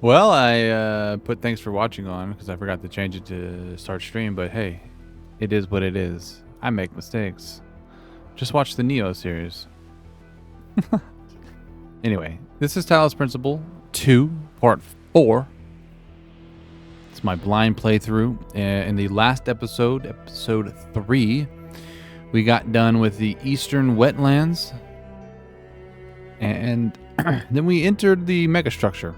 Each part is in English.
Well, I put thanks for watching on because I forgot to change it to start stream, but hey, it is what it is. I make mistakes. Just watch the Neo series. Anyway, this is Talos Principle 2, Part 4. It's my blind playthrough. In the last episode, episode 3, we got done with the Eastern Wetlands. And then we entered the Megastructure.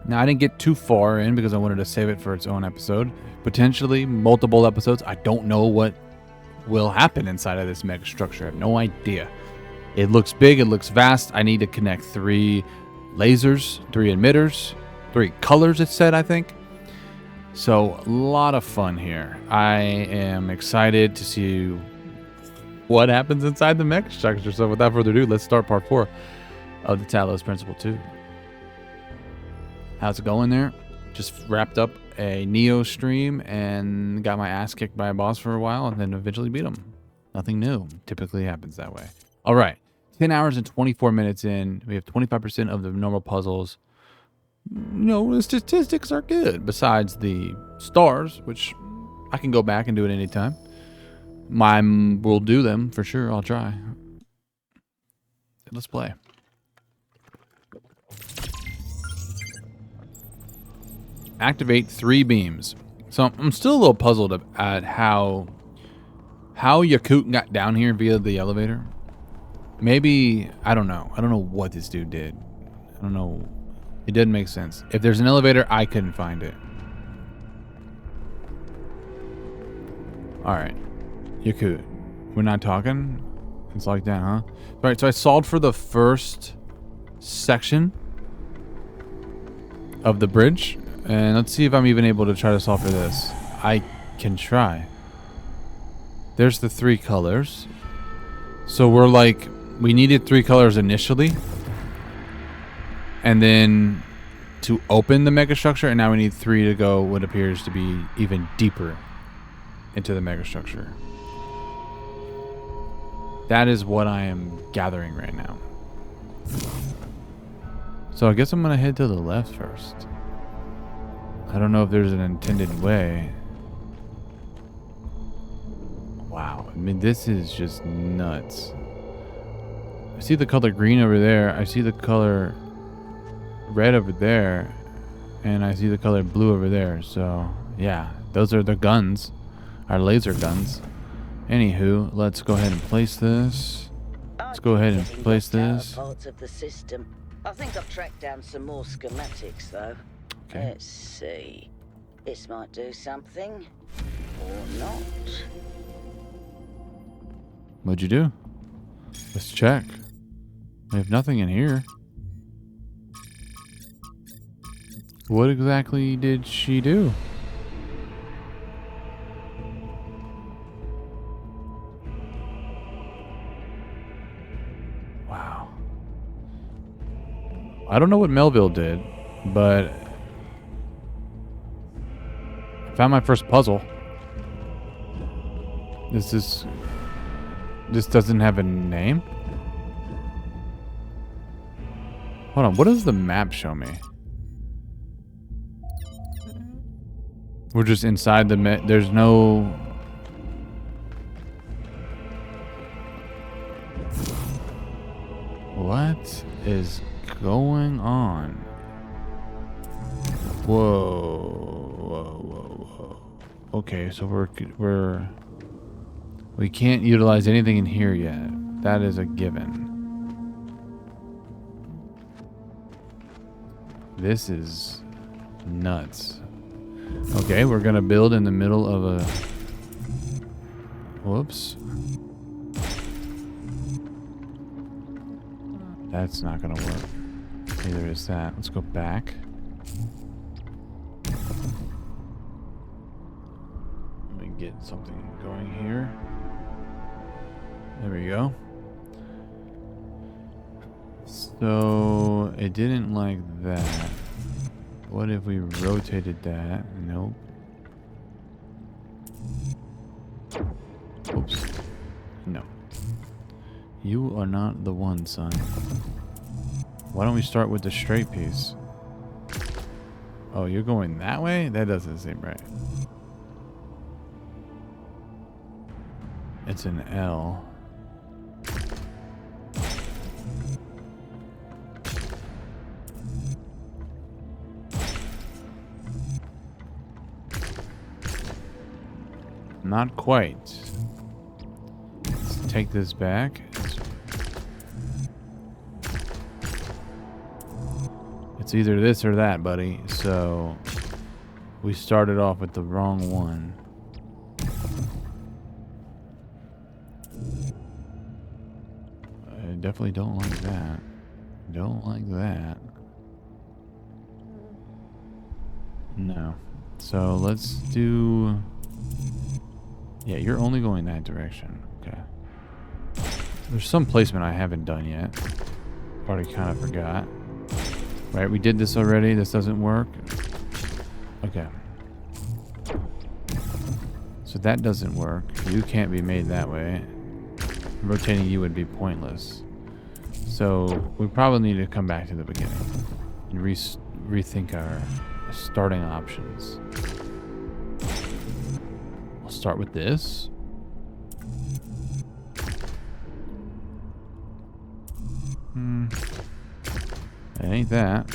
Now, I didn't get too far in because I wanted to save it for its own episode. Potentially multiple episodes. I don't know what will happen inside of this Megastructure. I have no idea. It looks big. It looks vast. I need to connect 3 lasers, 3 emitters, 3 colors, it said, I think. So, a lot of fun here. I am excited to see what happens inside the Megastructure. So, without further ado, let's start part 4 of the Talos Principle 2. How's it going there? Just wrapped up a Neo stream and got my ass kicked by a boss for a while and then eventually beat him. Nothing new. Typically happens that way. All right. 10 hours and 24 minutes in. We have 25% of the normal puzzles. You know, the statistics are good. Besides the stars, which I can go back and do it anytime. We'll do them for sure. I'll try. Let's play. Activate 3 beams. So I'm still a little puzzled at how Yakut got down here via the elevator. Maybe, I don't know. I don't know what this dude did. I don't know. It didn't make sense. If there's an elevator, I couldn't find it. Alright. Yakut. We're not talking? It's like that, huh? Alright, so I solved for the first section of the bridge. And let's see if I'm even able to try to solve for this. I can try. There's the 3 colors. So we're like, we needed 3 colors initially. And then to open the Megastructure, and now we need 3 to go what appears to be even deeper into the Megastructure. That is what I am gathering right now. So I guess I'm going to head to the left first. I don't know if there's an intended way. Wow. I mean, this is just nuts. I see the color green over there. I see the color red over there. And I see the color blue over there. So, yeah. Those are the guns. Our laser guns. Anywho, let's go ahead and place this. Let's go ahead and place this. Parts of the system. I think I've tracked down some more schematics, though. Okay. Let's see. This might do something. Or not. What'd you do? Let's check. We have nothing in here. What exactly did she do? Wow. I don't know what Melville did, but I found my first puzzle. This doesn't have a name? Hold on, what does the map show me? We're just inside the there's no... What is going on? Whoa. Okay, so we can't utilize anything in here yet. That is a given. This is nuts. Okay, we're gonna build in the middle of a... Whoops. That's not gonna work. Neither is that. Let's go back. Let me get something going here. There we go. So it didn't like that. What if we rotated that? Nope. Oops. No. You are not the one, son. Why don't we start with the straight piece? Oh, you're going that way? That doesn't seem right. It's an L. Not quite. Let's take this back. It's either this or that, buddy. So we started off with the wrong one. I definitely don't like that. Don't like that. No. So let's do... Yeah, you're only going that direction. Okay. There's some placement I haven't done yet. Already kind of forgot. Right, we did this already. This doesn't work. Okay. So that doesn't work. You can't be made that way. Rotating you would be pointless. So we probably need to come back to the beginning and rethink our starting options. I'll start with this. It ain't that.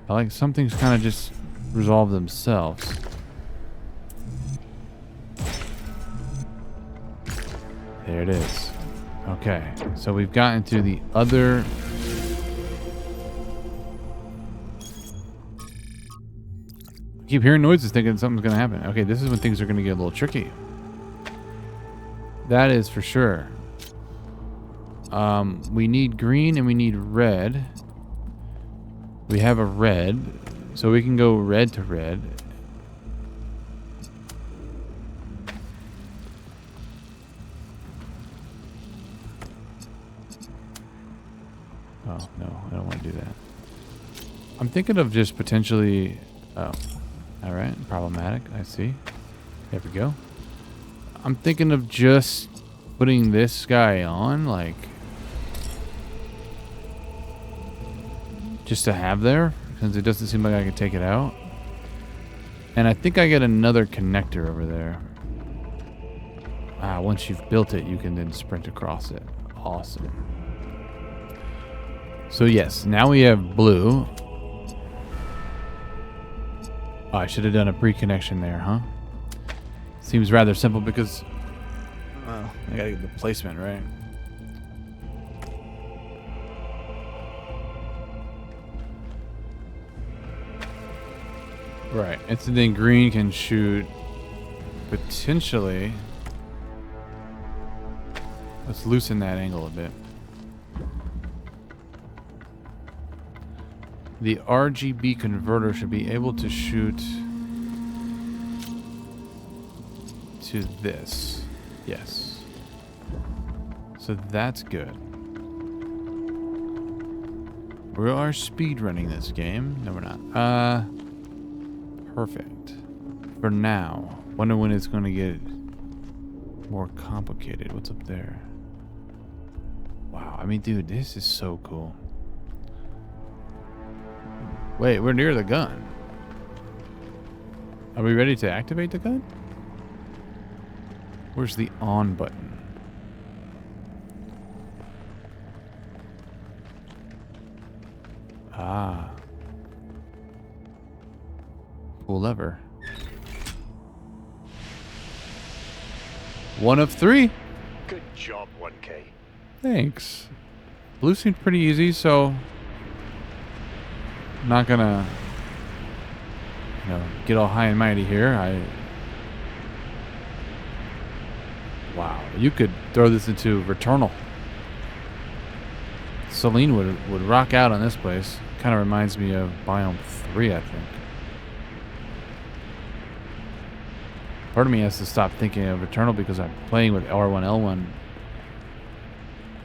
I like some things kind of just resolve themselves. There it is. Okay, so we've gotten to the other... I keep hearing noises thinking something's going to happen. Okay, this is when things are going to get a little tricky. That is for sure. We need green and we need red. We have a red, so we can go red to red. Oh, no, I don't want to do that. I'm thinking of just potentially... Oh, all right, problematic, I see. There we go. I'm thinking of just putting this guy on, like... just to have there, since it doesn't seem like I can take it out. And I think I get another connector over there. Ah, once you've built it, you can then sprint across it. Awesome. So yes, now we have blue. Oh, I should have done a pre-connection there, huh? Seems rather simple because... I gotta get the placement right. Right, and so then green can shoot potentially. Let's loosen that angle a bit. The RGB converter should be able to shoot to this. Yes. So that's good. We are speed running this game. No, we're not. Perfect. For now. Wonder when it's going to get more complicated. What's up there? Wow. I mean, dude, this is so cool. Wait, we're near the gun. Are we ready to activate the gun? Where's the on button? Ah. Pull lever. 1 of 3. Good job, 1K. Thanks. Blue seemed pretty easy, so I'm not gonna, get all high and mighty here. Wow, you could throw this into Returnal. Celine would rock out on this place. Kind of reminds me of Biome 3, I think. Part of me has to stop thinking of Returnal because I'm playing with R1L1. It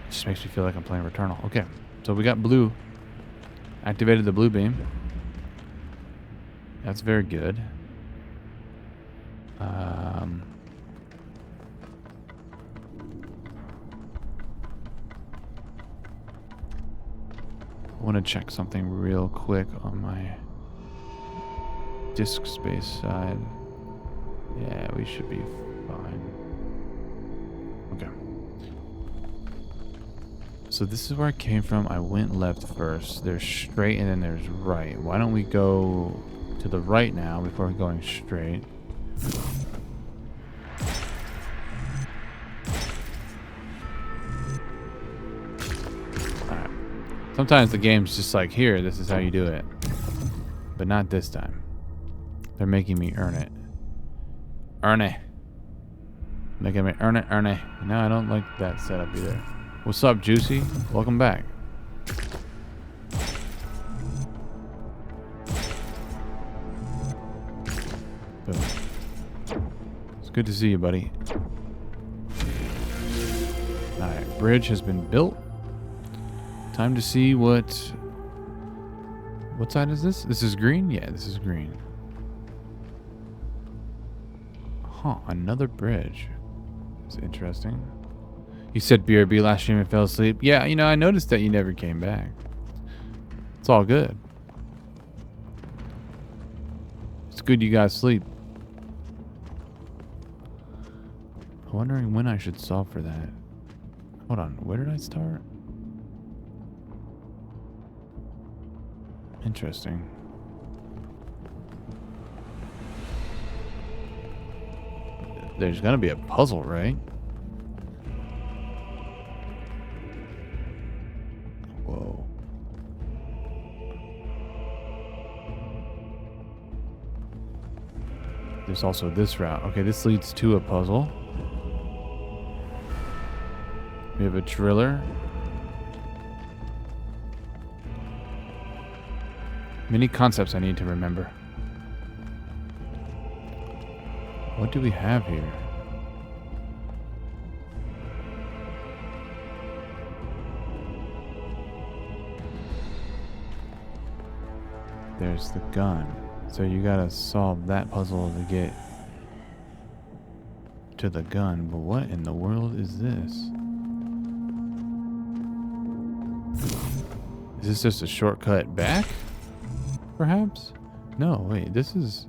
just makes me feel like I'm playing Returnal. Okay, so we got blue. Activated the blue beam. That's very good. want to check something real quick on my disk space side. Yeah, we should be fine. Okay. So this is where I came from. I went left first. There's straight and then there's right. Why don't we go to the right now before going straight? Alright. Sometimes the game's just like, here, this is how you do it. But not this time. They're making me earn it. Earn it. Making me earn it, earn it. No, I don't like that setup either. What's up, Juicy? Welcome back. Boom. It's good to see you, buddy. Alright, bridge has been built. Time to see what side is this? This is green? Yeah, this is green. Huh, another bridge. It's interesting. You said BRB last stream and fell asleep. Yeah, you know, I noticed that you never came back. It's all good. It's good you guys sleep. I'm wondering when I should solve for that. Hold on, where did I start? Interesting. There's gonna be a puzzle, right? Whoa. There's also this route. Okay, this leads to a puzzle. We have a driller. Many concepts I need to remember. What do we have here? There's the gun. So you gotta solve that puzzle to get to the gun. But what in the world is this? Is this just a shortcut back? Perhaps? No, wait, this is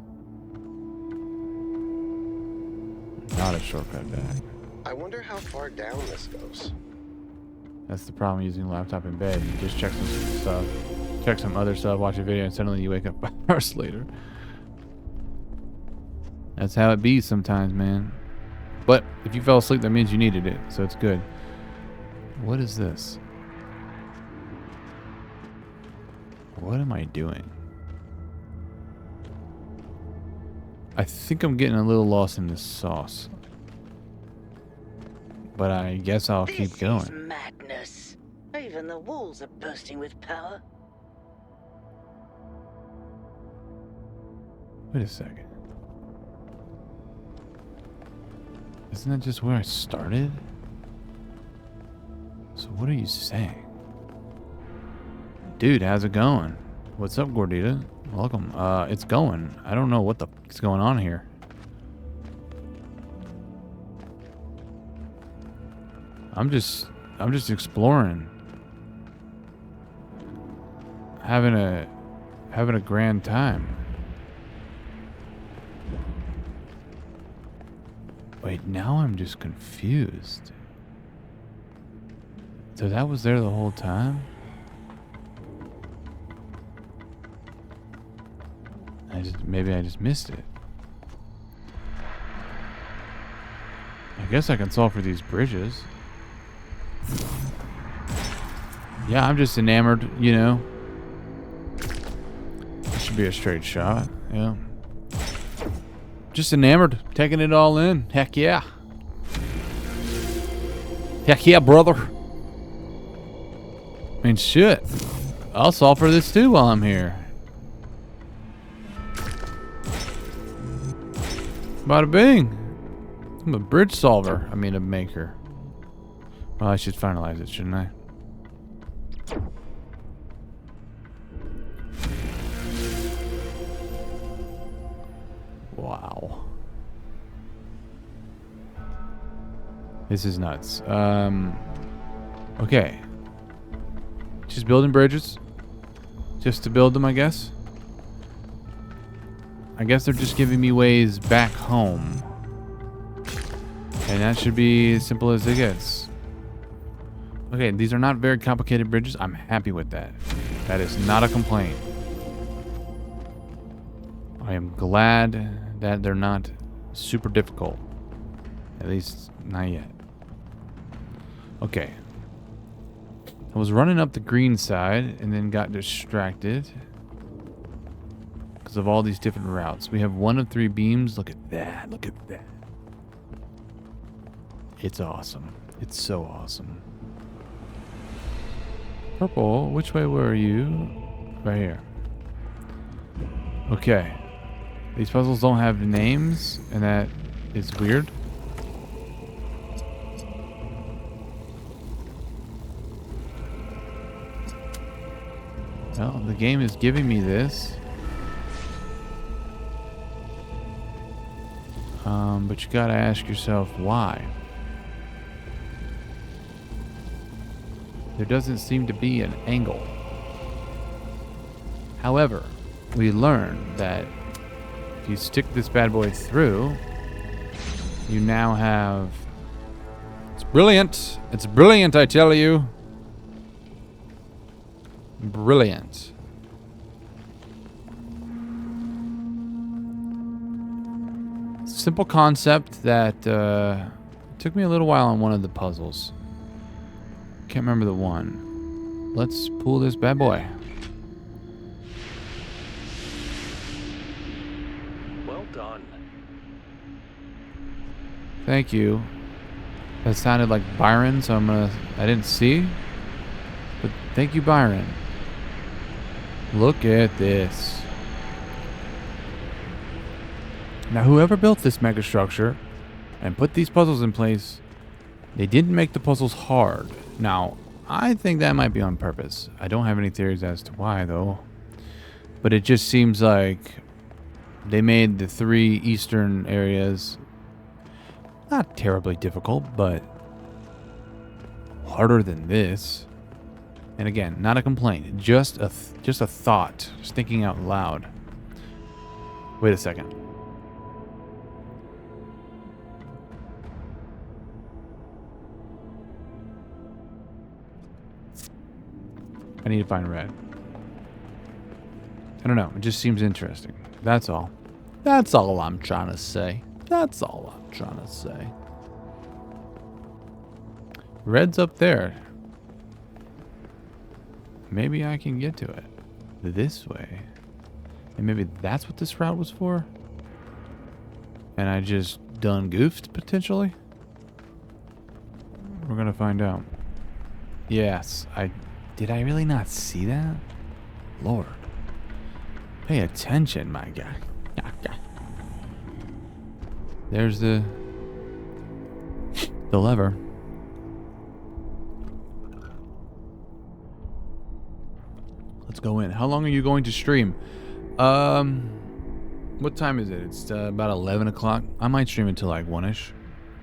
not a shortcut back. I wonder how far down this goes. That's the problem using a laptop in bed. You just check some stuff, check some other stuff, watch a video, and suddenly you wake up 5 hours later. That's how it be sometimes, man. But if you fell asleep, that means you needed it, so it's good. What is this? What am I doing? I think I'm getting a little lost in this sauce. But I guess I'll keep going. This is madness. Even the walls are bursting with power. Wait a second. Isn't that just where I started? So what are you saying? Dude, how's it going? What's up, Gordita? Welcome. It's going. I don't know what the f*** is going on here. I'm just exploring. Having a grand time. Wait, now I'm just confused. So that was there the whole time? Maybe I just missed it. I guess I can solve for these bridges. Yeah, I'm just enamored, you know. This should be a straight shot, yeah. Just enamored, taking it all in. Heck yeah. Heck yeah, brother. I mean, shit. I'll solve for this too while I'm here. Bada bing. I'm a bridge solver. I mean, a maker. Well, I should finalize it, shouldn't I? Wow. This is nuts. Okay. Just building bridges. Just to build them, I guess. I guess they're just giving me ways back home. And that should be as simple as it gets. Okay, these are not very complicated bridges. I'm happy with that. That is not a complaint. I am glad that they're not super difficult. At least not yet. Okay. I was running up the green side and then got distracted because of all these different routes. We have 1 of 3 beams. Look at that. Look at that. It's awesome. It's so awesome. Purple, which way were you? Right here. Okay. These puzzles don't have names, and that is weird. Well, the game is giving me this. But you gotta ask yourself why. There doesn't seem to be an angle. However, we learned that if you stick this bad boy through, you now have... It's brilliant. It's brilliant, I tell you. Brilliant. Simple concept that took me a little while on one of the puzzles. Can't remember the one. Let's pull this bad boy. Well done. Thank you. That sounded like Byron, so I didn't see. But thank you, Byron. Look at this. Now, whoever built this megastructure and put these puzzles in place, they didn't make the puzzles hard. Now, I think that might be on purpose. I don't have any theories as to why, though. But it just seems like they made the 3 eastern areas not terribly difficult, but harder than this. And again, not a complaint, just a thought, just thinking out loud. Wait a second. I need to find red. I don't know. It just seems interesting. That's all. That's all I'm trying to say. That's all I'm trying to say. Red's up there. Maybe I can get to it this way. And maybe that's what this route was for? And I just done goofed, potentially? We're gonna find out. Yes, did I really not see that? Lord. Pay attention, my guy. There's the lever. Let's go in. How long are you going to stream? What time is it? It's about 11 o'clock. I might stream until like 1-ish.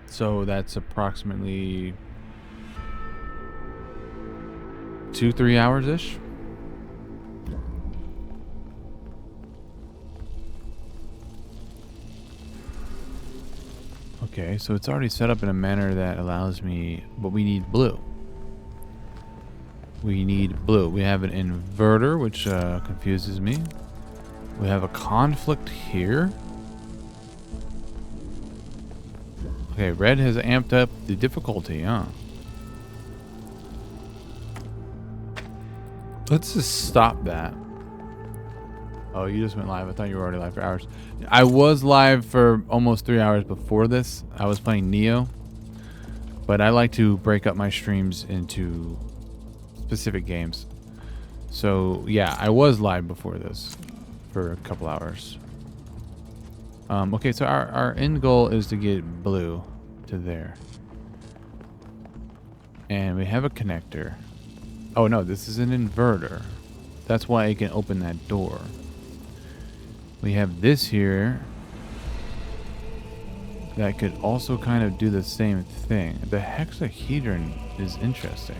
So that's approximately 2-3 hours-ish. Okay, so it's already set up in a manner that allows me, but we need blue. We need blue. We have an inverter, which confuses me. We have a conflict here. Okay, red has amped up the difficulty, huh? Let's just stop that. Oh, you just went live. I thought you were already live for hours. I was live for almost 3 hours before this. I was playing Neo. But I like to break up my streams into specific games. So, yeah, I was live before this for a couple hours. Okay, so our end goal is to get blue to there. And we have a connector. Oh, no, this is an inverter. That's why it can open that door. We have this here that could also kind of do the same thing. The hexahedron is interesting.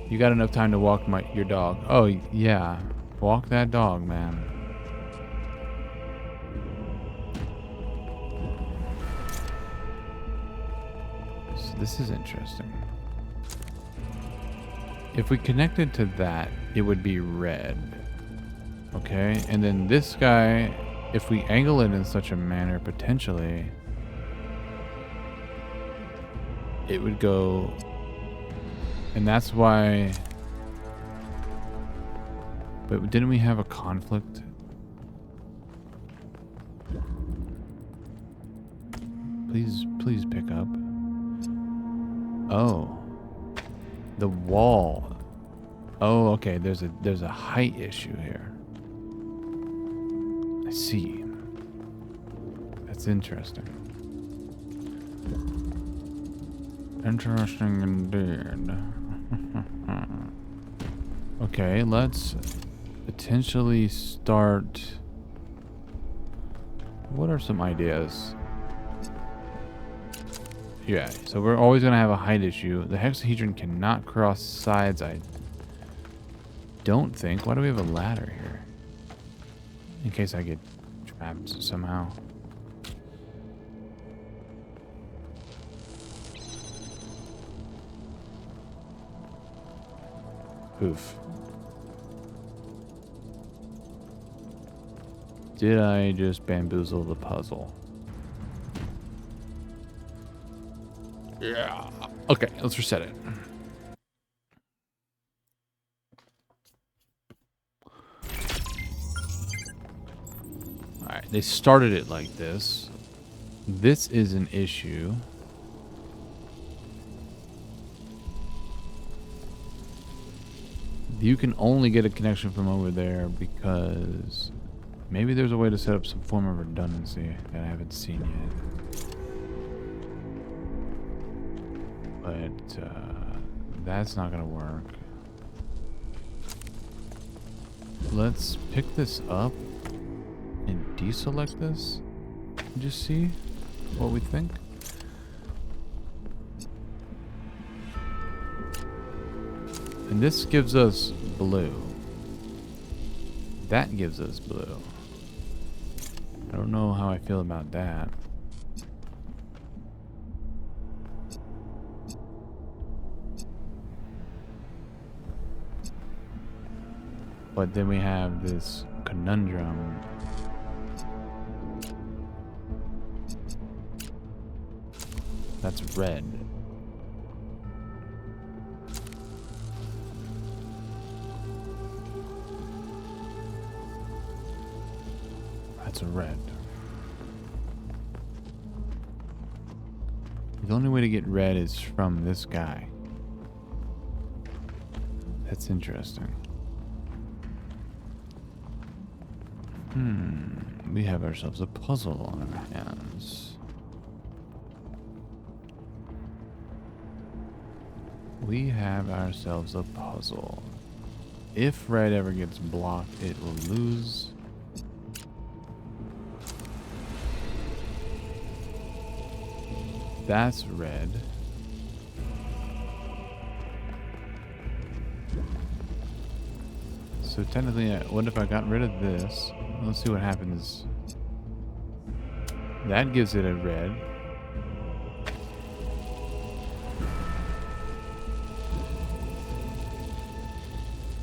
You got enough time to walk your dog. Oh, yeah. Walk that dog, man. So this is interesting. If we connected to that, it would be red. Okay, and then this guy, if we angle it in such a manner, potentially, it would go... And that's why... But didn't we have a conflict? Please pick up. Oh. The wall. Oh, okay. There's a height issue here. I see. That's interesting. Interesting indeed. Okay, let's potentially start... What are some ideas? Yeah, so we're always going to have a height issue. The hexahedron cannot cross sides, I don't think. Why do we have a ladder here? In case I get trapped somehow. Oof. Did I just bamboozle the puzzle? Yeah. Okay, let's reset it. Alright, they started it like this. This is an issue. You can only get a connection from over there because maybe there's a way to set up some form of redundancy that I haven't seen yet. But that's not going to work. Let's pick this up and deselect this and just see what we think. And this gives us blue. That gives us blue. I don't know how I feel about that. But then we have this conundrum. That's red. That's a red. The only way to get red is from this guy. That's interesting. We have ourselves a puzzle on our hands. We have ourselves a puzzle. If red ever gets blocked, it will lose. That's red. So technically, what if I got rid of this? Let's see what happens. That gives it a red.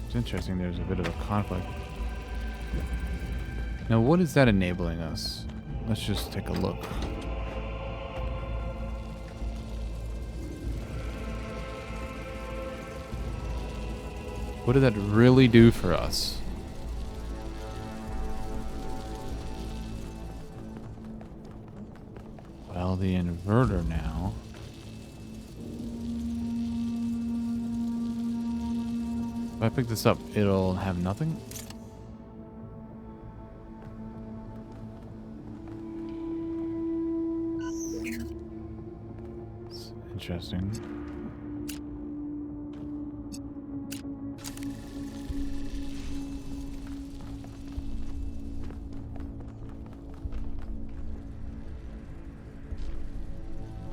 It's interesting, there's a bit of a conflict. Now, what is that enabling us? Let's just take a look. What did that really do for us? Well, the inverter now. If I pick this up, it'll have nothing? It's interesting.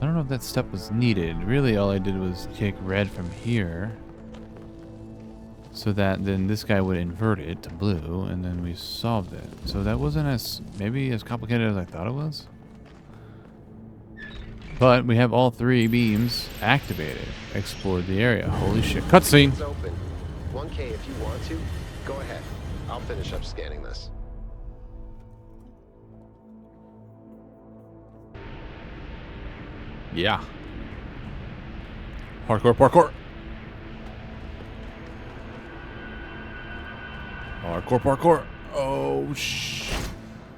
I don't know if that step was needed. Really, all I did was take red from here. So that then this guy would invert it to blue, and then we solved it. So that wasn't maybe as complicated as I thought it was. But we have all 3 beams activated. Explored the area. Holy shit. Cutscene! It's open. 1K if you want to. Go ahead. I'll finish up scanning this. Yeah. Parkour, parkour! Parkour, parkour! Oh, shh.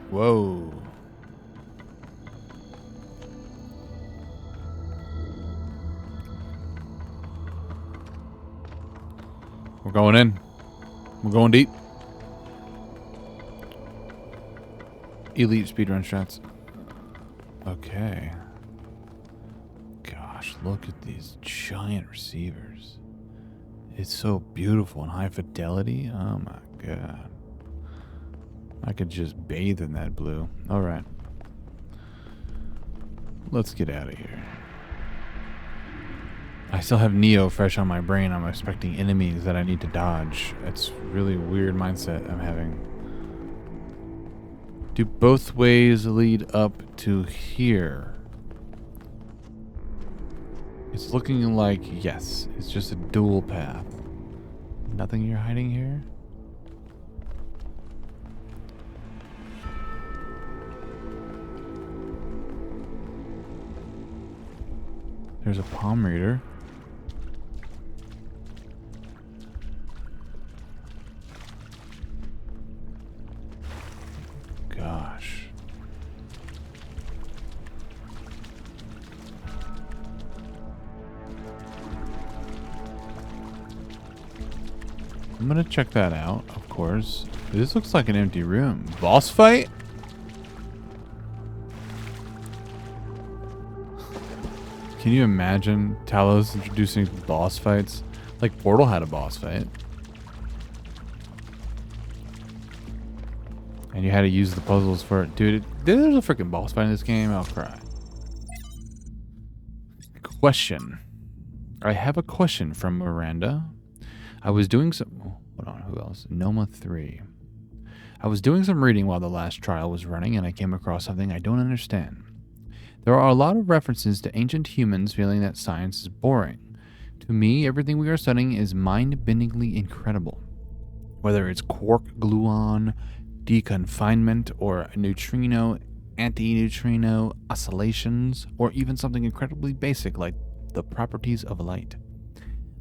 Whoa. We're going in. We're going deep. Elite speedrun strats. Okay. Gosh, look at these giant receivers. It's so beautiful and high fidelity. Oh my god. I could just bathe in that blue. Alright. Let's get out of here. I still have Neo fresh on my brain. I'm expecting enemies that I need to dodge. It's really weird mindset I'm having. Do both ways lead up to here? It's looking like yes. It's just a dual path. Nothing you're hiding here? There's a palm reader. Gosh. I'm gonna check that out, of course. This looks like an empty room. Boss fight? Can you imagine Talos introducing boss fights? Like Portal had a boss fight. And you had to use the puzzles for it. Dude, there's a freaking boss fight in this game. I'll cry. Question. I have a question from Miranda. I was doing some... Oh, hold on, who else? Noma 3. I was doing some reading while the last trial was running, and I came across something I don't understand. There are a lot of references to ancient humans feeling that science is boring. To me, everything we are studying is mind-bendingly incredible. Whether it's quark gluon, deconfinement, or neutrino, anti-neutrino oscillations, or even something incredibly basic like the properties of light.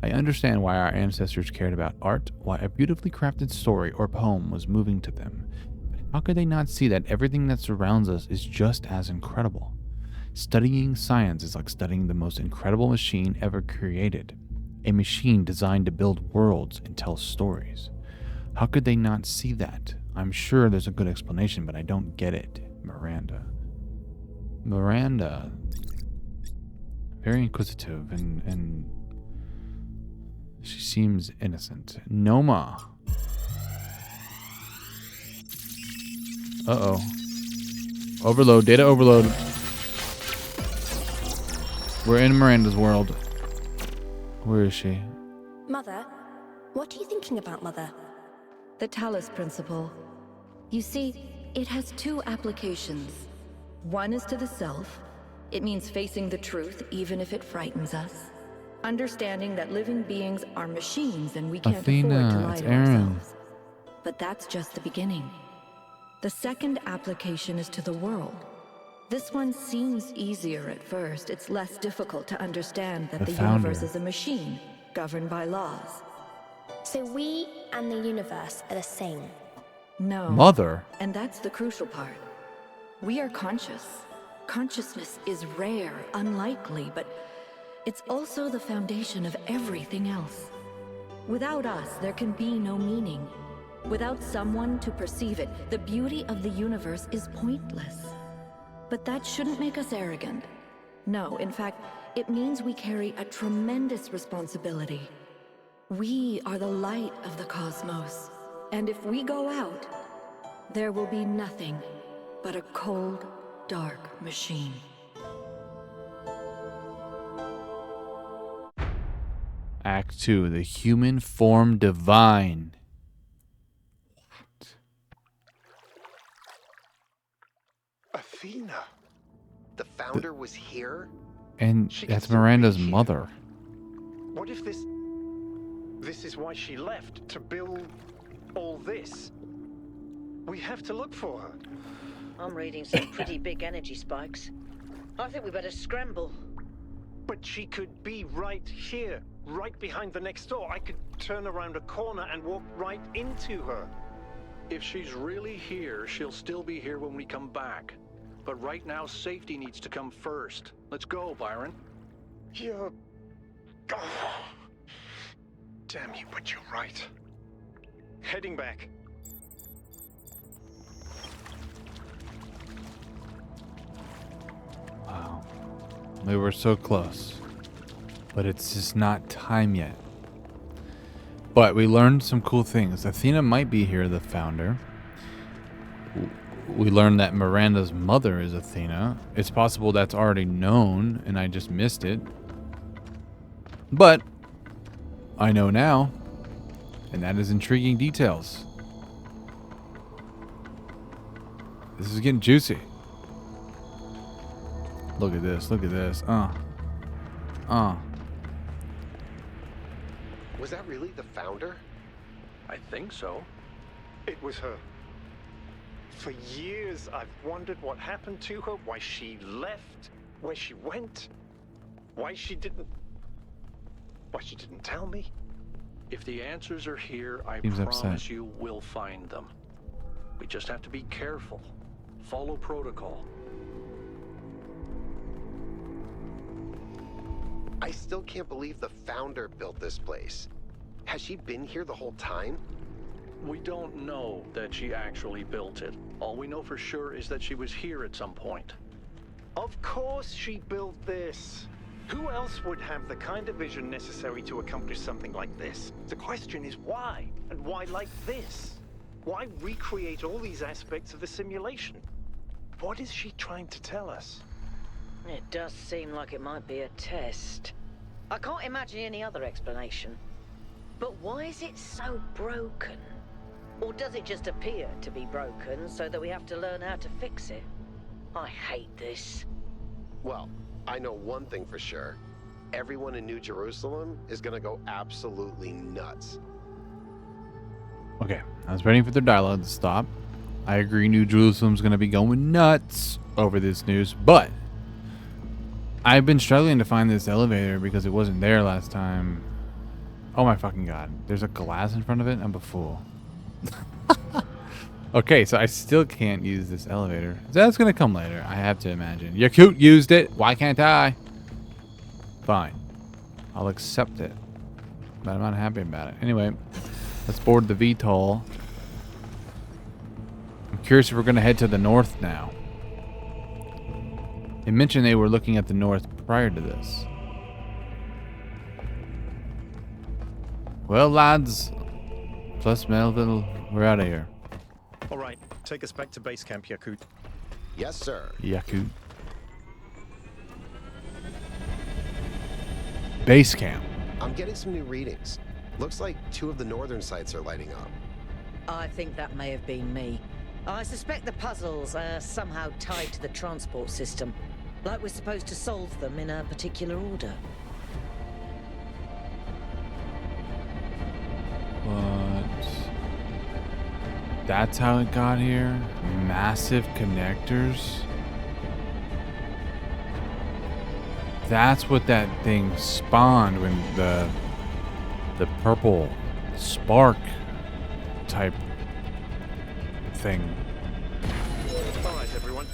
I understand why our ancestors cared about art, why a beautifully crafted story or poem was moving to them. But how could they not see that everything that surrounds us is just as incredible? Studying science is like studying the most incredible machine ever created. A machine designed to build worlds and tell stories. How could they not see that? I'm sure there's a good explanation, but I don't get it. Miranda. Miranda. Very inquisitive and she seems innocent. Noma. Uh-oh. Overload. Data overload. We're in Miranda's world. Where is she? Mother? What are you thinking about, Mother? The Talos principle. You see, it has 2 applications. One is to the self. It means facing the truth even if it frightens us. Understanding that living beings are machines and we can't afford to lie to ourselves. But that's just the beginning. The second application is to the world. This one seems easier at first. It's less difficult to understand that the universe is a machine governed by laws. So we and the universe are the same? No. Mother? And that's the crucial part. We are conscious. Consciousness is rare, unlikely, but it's also the foundation of everything else. Without us, there can be no meaning. Without someone to perceive it, the beauty of the universe is pointless. But that shouldn't make us arrogant. No, in fact, it means we carry a tremendous responsibility. We are the light of the cosmos. And if we go out, there will be nothing but a cold, dark machine. Act 2, the human form divine. Athena. The founder was here? And She could that's still be Miranda's here. mother. What if this is why she left, to build all this? We have to look for her. I'm reading some pretty big energy spikes. I think we better scramble. But she could be right here, right behind the next door. I could turn around a corner and walk right into her. If she's really here, she'll still be here when we come back. But right now, safety needs to come first. Let's go, Byron. You're... Oh. Damn you, but you're right. Heading back. Wow. We were so close. But it's just not time yet. But we learned some cool things. Athena might be here, the founder. We learned that Miranda's mother is Athena. It's possible that's already known and I just missed it. But I know now. And that is intriguing details. This is getting juicy. Look at this. Look at this. Was that really the founder? I think so. It was her. For years, I've wondered what happened to her, why she left, where she went, why she didn't tell me. If the answers are here, I Seems promise upset. you we'll find them. We just have to be careful. Follow protocol. I still can't believe the founder built this place. Has she been here the whole time? We don't know that she actually built it. All we know for sure is that she was here at some point. Of course she built this. Who else would have the kind of vision necessary to accomplish something like this? The question is why? And why like this? Why recreate all these aspects of the simulation? What is she trying to tell us? It does seem like it might be a test. I can't imagine any other explanation. But why is it so broken? Or does it just appear to be broken so that we have to learn how to fix it? I hate this. Well, I know one thing for sure. Everyone in New Jerusalem is gonna go absolutely nuts. Okay, I was waiting for their dialogue to stop. I agree New Jerusalem's going to be going nuts over this news, but I've been struggling to find this elevator because it wasn't there last time. Oh my fucking god. There's a glass in front of it? I'm a fool. Okay, so I still can't use this elevator. That's going to come later, I have to imagine. Yakut used it. Why can't I? Fine. I'll accept it. But I'm not happy about it. Anyway, let's board the VTOL. I'm curious if we're going to head to the north now. They mentioned they were looking at the north prior to this. Well, lads. Plus Melville, we're out of here. All right, take us back to base camp, Yakut. Yes, sir. Yakut. Base camp. I'm getting some new readings. Looks like 2 of the northern sites are lighting up. I think that may have been me. I suspect the puzzles are somehow tied to the transport system. Like we're supposed to solve them in a particular order. What? That's how it got here? Massive connectors? That's what that thing spawned when the purple spark type thing. All right, everyone.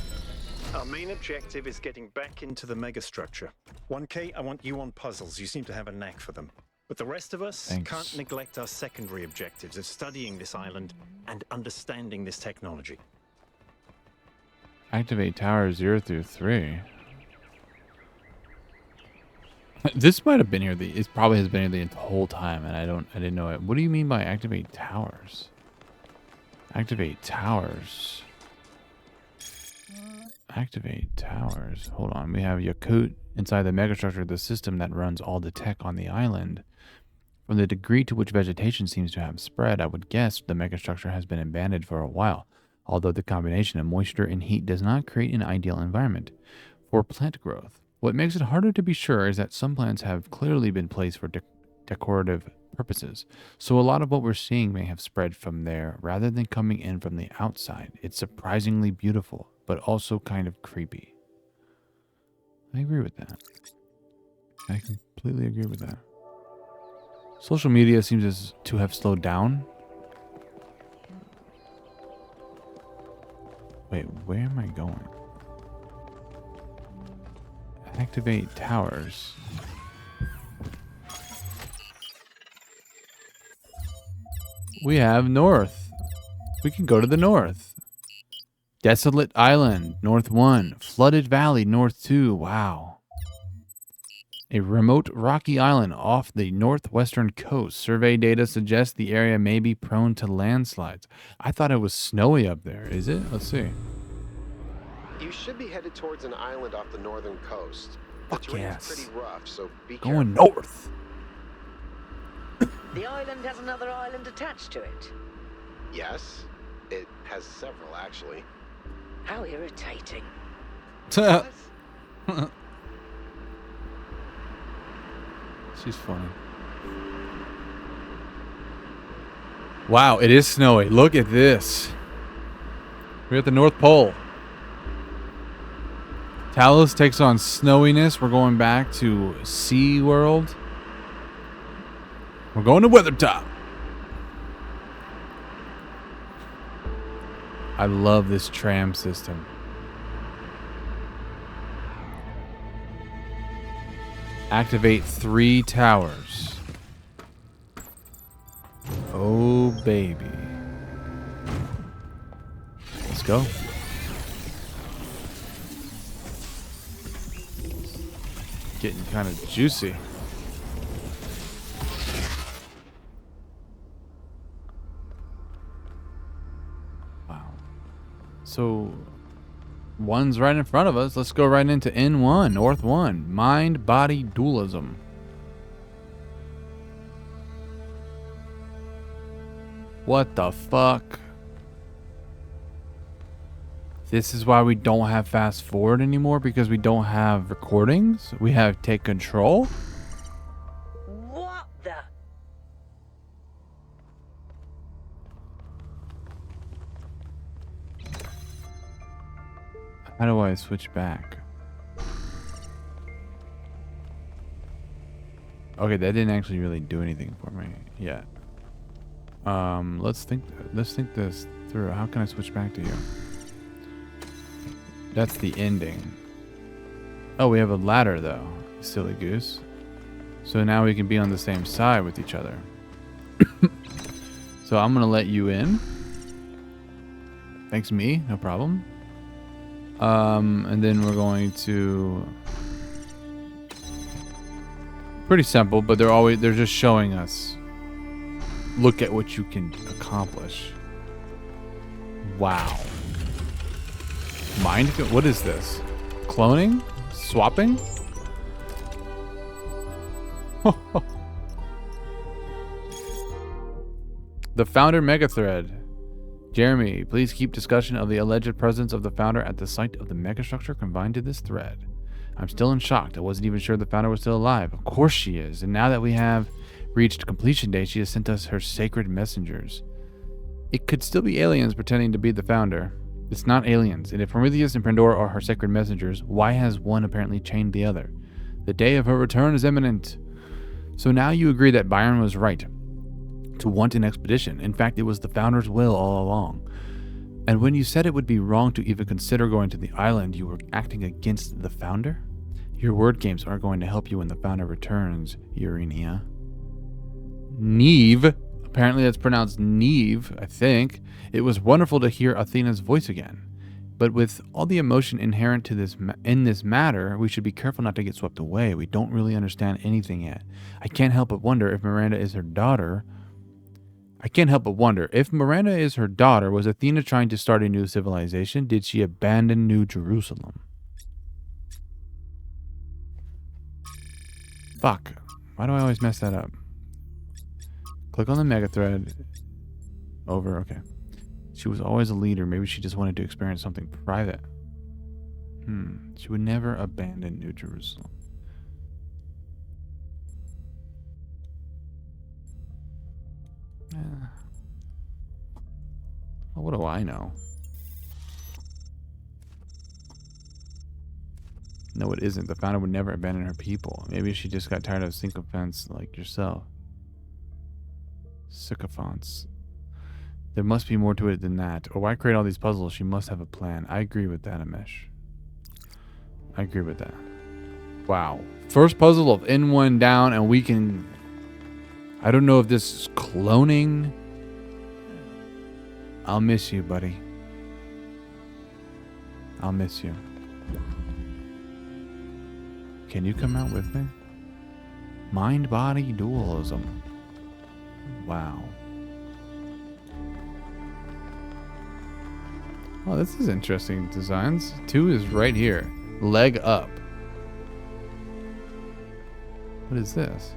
Our main objective is getting back into the megastructure. 1K, I want you on puzzles. You seem to have a knack for them. But the rest of us Thanks. can't neglect our secondary objectives of studying this island and understanding this technology. Activate towers 0 through 3. This might have been here. It probably has been here the whole time, and I didn't know it. What do you mean by activate towers? Activate towers. Activate towers. Hold on. We have Yakut inside the megastructure, the system that runs all the tech on the island. From the degree to which vegetation seems to have spread, I would guess the megastructure has been abandoned for a while, although the combination of moisture and heat does not create an ideal environment for plant growth. What makes it harder to be sure is that some plants have clearly been placed for decorative purposes, so a lot of what we're seeing may have spread from there rather than coming in from the outside. It's surprisingly beautiful, but also kind of creepy. I agree with that. I completely agree with that. Social media seems to have slowed down. Wait, where am I going? Activate towers. We have north. We can go to the north. Desolate Island, North 1. Flooded Valley, North 2. Wow. A remote rocky island off the northwestern coast. Survey data suggests the area may be prone to landslides. I thought it was snowy up there. Is it? Let's see. You should be headed towards an island off the northern coast. The Fuck terrain's yes. pretty rough, so be careful. Going north. The island has another island attached to it. Yes, it has several actually. How irritating. She's funny. Wow, it is snowy. Look at this. We're at the North Pole. Talos takes on snowiness. We're going back to Sea World. We're going to Weathertop. I love this tram system. Activate 3 towers. Oh, baby. Let's go. Getting kind of juicy. Wow. So, one's right in front of us. Let's go right into N1, North 1. Mind-body dualism. What the fuck? This is why we don't have fast forward anymore, because we don't have recordings. We have take control. What the? How do I switch back? Okay, that didn't actually really do anything for me yet. Let's think this through. How can I switch back to you? That's the ending. Oh, we have a ladder though, silly goose. So now we can be on the same side with each other. So I'm gonna let you in. Thanks me, no problem. And then we're going to, pretty simple, but they're just showing us, look at what you can accomplish. Wow. What is this? Cloning? Swapping? The founder megathread. Jeremy, please keep discussion of the alleged presence of the founder at the site of the megastructure confined to this thread. I'm still in shock. I wasn't even sure the founder was still alive. Of course she is. And now that we have reached completion day, she has sent us her sacred messengers. It could still be aliens pretending to be the founder. It's not aliens, and if Prometheus and Pandora are her sacred messengers, why has one apparently chained the other? The day of her return is imminent. So now you agree that Byron was right to want an expedition. In fact, it was the founder's will all along. And when you said it would be wrong to even consider going to the island, you were acting against the founder? Your word games aren't going to help you when the founder returns, Urania. Neve. Apparently that's pronounced Neve, I think. It was wonderful to hear Athena's voice again. But with all the emotion inherent to this in this matter, we should be careful not to get swept away. We don't really understand anything yet. I can't help but wonder if Miranda is her daughter. Was Athena trying to start a new civilization? Did she abandon New Jerusalem? Fuck. Why do I always mess that up? Click on the mega thread. Over. Okay. She was always a leader. Maybe she just wanted to experience something private. She would never abandon New Jerusalem. Well, what do I know? No, it isn't. The founder would never abandon her people. Maybe she just got tired of sycophants like yourself. Sycophants. There must be more to it than that. Or why create all these puzzles? She must have a plan. I agree with that, Amish. I agree with that. Wow. First puzzle of N1 down, and we can... I don't know if this is cloning. I'll miss you, buddy. I'll miss you. Can you come out with me? Mind-body dualism. Wow. Oh, this is interesting designs. 2 is right here. Leg up. What is this?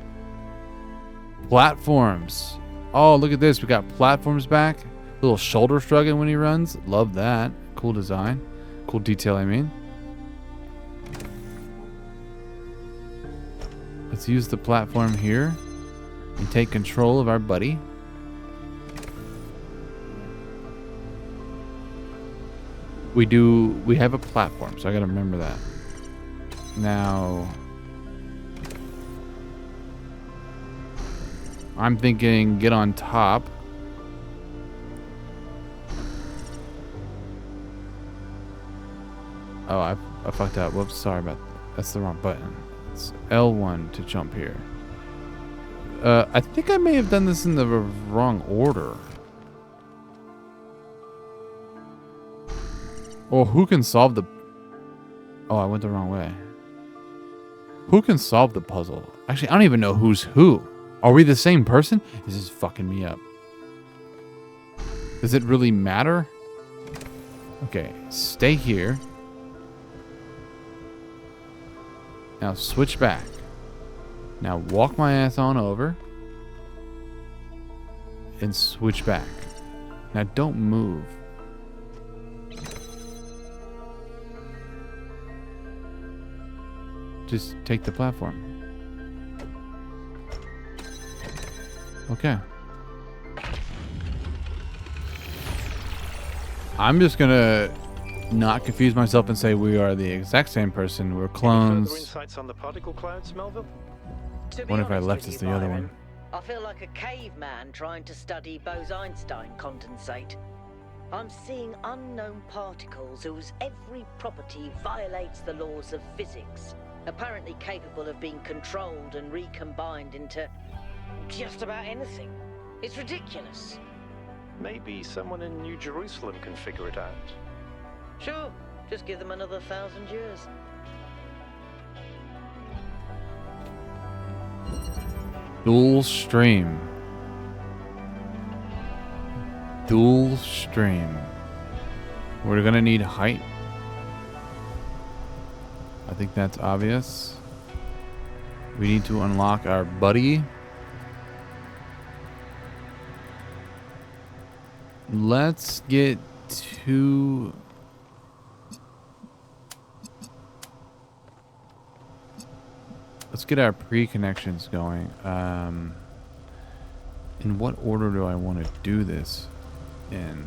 Platforms. Oh, look at this. We got platforms back. Little shoulder shrugging when he runs. Love that. Cool design. Cool detail, I mean. Let's use the platform here and take control of our buddy. We have a platform, so I gotta remember that. Now, I'm thinking get on top. Oh, I fucked up. Whoops, sorry about that. That's the wrong button. It's L1 to jump here. I think I may have done this in the wrong order. Or who can solve the... Oh, I went the wrong way. Who can solve the puzzle? Actually, I don't even know who's who. Are we the same person? This is fucking me up. Does it really matter? Okay, stay here. Now switch back. Now walk my ass on over. And switch back. Now don't move. Just take the platform. Okay. I'm just gonna not confuse myself and say we are the exact same person. We're clones. Any further insights on the particle clouds, Melville? What if I left as the other one? I feel like a caveman trying to study Bose-Einstein condensate. I'm seeing unknown particles whose every property violates the laws of physics, apparently capable of being controlled and recombined into just about anything. It's ridiculous. Maybe someone in New Jerusalem can figure it out. Sure, just give them another 1,000 years. Dual stream. Dual stream. We're gonna need height. I think that's obvious. We need to unlock our buddy. Let's get to... Let's get our pre-connections going. In what order do I want to do this in?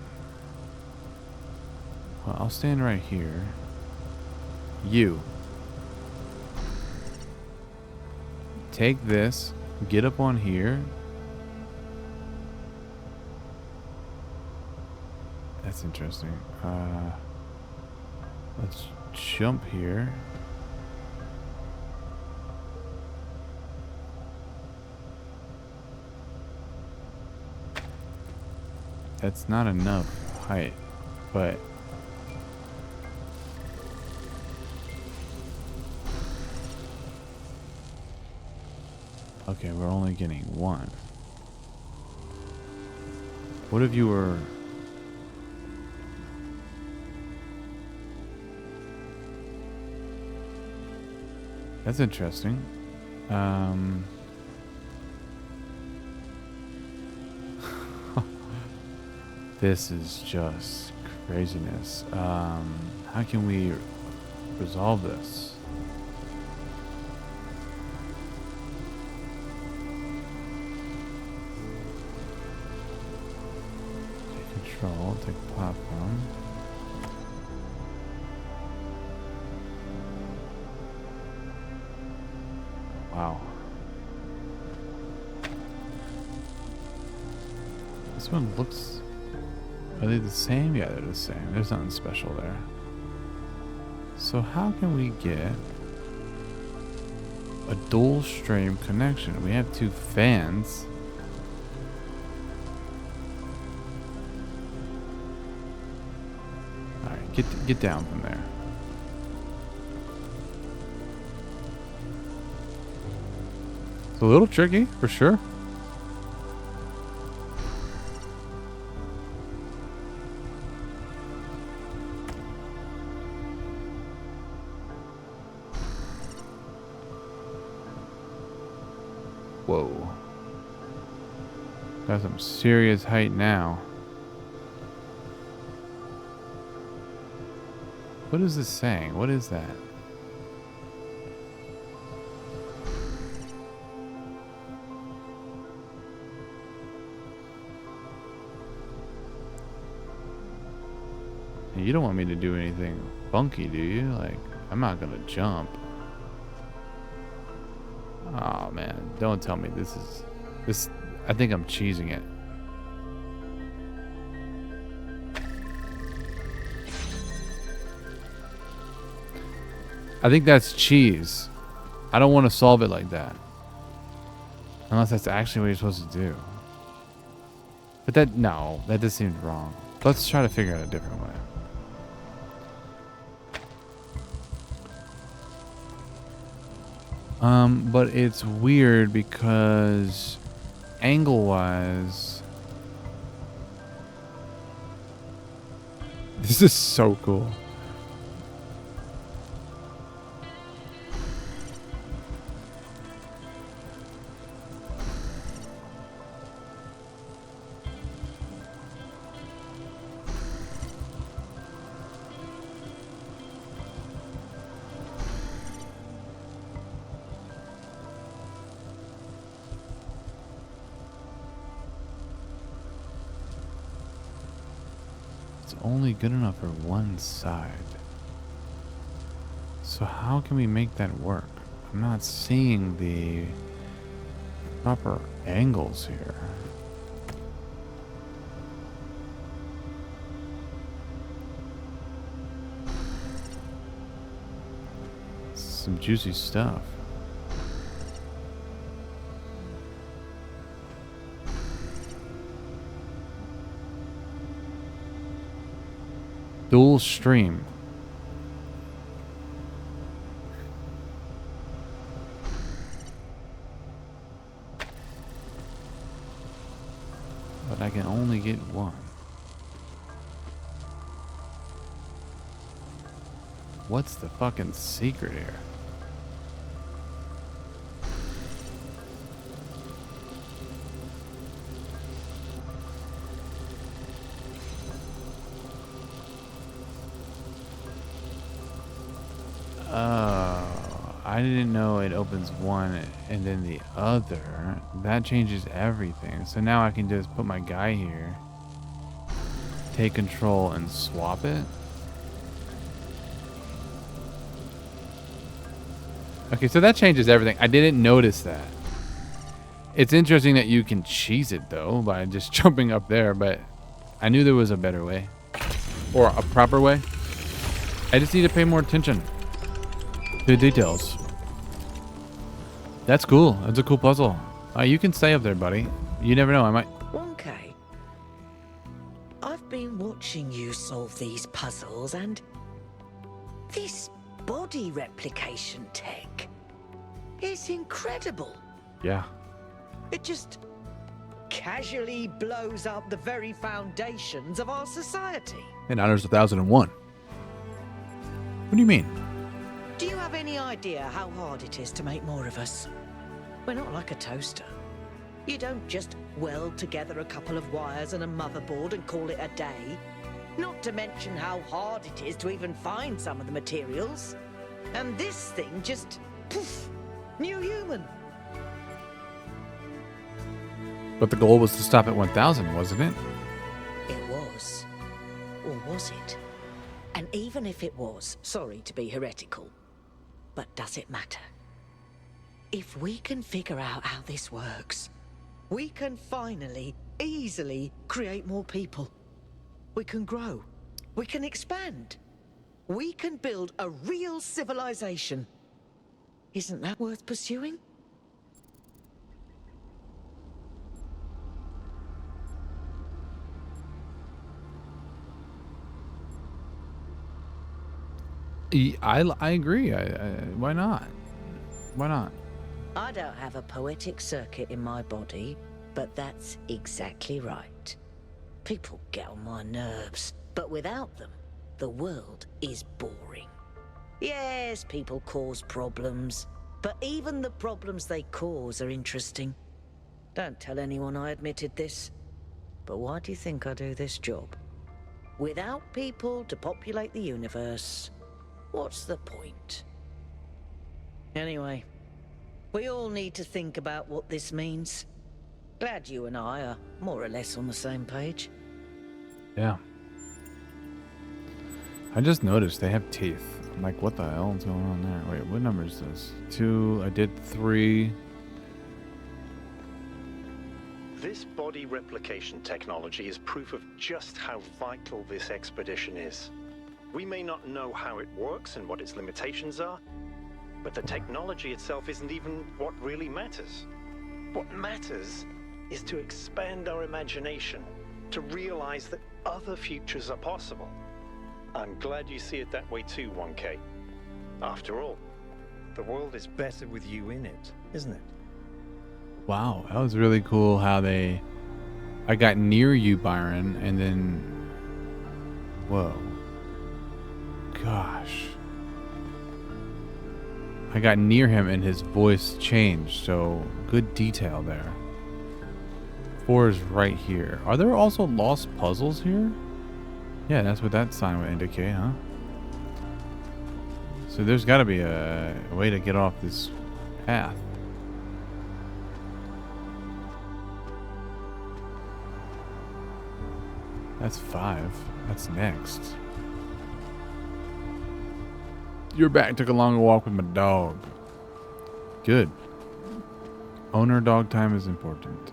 Well, I'll stand right here. You. Take this, get up on here. That's interesting. Let's jump here. That's not enough height, but okay, we're only getting one. What if you were... That's interesting. This is just craziness. How can we resolve this? Take control, take platform. Wow. This one looks... Are they the same? Yeah, they're the same. There's nothing special there. So how can we get a dual stream connection? We have 2 fans. Alright, get down from there. It's a little tricky, for sure. Whoa. Got some serious height now. What is this saying? What is that? You don't want me to do anything funky, do you? Like, I'm not gonna jump. Oh man, don't tell me this. I think I'm cheesing it. I think that's cheese. I don't want to solve it like that. Unless that's actually what you're supposed to do. But that just seems wrong. Let's try to figure out a different way. But it's weird because angle-wise, this is so cool. Only good enough for one side. So how can we make that work? I'm not seeing the proper angles here. Some juicy stuff. Dual stream. But I can only get one. What's the fucking secret here? I didn't know it opens one and then the other. That changes everything. So now I can just put my guy here, take control and swap it. Okay, so that changes everything. I didn't notice that. It's interesting that you can cheese it though by just jumping up there, but I knew there was a better way or a proper way. I just need to pay more attention to the details. That's cool. That's a cool puzzle. You can stay up there, buddy. You never know. I might. Wonky, I've been watching you solve these puzzles, and this body replication tech is incredible. Yeah. It just casually blows up the very foundations of our society. In honors 1001. What do you mean? Do you have any idea how hard it is to make more of us? We're not like a toaster. You don't just weld together a couple of wires and a motherboard and call it a day. Not to mention how hard it is to even find some of the materials. And this thing just, poof, new human. But the goal was to stop at 1,000, wasn't it? It was. Or was it? And even if it was, sorry to be heretical, but does it matter? If we can figure out how this works, we can finally, easily create more people. We can grow. We can expand. We can build a real civilization. Isn't that worth pursuing? I agree. Why not? Why not? I don't have a poetic circuit in my body, but that's exactly right. People get on my nerves, but without them, the world is boring. Yes, people cause problems, but even the problems they cause are interesting. Don't tell anyone I admitted this, but why do you think I do this job? Without people to populate the universe, what's the point? Anyway, we all need to think about what this means. Glad you and I are more or less on the same page. Yeah. I just noticed they have teeth. I'm like, what the hell is going on there? Wait, what number is this? 2, I did 3. This body replication technology is proof of just how vital this expedition is. We may not know how it works and what its limitations are, but the technology itself isn't even what really matters. What matters is to expand our imagination, to realize that other futures are possible. I'm glad you see it that way too, 1K. After all, the world is better with you in it, isn't it? Wow, that was really cool how I got near you, Byron, and then, whoa, gosh. I got near him and his voice changed, so good detail there. 4 is right here. Are there also lost puzzles here? Yeah, that's what that sign would indicate, huh? So there's got to be a way to get off this path. That's 5. That's next. You're back. Took a longer walk with my dog. Good. Owner dog time is important.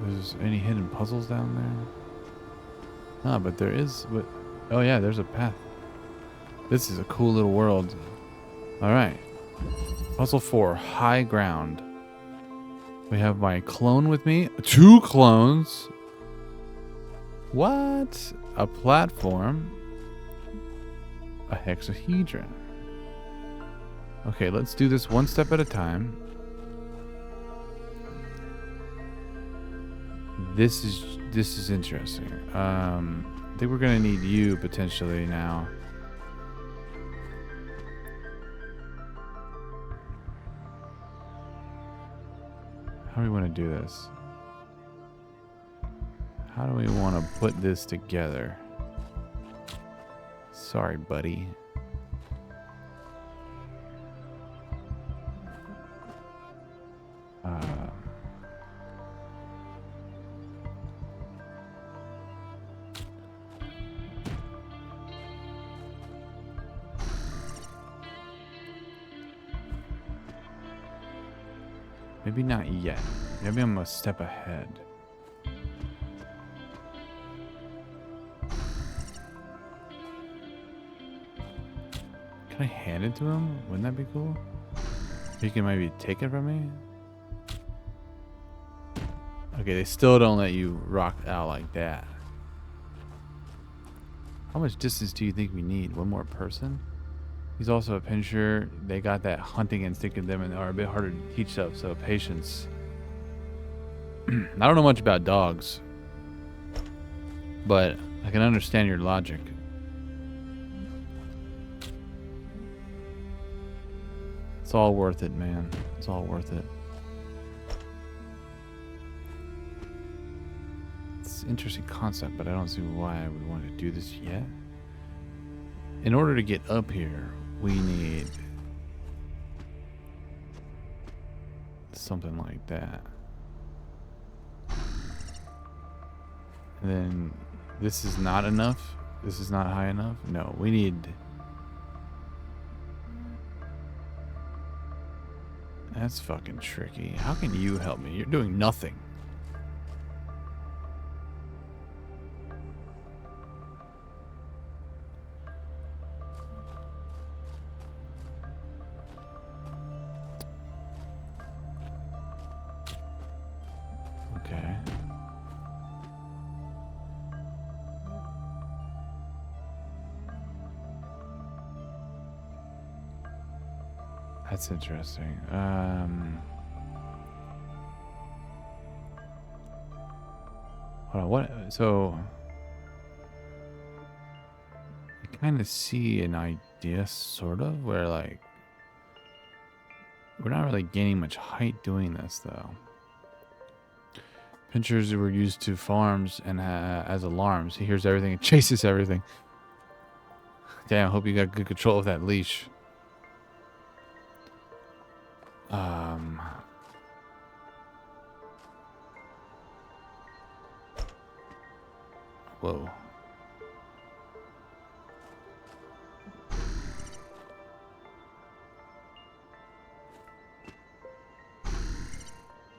There's any hidden puzzles down there? Ah, but there is. Oh yeah, there's a path. This is a cool little world. All right. Puzzle 4, high ground. We have my clone with me. 2 clones. What? A platform. A hexahedron. Okay, let's do this one step at a time. This is interesting. I think we're gonna need you potentially now. How do we want to do this? How do we want to put this together? Sorry, buddy. Maybe not yet. Maybe I'm a step ahead. Can I hand it to him? Wouldn't that be cool? He can maybe take it from me? Okay, they still don't let you rock out like that. How much distance do you think we need? One more person? He's also a pincher. They got that hunting instinct in them and are a bit harder to teach up, so patience. I don't know much about dogs, but I can understand your logic. It's all worth it, man. It's all worth it. It's an interesting concept, but I don't see why I would want to do this yet. In order to get up here, we need something like that. And then this is not enough. This is not high enough. No, we need... That's fucking tricky. How can you help me? You're doing nothing. Okay. That's interesting. Hold on, what? So, I kind of see an idea, sort of, where like we're not really gaining much height doing this, though. Pinchers were used to farms and as alarms. He hears everything and chases everything. Damn, I hope you got good control of that leash. Whoa.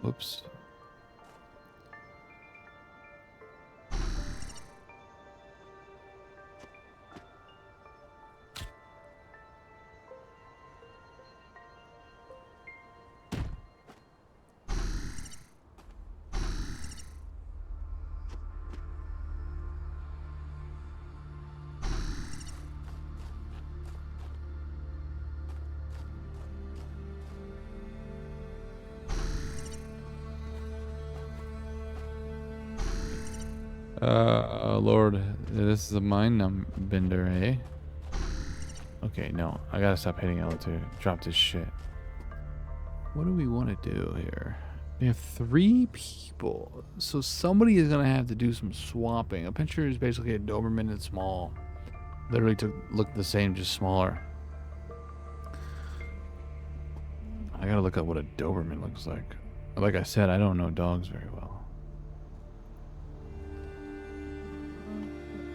Whoops. Lord, this is a mind bender, eh? Okay, no, I gotta stop hitting L to drop this shit. What do we want to do here? We have 3 people, so somebody is gonna have to do some swapping. A pincher is basically a Doberman that's small. Literally look the same, just smaller. I gotta look up what a Doberman looks like. Like I said, I don't know dogs very well.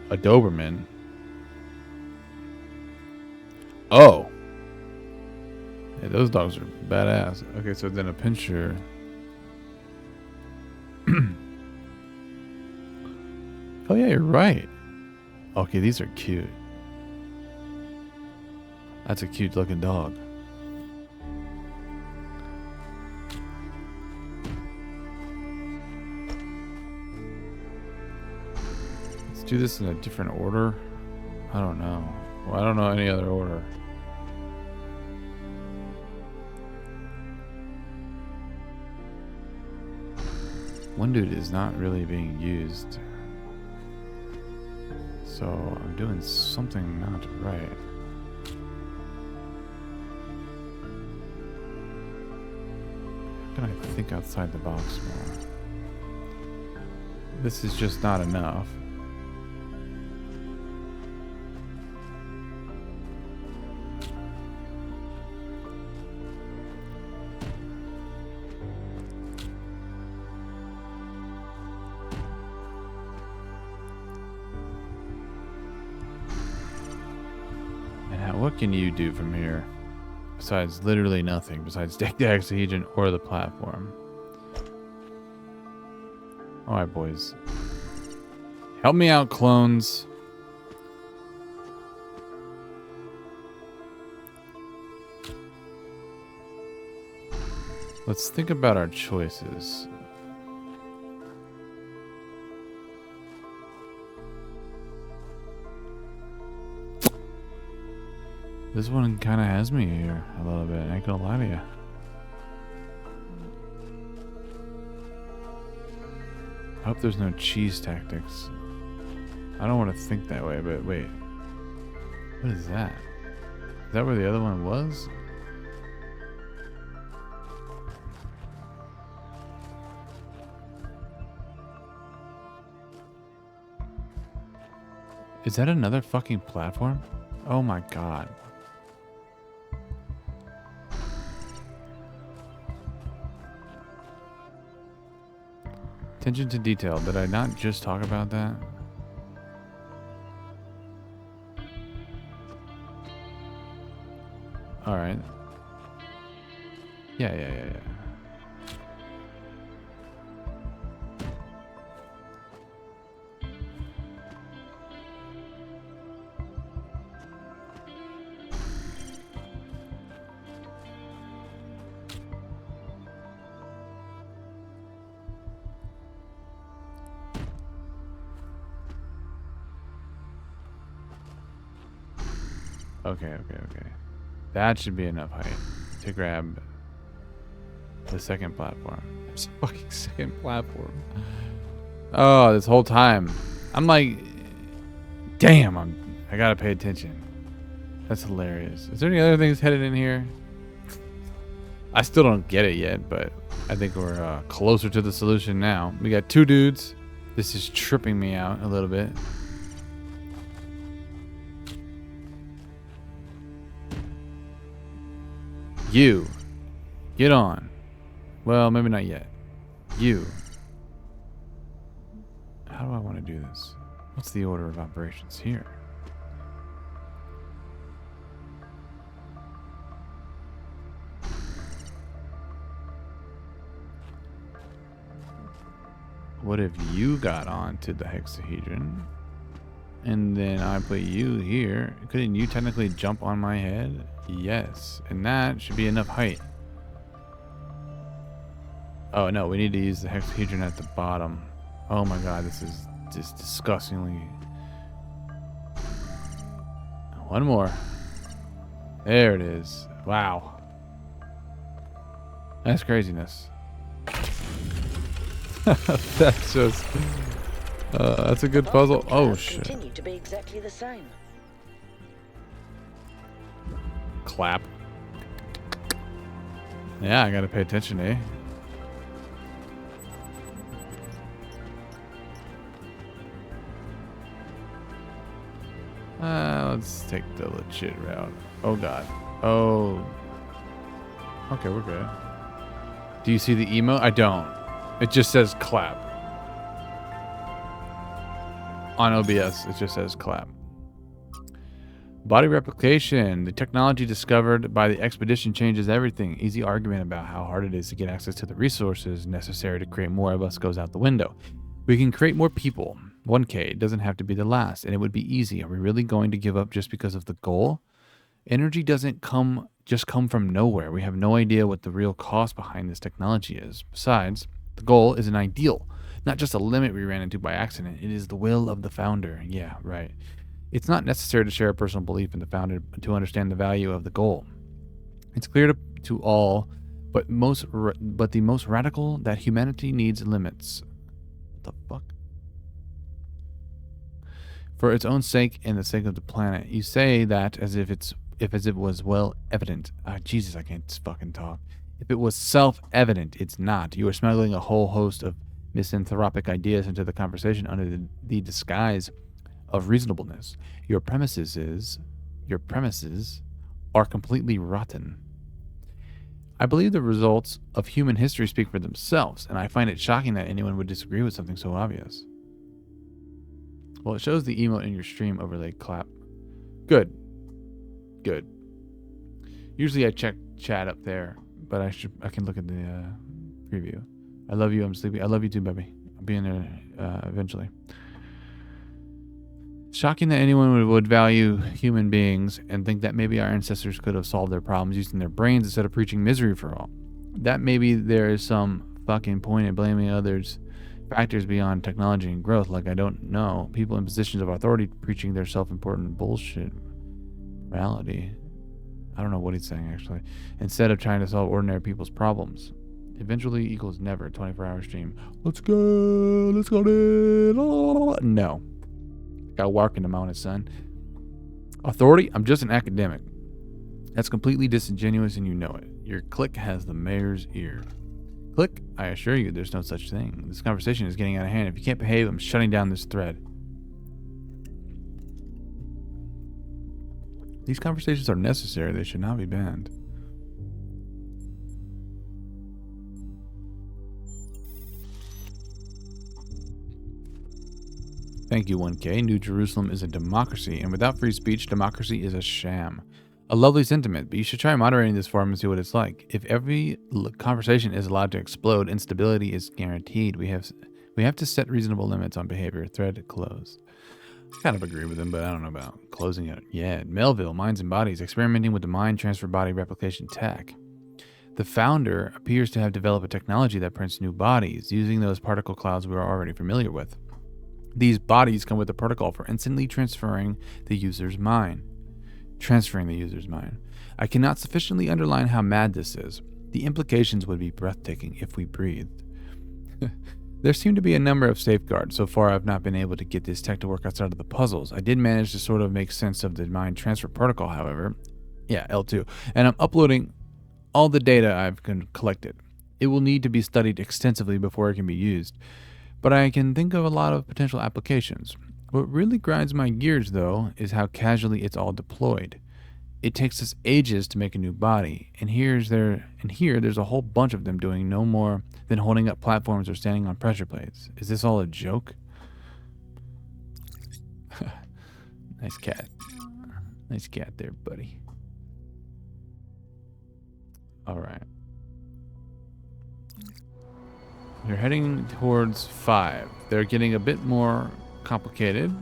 A Doberman. Oh. Hey, those dogs are badass. Okay, so then a pincher. Oh yeah, you're right. Okay, these are cute. That's a cute looking dog. Do this in a different order? I don't know. Well, I don't know any other order. One dude is not really being used. So I'm doing something not right. How can I think outside the box more? This is just not enough. What can you do from here? Besides literally nothing, besides take the Exohedron or the platform. Alright, boys. Help me out, clones. Let's think about our choices. This one kind of has me here a little bit. I ain't gonna lie to you. I hope there's no cheese tactics. I don't want to think that way, but wait. What is that? Is that where the other one was? Is that another fucking platform? Oh my god. Attention to detail. Did I not just talk about that? Alright. Yeah. Okay. That should be enough height to grab the second platform. There's a fucking second platform. Oh, this whole time. I'm like, damn, I gotta pay attention. That's hilarious. Is there any other things headed in here? I still don't get it yet, but I think we're closer to the solution now. We got 2 dudes. This is tripping me out a little bit. You. Get on. Well, maybe not yet. You. How do I want to do this? What's the order of operations here? What if you got onto the hexahedron? And then I put you here. Couldn't you technically jump on my head? Yes. And that should be enough height. Oh no, we need to use the hexahedron at the bottom. Oh my god, this is just disgustingly... One more. There it is. Wow. That's craziness. That's just... that's a good puzzle. Oh shit. Continue to be exactly the same. Clap. Yeah, I gotta pay attention, eh? Let's take the legit route. Oh god. Oh. Okay, we're good. Do you see the emote? I don't. It just says clap. On OBS, it just says clap. Body replication. The technology discovered by the expedition changes everything. Easy argument about how hard it is to get access to the resources necessary to create more of us goes out the window. We can create more people. 1K. It doesn't have to be the last, and it would be easy. Are we really going to give up just because of the goal? Energy doesn't come from nowhere. We have no idea what the real cost behind this technology is. Besides, the goal is an ideal, not just a limit we ran into by accident. It is the will of the founder. Yeah, right. It's not necessary to share a personal belief in the founder to understand the value of the goal. It's clear to all, but the most radical, that humanity needs limits. What the fuck? For its own sake and the sake of the planet. You say that as if it was well evident. Jesus, I can't fucking talk. If it was self-evident, it's not. You are smuggling a whole host of misanthropic ideas into the conversation under the disguise of reasonableness. Your premises are completely rotten. I believe the results of human history speak for themselves, and I find it shocking that anyone would disagree with something so obvious. Well, it shows the emote in your stream overlay clap. Good. Usually I check chat up there, but I can look at the preview. I love you. I'm sleepy. I love you too, baby. I'll be in there eventually. Shocking that anyone would value human beings and think that maybe our ancestors could have solved their problems using their brains instead of preaching misery for all. That maybe there is some fucking point in blaming others factors beyond technology and growth, like I don't know, people in positions of authority preaching their self-important bullshit morality. I don't know what he's saying actually. Instead of trying to solve ordinary people's problems. Eventually equals never. 24-hour stream. Let's go in. No. Got working about it, son. Authority? I'm just an academic. That's completely disingenuous and you know it. Your clique has the mayor's ear. Click, I assure you there's no such thing. This conversation is getting out of hand. If you can't behave, I'm shutting down this thread. These conversations are necessary. They should not be banned. Thank you, 1K. New Jerusalem is a democracy, and without free speech, democracy is a sham. A lovely sentiment, but you should try moderating this forum and see what it's like. If every conversation is allowed to explode, instability is guaranteed. We have to set reasonable limits on behavior. Thread closed. I kind of agree with him, but I don't know about closing it yet. Melville, Minds and Bodies, experimenting with the mind transfer body replication tech. The founder appears to have developed a technology that prints new bodies, using those particle clouds we are already familiar with. These bodies come with a protocol for instantly transferring the user's mind. I cannot sufficiently underline how mad this is. The implications would be breathtaking if we breathed. There seem to be a number of safeguards. So far, I've not been able to get this tech to work outside of the puzzles. I did manage to sort of make sense of the mind transfer protocol, however. Yeah, L2. And I'm uploading all the data I've collected. It will need to be studied extensively before it can be used. But I can think of a lot of potential applications. What really grinds my gears, though, is how casually it's all deployed. It takes us ages to make a new body, and here there's a whole bunch of them doing no more than holding up platforms or standing on pressure plates. Is this all a joke? Nice cat. Nice cat there, buddy. All right. We're heading towards 5. They're getting a bit more complicated,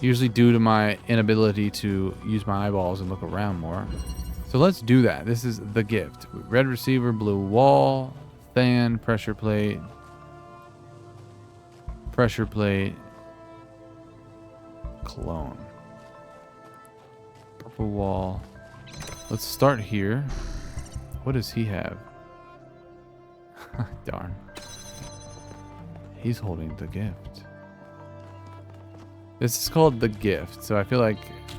usually due to my inability to use my eyeballs and look around more. So let's do that. This is the gift. Red receiver, blue wall, fan, pressure plate, clone, purple wall. Let's start here. What does he have? Darn. He's holding the gift. This is called the gift, so I feel like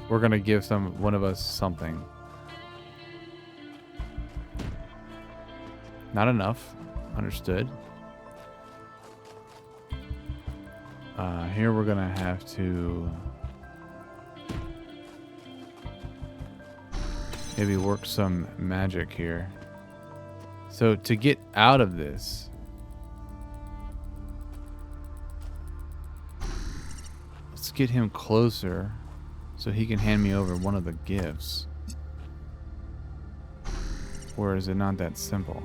we're gonna give one of us something. Not enough. Understood. Here we're gonna have to maybe work some magic here. So to get out of this, let's get him closer so he can hand me over one of the gifts. Or is it not that simple?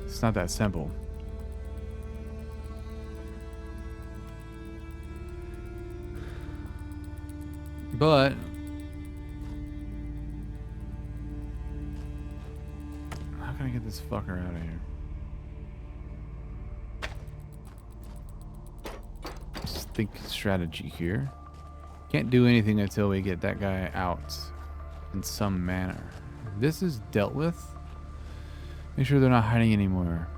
It's not that simple. But how can I get this fucker out of here? Just think strategy here. Can't do anything until we get that guy out in some manner. This is dealt with. Make sure they're not hiding any more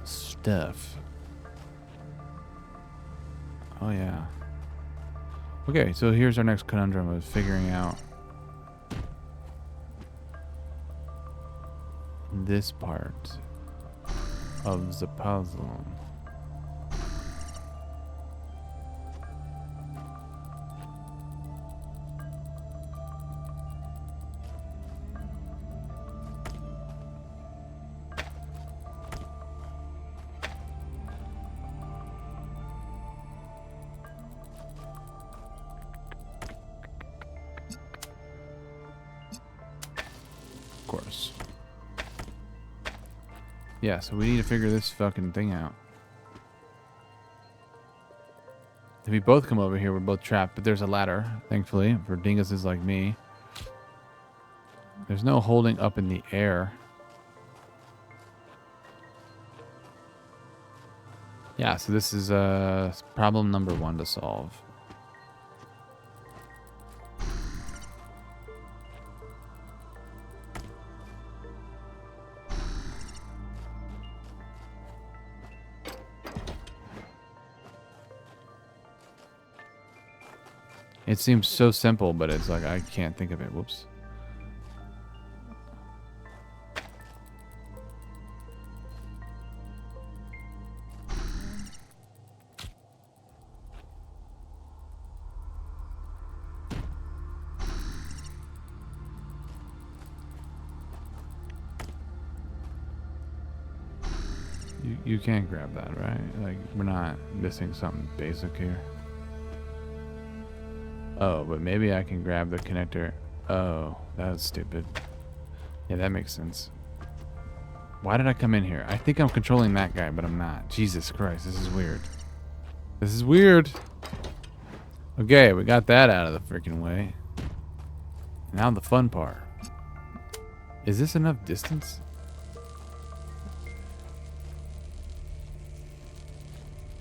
stuff. Oh yeah. Okay, so here's our next conundrum of figuring out this part of the puzzle. Course. Yeah, so we need to figure this fucking thing out. If we both come over here, we're both trapped, but there's a ladder, thankfully, for dinguses like me. There's no holding up in the air. Yeah, so this is problem number 1 to solve. It seems so simple, but it's like I can't think of it. Whoops. you can grab that, right? Like, we're not missing something basic here. Oh, but maybe I can grab the connector. Oh, that was stupid. Yeah, that makes sense. Why did I come in here? I think I'm controlling that guy, but I'm not. Jesus Christ, this is weird. This is weird. Okay, we got that out of the freaking way. Now the fun part. Is this enough distance?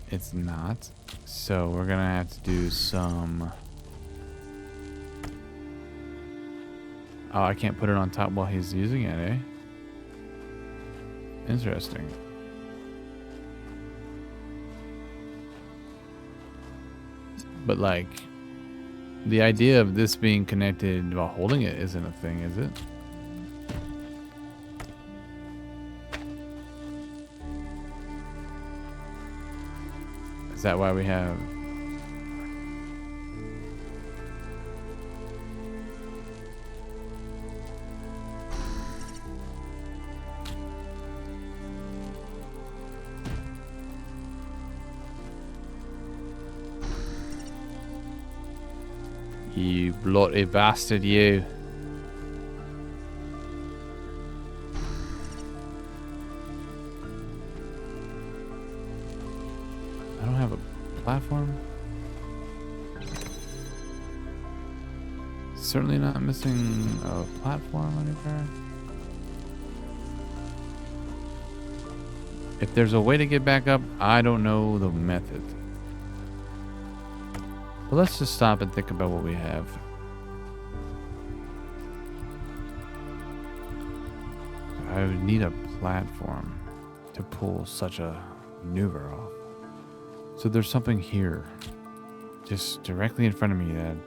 It's not. So we're gonna have to do some... Oh, I can't put it on top while he's using it, eh? Interesting. But like, the idea of this being connected while holding it isn't a thing, is it? Is that why we have... You bloody bastard, you. I don't have a platform. Certainly not missing a platform anywhere. If there's a way to get back up, I don't know the method. But let's just stop and think about what we have. I would need a platform to pull such a maneuver off. So there's something here, just directly in front of me that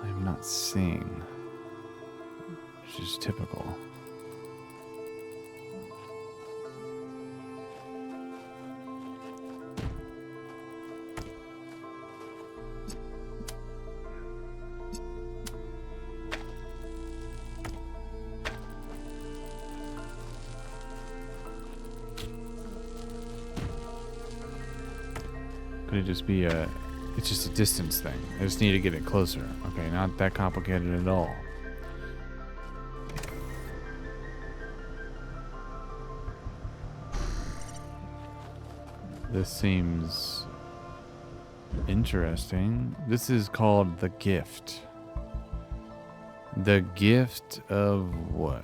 I'm not seeing, which is typical. Could it just be a... It's just a distance thing. I just need to get it closer. Okay, not that complicated at all. This seems interesting. This is called the gift. The gift of what?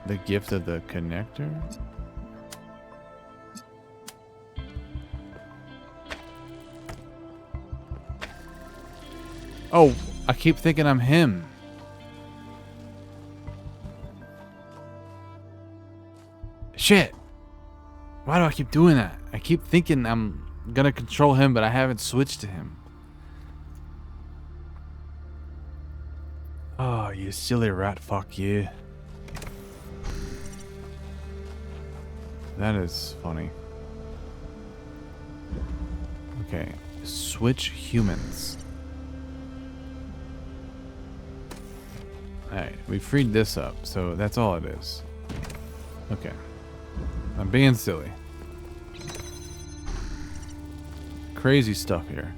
The gift of the connector? Oh, I keep thinking I'm him. Shit. Why do I keep doing that? I keep thinking I'm gonna control him, but I haven't switched to him. Oh, you silly rat fuck you. That is funny. Okay, switch humans. Alright, we freed this up, so that's all it is. Okay. I'm being silly. Crazy stuff here.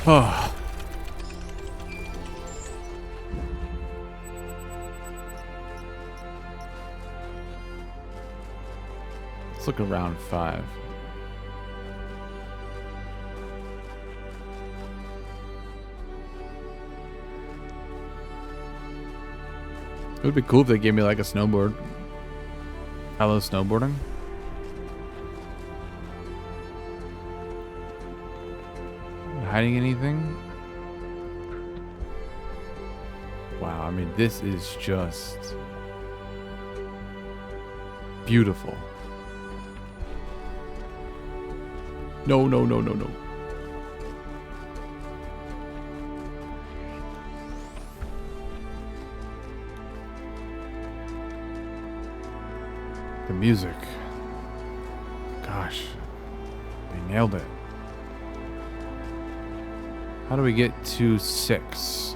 Oh. Let's look around 5. It would be cool if they gave me like a snowboard. Talos snowboarding. Hiding anything? Wow, I mean, this is just beautiful. No, no, no, no, no. The music. Gosh. They nailed it. How do we get to 6?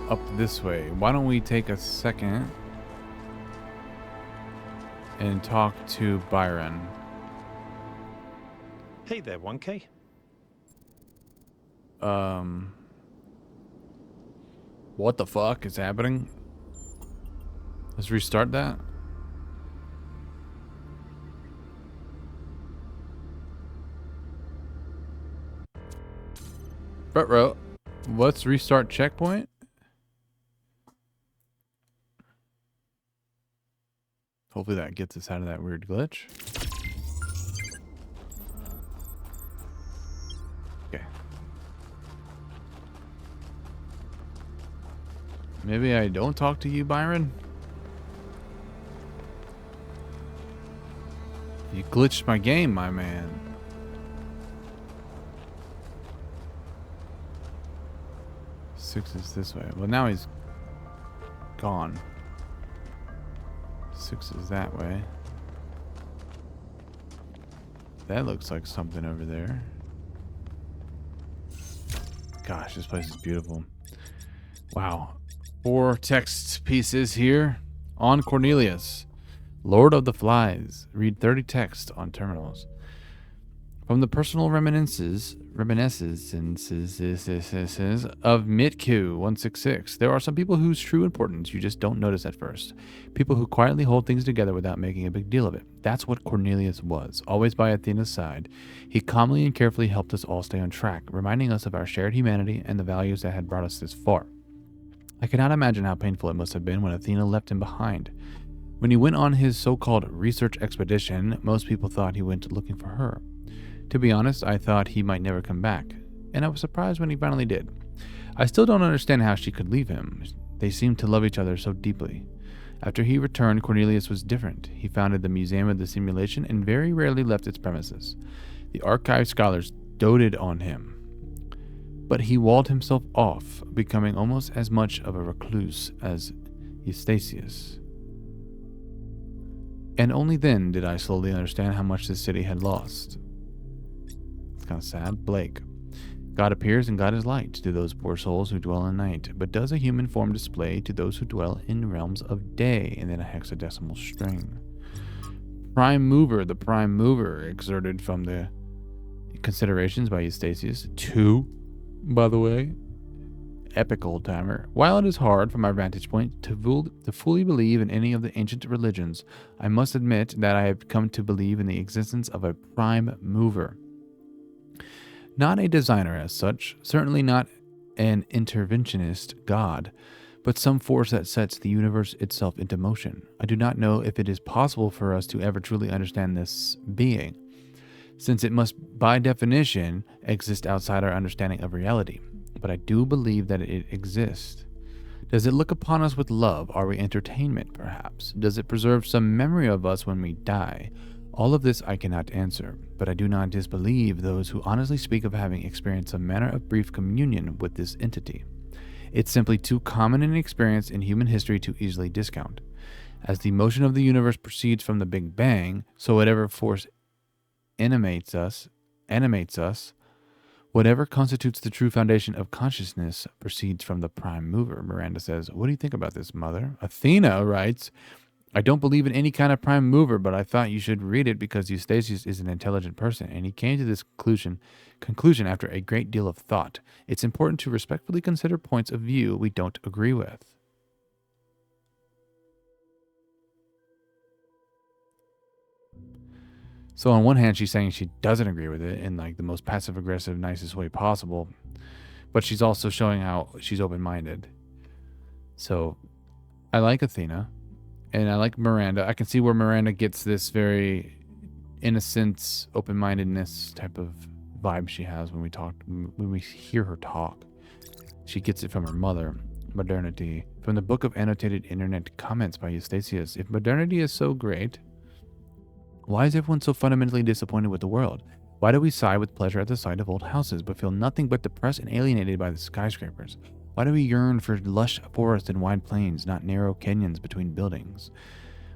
Up this way. Why don't we take a second and talk to Byron? Hey there, 1K. What the fuck is happening? Let's restart that. Ruh-roh. Let's restart checkpoint. Hopefully that gets us out of that weird glitch. Okay. Maybe I don't talk to you, Byron? You glitched my game, my man. Six is this way. Well, now he's gone. 6 is that way. That looks like something over there. Gosh, this place is beautiful. Wow. 4 text pieces here. On Cornelius, Lord of the Flies. Read 30 texts on terminals. From the personal reminiscences of Mitku 166, there are some people whose true importance you just don't notice at first. People who quietly hold things together without making a big deal of it. That's what Cornelius was, always by Athena's side. He calmly and carefully helped us all stay on track, reminding us of our shared humanity and the values that had brought us this far. I cannot imagine how painful it must have been when Athena left him behind. When he went on his so-called research expedition, most people thought he went looking for her. To be honest, I thought he might never come back, and I was surprised when he finally did. I still don't understand how she could leave him. They seemed to love each other so deeply. After he returned, Cornelius was different. He founded the Museum of the Simulation and very rarely left its premises. The archive scholars doted on him, but he walled himself off, becoming almost as much of a recluse as Eustachius. And only then did I slowly understand how much the city had lost. Kind of sad. Blake. God appears and God is light to those poor souls who dwell in night, but does a human form display to those who dwell in realms of day, and then a hexadecimal string. Prime mover, the prime mover, exerted from the considerations by Eustachius. 2, by the way. Epic old timer. While it is hard from our vantage point to fully believe in any of the ancient religions, I must admit that I have come to believe in the existence of a prime mover. Not a designer as such, certainly not an interventionist god, but some force that sets the universe itself into motion. I do not know if it is possible for us to ever truly understand this being, since it must, by definition, exist outside our understanding of reality. But I do believe that it exists. Does it look upon us with love? Are we entertainment, perhaps? Does it preserve some memory of us when we die? All of this I cannot answer, but I do not disbelieve those who honestly speak of having experienced some manner of brief communion with this entity. It's simply too common an experience in human history to easily discount. As the motion of the universe proceeds from the Big Bang, so whatever force animates us, whatever constitutes the true foundation of consciousness proceeds from the prime mover. Miranda says, "What do you think about this, Mother?" Athena writes, "I don't believe in any kind of prime mover, but I thought you should read it because Eustachius is an intelligent person, and he came to this conclusion after a great deal of thought. It's important to respectfully consider points of view we don't agree with." So on one hand, she's saying she doesn't agree with it in like the most passive-aggressive, nicest way possible, but she's also showing how she's open-minded. So I like Athena. And I like Miranda. I can see where Miranda gets this very innocence, open-mindedness type of vibe she has when we hear her talk. She gets it from her mother. Modernity. From the book of annotated internet comments by Eustachius. If modernity is so great, why is everyone so fundamentally disappointed with the world? Why do we sigh with pleasure at the sight of old houses, but feel nothing but depressed and alienated by the skyscrapers? Why do we yearn for lush forests and wide plains, not narrow canyons between buildings?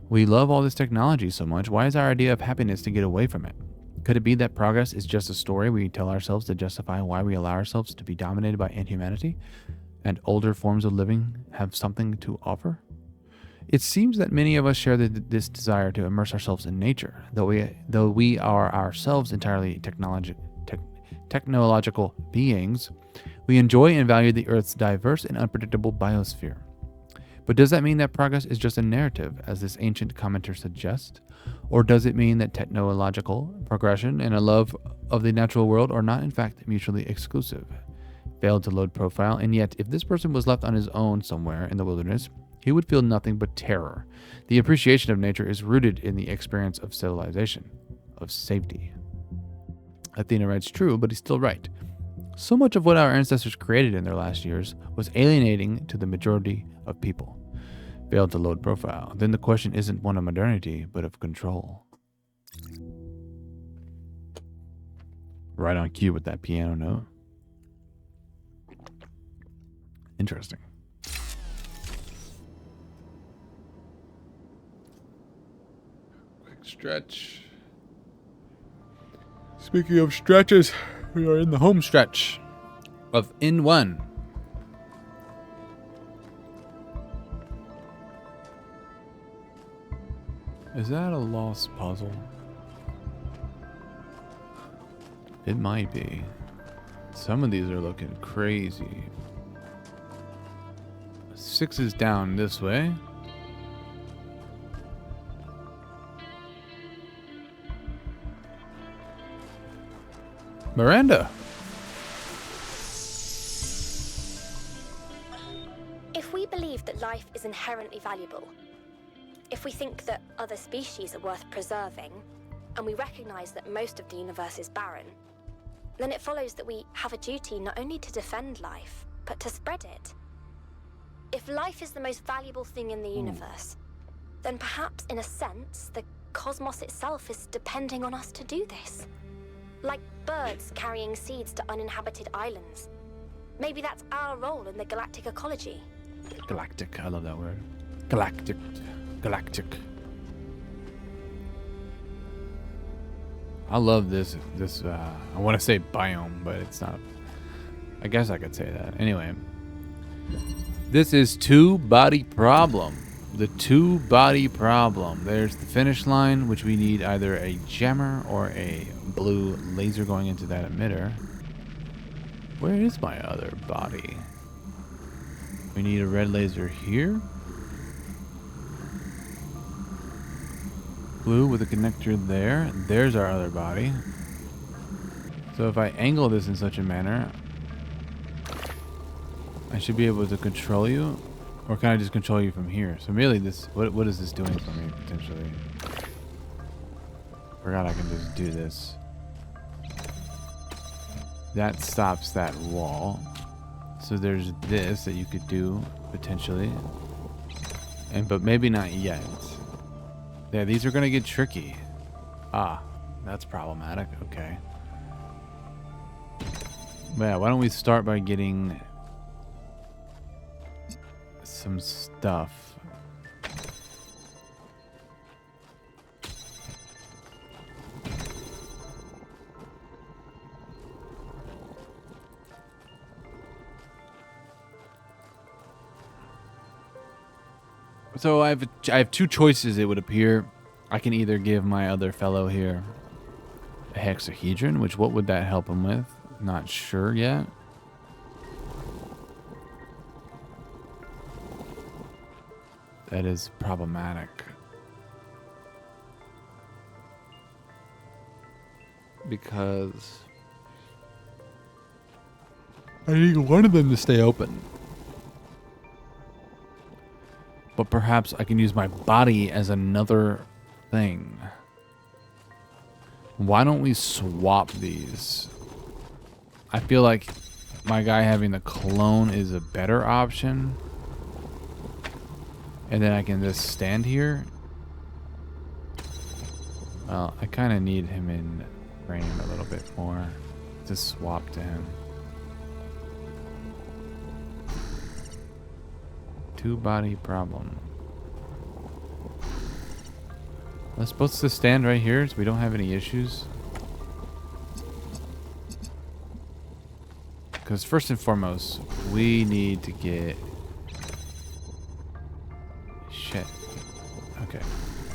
We love all this technology so much. Why is our idea of happiness to get away from it? Could it be that progress is just a story we tell ourselves to justify why we allow ourselves to be dominated by inhumanity, and older forms of living have something to offer? It seems that many of us share this desire to immerse ourselves in nature, though we are ourselves entirely technological beings. We enjoy and value the Earth's diverse and unpredictable biosphere. But does that mean that progress is just a narrative, as this ancient commenter suggests? Or does it mean that technological progression and a love of the natural world are not in fact mutually exclusive? Failed to load profile, and yet if this person was left on his own somewhere in the wilderness, he would feel nothing but terror. The appreciation of nature is rooted in the experience of civilization, of safety. Athena writes true, but he's still right. So much of what our ancestors created in their last years was alienating to the majority of people. Failed to load profile. Then the question isn't one of modernity, but of control. Right on cue with that piano note. Interesting. Quick stretch. Speaking of stretches, we are in the home stretch of N1. Is that a lost puzzle? It might be. Some of these are looking crazy. 6 is down this way. Miranda. If we believe that life is inherently valuable, if we think that other species are worth preserving, and we recognize that most of the universe is barren, then it follows that we have a duty not only to defend life, but to spread it. If life is the most valuable thing in the universe, then perhaps, in a sense, the cosmos itself is depending on us to do this. Like birds carrying seeds to uninhabited islands. Maybe that's our role in the galactic ecology. Galactic, I love that word. Galactic. I love this, I want to say biome, but it's not. I guess I could say that. Anyway. This is two-body problem. The two-body problem. There's the finish line, which we need either a jammer or a blue laser going into that emitter. Where is my other body? We need a red laser here. Blue with a connector there. There's our other body. So if I angle this in such a manner, I should be able to control you. Or can I just control you from here? So really this, what is this doing for me potentially? Forgot I can just do this. That stops that wall. So there's this that you could do potentially. But maybe not yet. Yeah, these are gonna get tricky. Ah, that's problematic. Okay. But yeah, why don't we start by getting some stuff. So I have two choices, it would appear. I can either give my other fellow here a hexahedron, which what would that help him with? Not sure yet. That is problematic. Because I need one of them to stay open. But perhaps I can use my body as another thing. Why don't we swap these? I feel like my guy having the clone is a better option. And then I can just stand here. Well, I kind of need him in frame a little bit more to swap to him. Two-body problem. Let's supposed to stand right here so we don't have any issues. Because first and foremost, we need to get... Shit. Okay.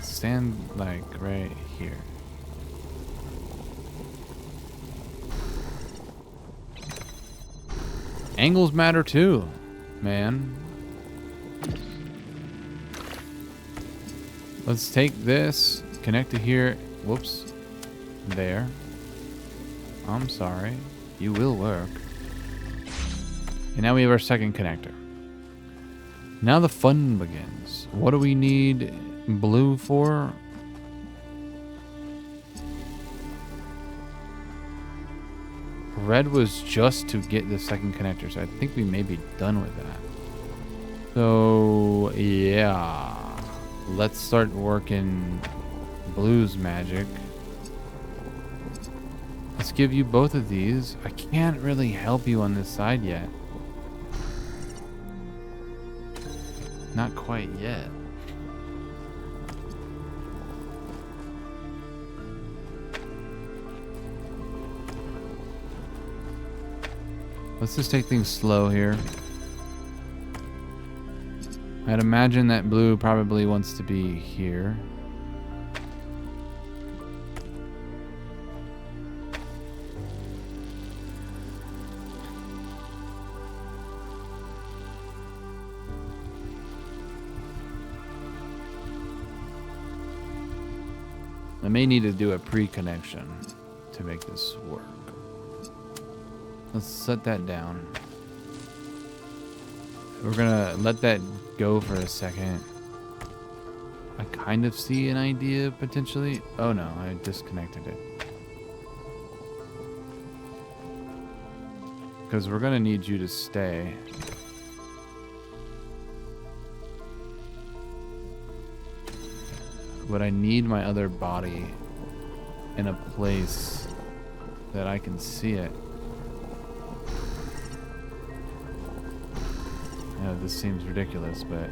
Stand like right here. Angles matter too, man. Let's take this, connect it here. Whoops. There. I'm sorry. You will work. And now we have our second connector. Now the fun begins. What do we need blue for? Red was just to get the second connector, so I think we may be done with that. So, yeah. Let's start working blues magic. Let's give you both of these. I can't really help you on this side yet. Not quite yet. Let's just take things slow here. I'd imagine that blue probably wants to be here. I may need to do a pre-connection to make this work. Let's set that down. We're gonna let that go for a second. I kind of see an idea potentially. Oh no, I disconnected it. Because we're gonna need you to stay. But I need my other body in a place that I can see it. I know this seems ridiculous, but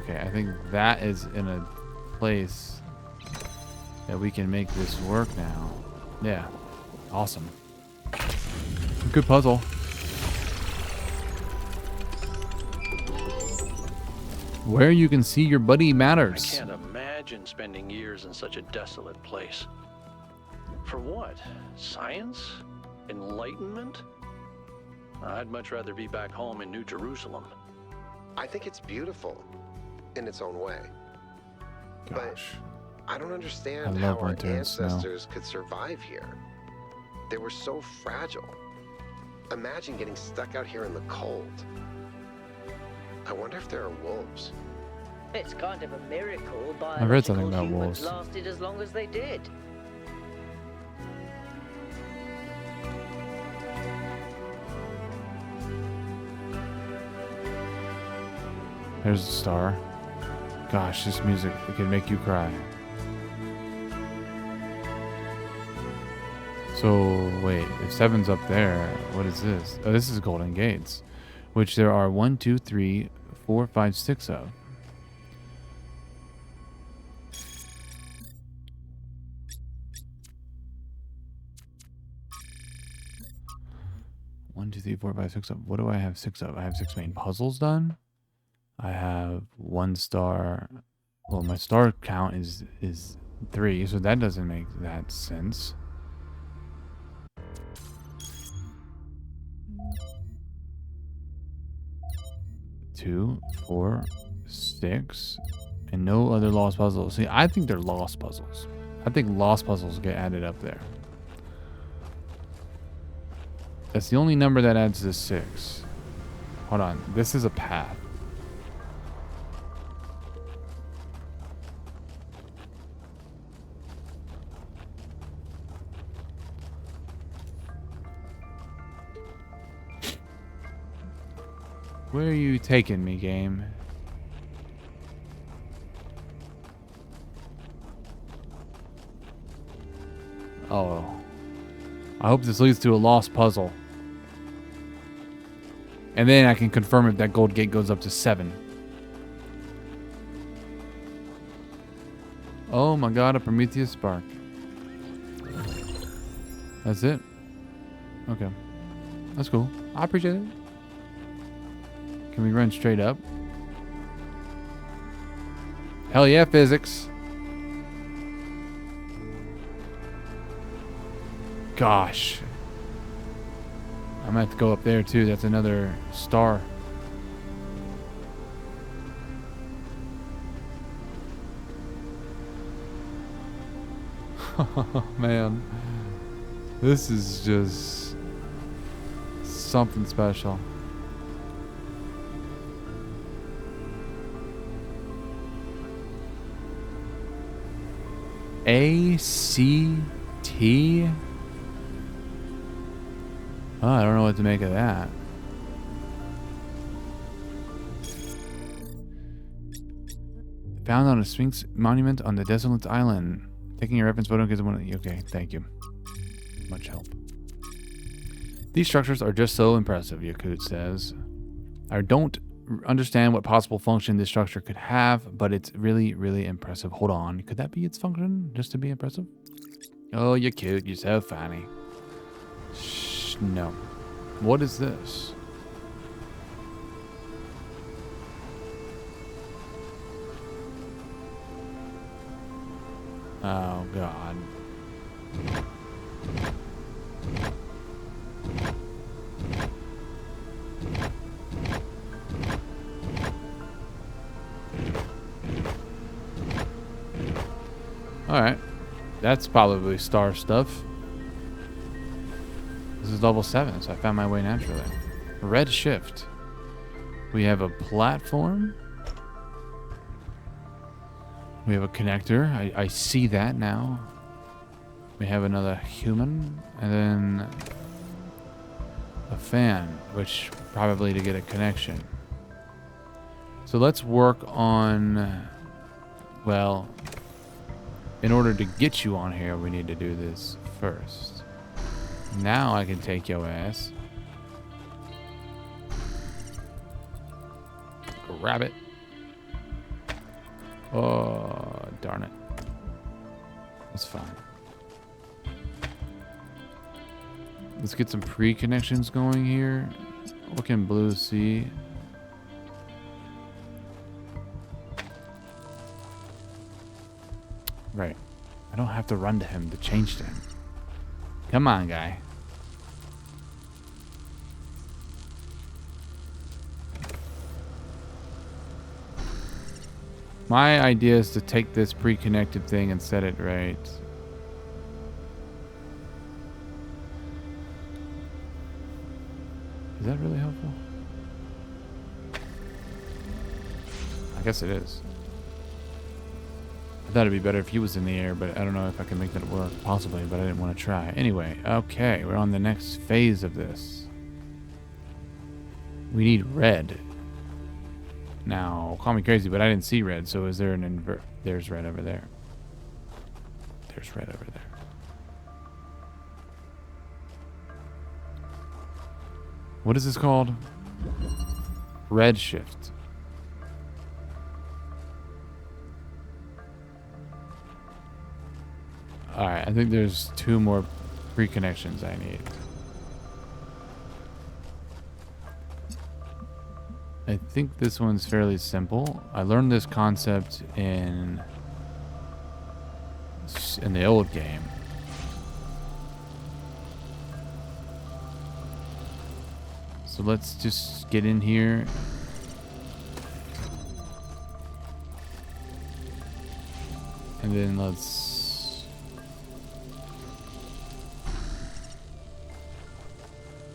okay, I think that is in a place that we can make this work now. Yeah, awesome. Good puzzle. Where you can see your buddy matters. I can't imagine spending years in such a desolate place. For what? Science? Enlightenment? I'd much rather be back home in New Jerusalem. I think it's beautiful in its own way. But Gosh, I don't I understand love how our winter and snow. ancestors could survive here. They were so fragile. Imagine getting stuck out here in the cold. I wonder if there are wolves. It's kind of a miracle I read something biological about humans wolves. lasted as long as they did. There's a star. Gosh, this music, it can make you cry. So, wait, if 7's up there, what is this? Oh, this is Golden Gates, which there are 1, 2, 3, 4, 5, 6 of. One, two, three, four, five, 6 of. What do I have 6 of? I have 6 main puzzles done. I have 1 star. Well, my star count is 3, so that doesn't make that sense. Two, 4, 6, and no other lost puzzles. See, I think they're lost puzzles. I think lost puzzles get added up there. That's the only number that adds to 6. Hold on, this is a path. Where are you taking me, game? Oh. I hope this leads to a lost puzzle. And then I can confirm if that gold gate goes up to 7. Oh my god, a Prometheus spark. That's it? Okay. That's cool. I appreciate it. Can we run straight up? Hell yeah, physics. Gosh. I'm gonna have to go up there too. That's another star. Oh man. This is just something special. A-C-T? Oh, I don't know what to make of that. Found on a Sphinx monument on the Desolate Island. Taking your reference photo because I want to... Okay, thank you. Much help. These structures are just so impressive, Yakut says. I don't understand what possible function this structure could have, but it's really, really impressive. Hold on. Could that be its function? Just to be impressive? Oh, you're cute. You're so funny. Shh, no. What is this? Oh, God. Alright. That's probably star stuff. This is level 7, so I found my way naturally. Red shift. We have a platform. We have a connector. I see that now. We have another human. And then a fan, which probably to get a connection. So let's work on... Well, in order to get you on here, we need to do this first. Now I can take your ass. Grab it. Oh, darn it. That's fine. Let's get some pre-connections going here. What can Blue see? Right. I don't have to run to him to change to him. Come on, guy. My idea is to take this pre-connected thing and set it right. Is that really helpful? I guess it is. I thought it'd be better if he was in the air, but I don't know if I can make that work. Possibly, but I didn't want to try. Anyway, okay, we're on the next phase of this. We need red. Now, call me crazy, but I didn't see red, so is there an invert? There's red over there. There's red over there. What is this called? Red shift. Alright, I think there's 2 more pre-connections I need. I think this one's fairly simple. I learned this concept in the old game. So let's just get in here. And then let's...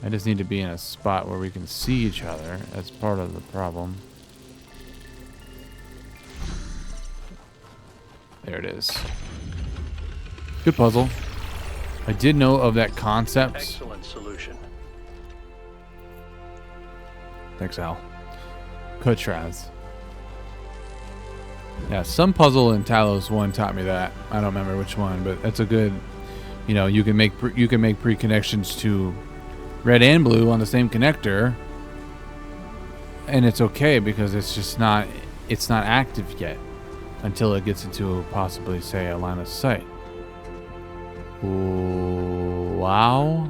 I just need to be in a spot where we can see each other. That's part of the problem. There it is. Good puzzle. I did know of that concept. Excellent solution. Thanks, Al. Kutraz. Yeah, some puzzle in Talos 1 taught me that. I don't remember which one, but that's a good... You know, you can make pre-connections to red and blue on the same connector, And it's okay because it's just not active yet until it gets into possibly, say, a line of sight. Ooh, wow.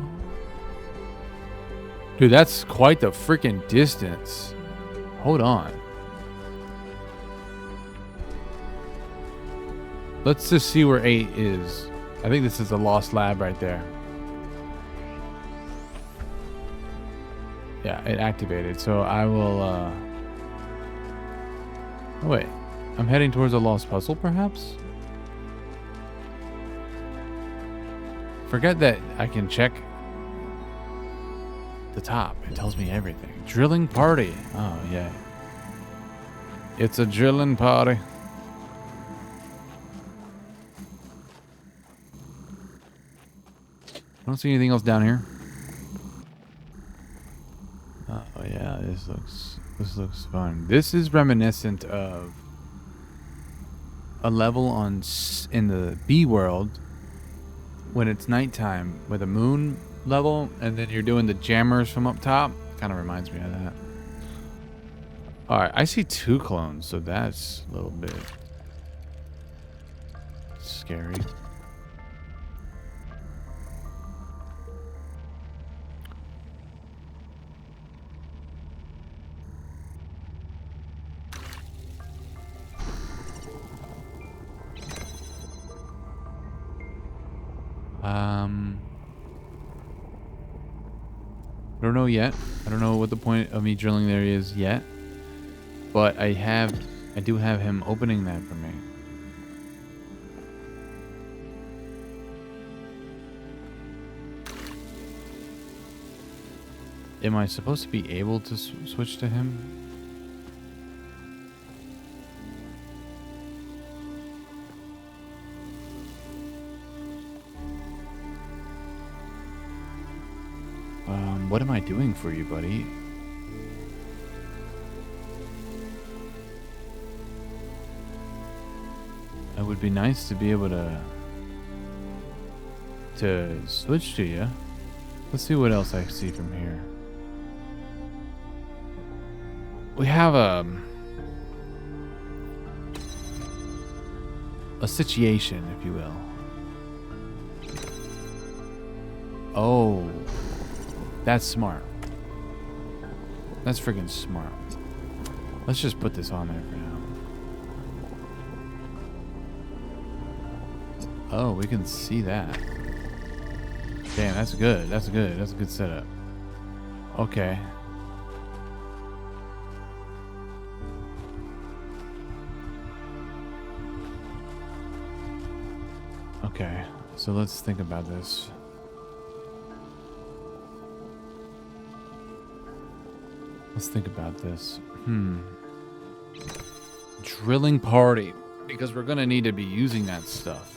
Dude, that's quite the freaking distance. Hold on. Let's just see where 8 is. I think this is a lost lab right there. Yeah, it activated. So I will, oh wait. I'm heading towards a lost puzzle, perhaps? Forget that I can check the top. It tells me everything. Drilling party. Oh, yeah. It's a drilling party. I don't see anything else down here. Oh yeah, this looks fun. This is reminiscent of a level in the B world when it's nighttime with a moon level, and then you're doing the jammers from up top. Kind of reminds me of that. All right, I see 2 clones, so that's a little bit scary. I don't know yet. I don't know what the point of me drilling there is yet. But I do have him opening that for me. Am I supposed to be able to switch to him? What am I doing for you, buddy? It would be nice to be able to switch to you. Let's see what else I see from here. We have a situation, if you will. Oh. That's smart. That's freaking smart. Let's just put this on there for now. Oh, we can see that. Damn, that's good. That's good. That's a good setup. Okay. Okay, so let's think about this. Let's think about this. Drilling party. Because we're going to need to be using that stuff.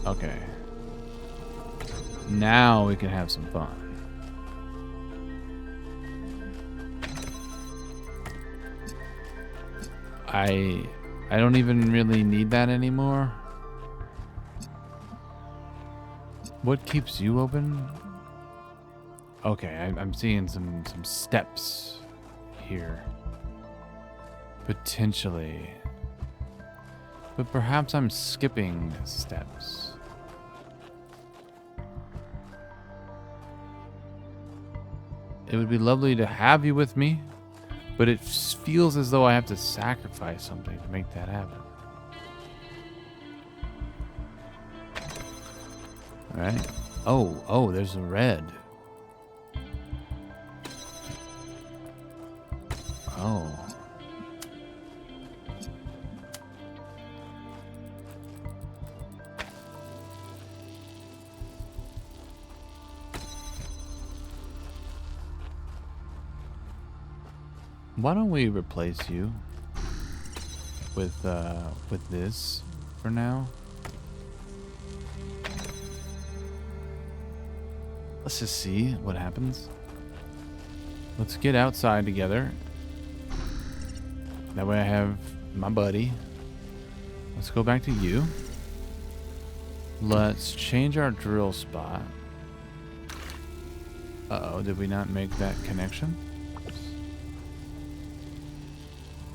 Okay. Now we can have some fun. I don't even really need that anymore. What keeps you open? Okay, I'm seeing some steps here. Potentially. But perhaps I'm skipping steps. It would be lovely to have you with me, but it feels as though I have to sacrifice something to make that happen. All right. Oh, there's a red. Oh. Why don't we replace you with this for now? Let's just see what happens. Let's get outside together. That way I have my buddy. Let's go back to you. Let's change our drill spot. Uh-oh, did we not make that connection?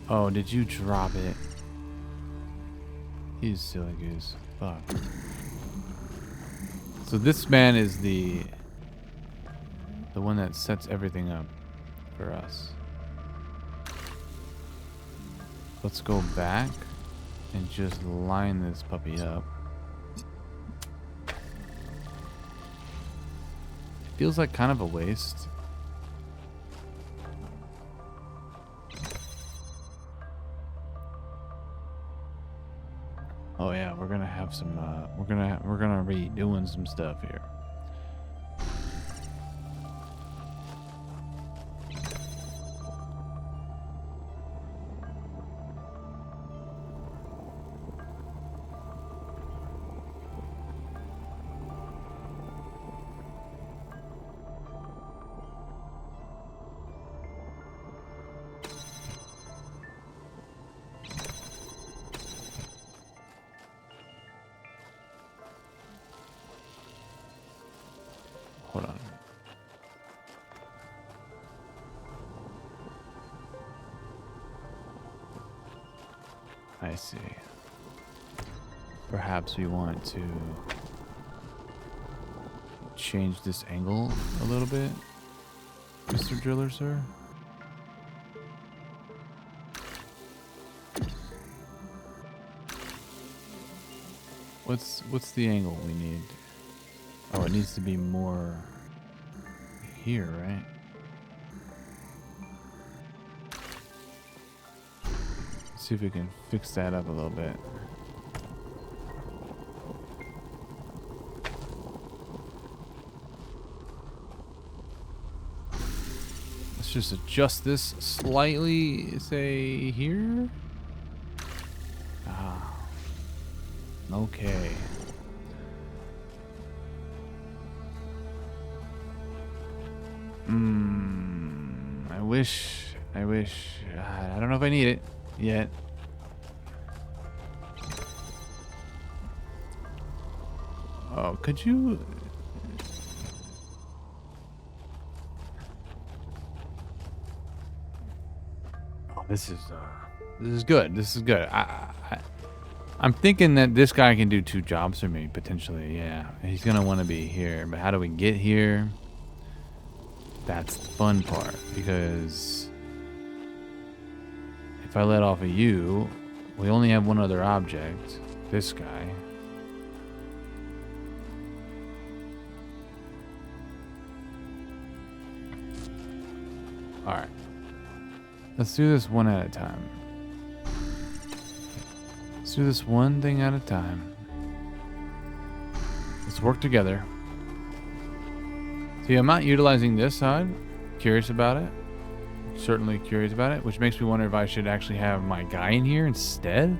Oh, did you drop it? You silly goose. Fuck. So this man is the one that sets everything up for us. Let's go back and just line this puppy up. Feels like kind of a waste. Oh yeah, we're gonna have some. We're gonna be doing some stuff here. Hold on. I see. Perhaps we want to change this angle a little bit, Mr. Driller, sir. What's the angle we need? Oh, it needs to be more here, right? Let's see if we can fix that up a little bit. Let's just adjust this slightly, say here. Ah. Okay. I wish, I don't know if I need it yet. Oh, could you? Oh, this is good. This is good. I'm thinking that this guy can do 2 jobs for me, potentially. Yeah, he's gonna want to be here, but how do we get here? That's the fun part, because if I let off of you, we only have one other object, this guy. Alright. Let's do this one at a time. Let's do this one thing at a time. Let's work together. See, I'm not utilizing this side. Curious about it. Certainly curious about it, which makes me wonder if I should actually have my guy in here instead.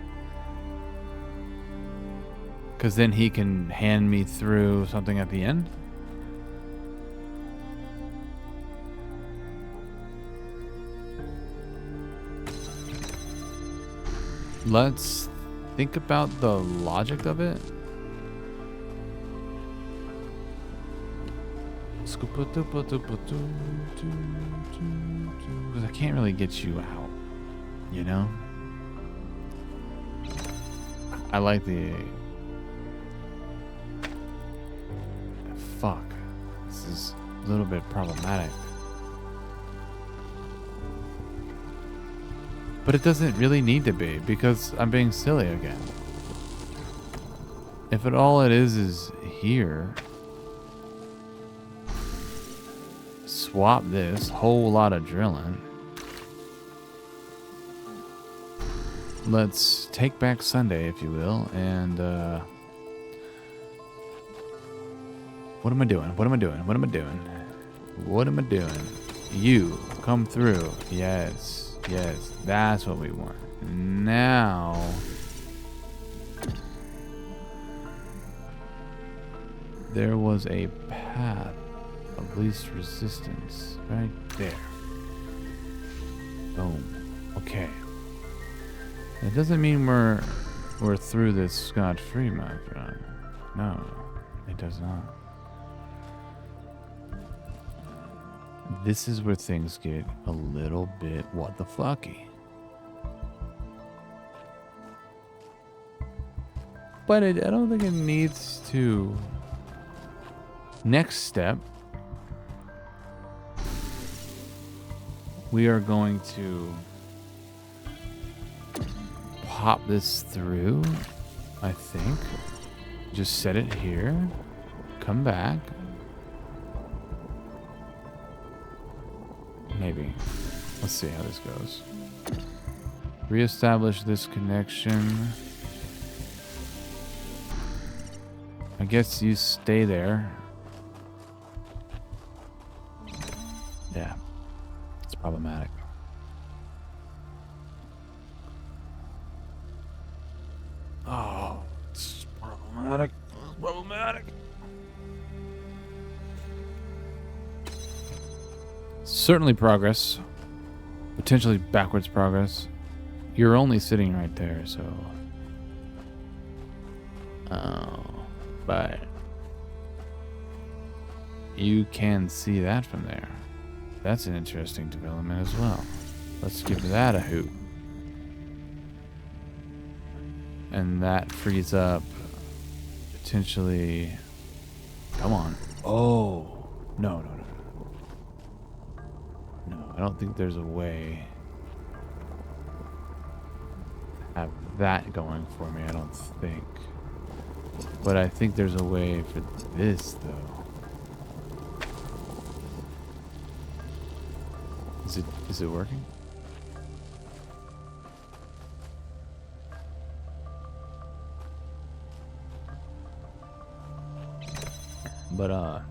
Because then he can hand me through something at the end. Let's think about the logic of it. Because I can't really get you out, you know? I like the... Fuck. This is a little bit problematic. But it doesn't really need to be, because I'm being silly again. If all it is here... Swap this whole lot of drilling. Let's take back Sunday, if you will, and what am I doing? What am I doing? What am I doing? What am I doing? You come through. Yes, yes, that's what we want. Now there was a path of least resistance. Right there. Boom. Okay. It doesn't mean we're through this scot-free, my friend. No, it does not. This is where things get a little bit what the fucky. But I don't think it needs to. Next step, we are going to pop this through, I think. Just set it here. Come back. Maybe. Let's see how this goes. Reestablish this connection. I guess you stay there. Yeah. It's problematic. Oh, it's problematic. It's problematic. Certainly progress. Potentially backwards progress. You're only sitting right there, so... Oh, but... You can see that from there. That's an interesting development as well. Let's give that a hoot. And that frees up... Potentially... Come on. Oh! No. No, I don't think there's a way to have that going for me, I don't think. But I think there's a way for this, though. Is it working? But, alright,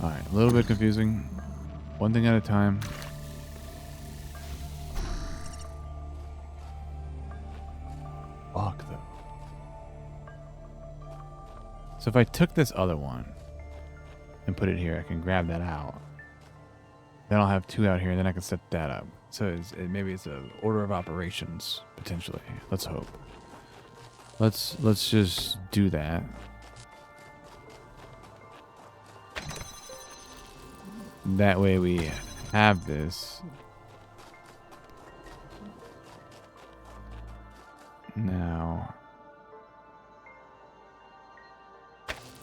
a little bit confusing. One thing at a time. Fuck, though. So if I took this other one and put it here, I can grab that out. Then I'll have two out here, and then I can set that up. So maybe it's an order of operations, potentially. Let's hope. Let's just do that. That way we have this. Now,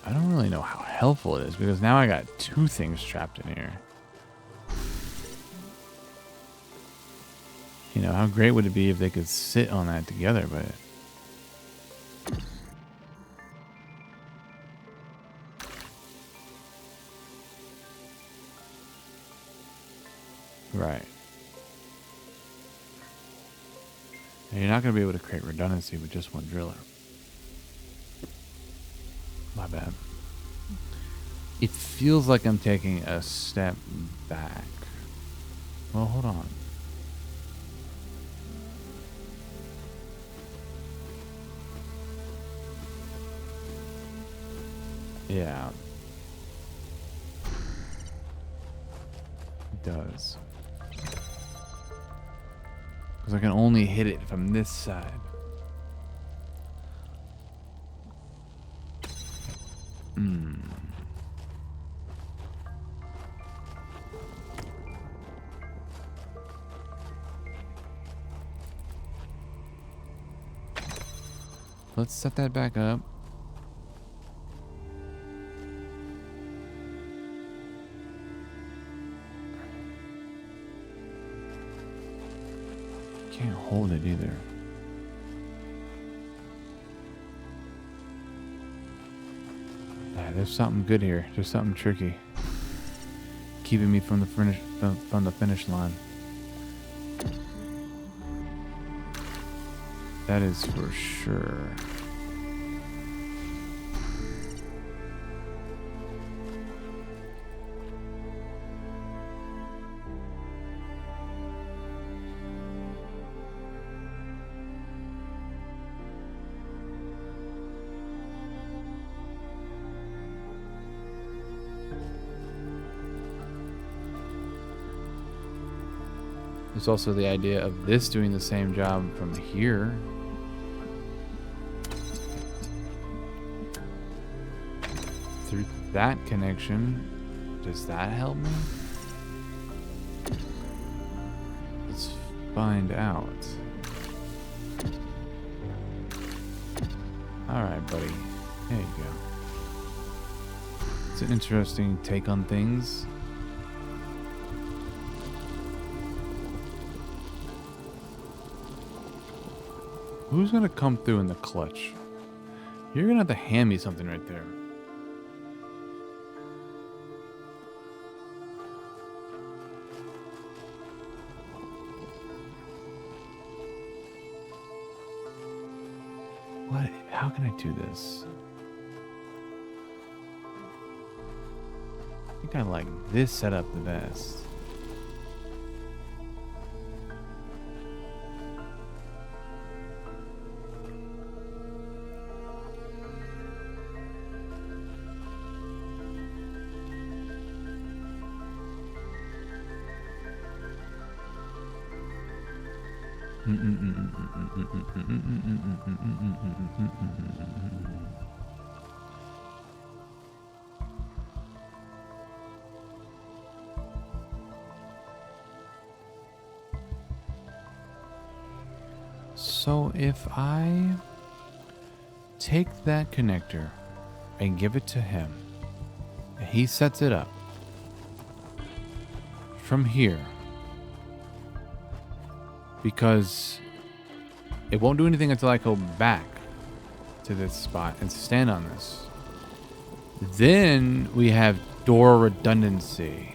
I don't really know how helpful it is, because now I got two things trapped in here. You know, how great would it be if they could sit on that together, but... Right. And you're not going to be able to create redundancy with just one driller. My bad. It feels like I'm taking a step back. Well, hold on. Yeah. It does. Because I can only hit it from this side. Let's set that back up. Can't hold it either. Yeah, there's something good here. There's something tricky, keeping me from the finish line. That is for sure. There's also the idea of this doing the same job from here. Through that connection. Does that help me? Let's find out. Alright, buddy. There you go. It's an interesting take on things. Who's gonna come through in the clutch? You're gonna have to hand me something right there. What? How can I do this? I think I like this setup the best. So if I take that connector and give it to him, and he sets it up from here, because it won't do anything until I go back to this spot and stand on this. Then we have door redundancy.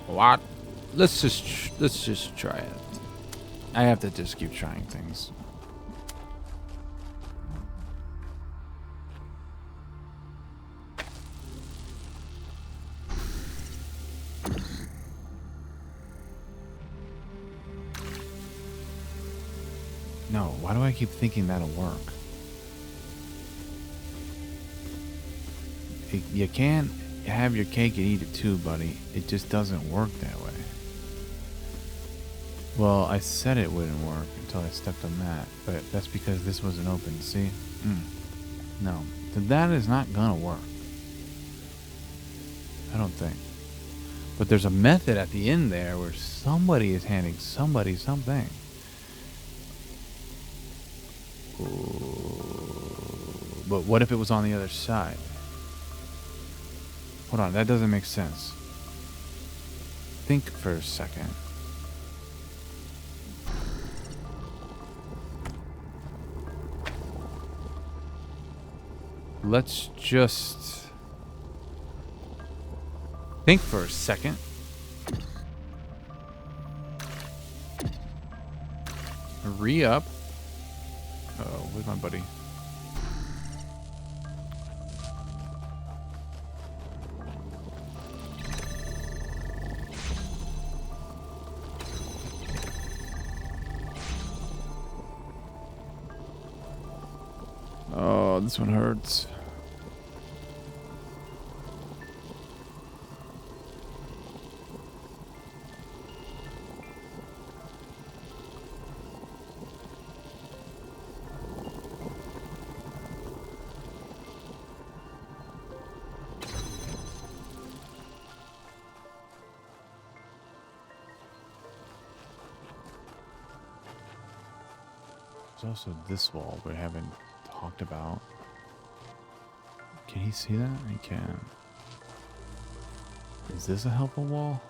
What? Let's just try it. I have to just keep trying things. No, why do I keep thinking that'll work? You can't have your cake and eat it too, buddy. It just doesn't work that way. Well, I said it wouldn't work until I stepped on that, but that's because this wasn't open, see? No, that is not gonna work. I don't think. But there's a method at the end there where somebody is handing somebody something. Ooh. But what if it was on the other side? Hold on, that doesn't make sense. Think for a second. Let's just think for a second. Re-up. Uh-oh, where's my buddy? Oh, this one hurts. There's also this wall we haven't talked about. Can he see that? He can. Is this a helpful wall?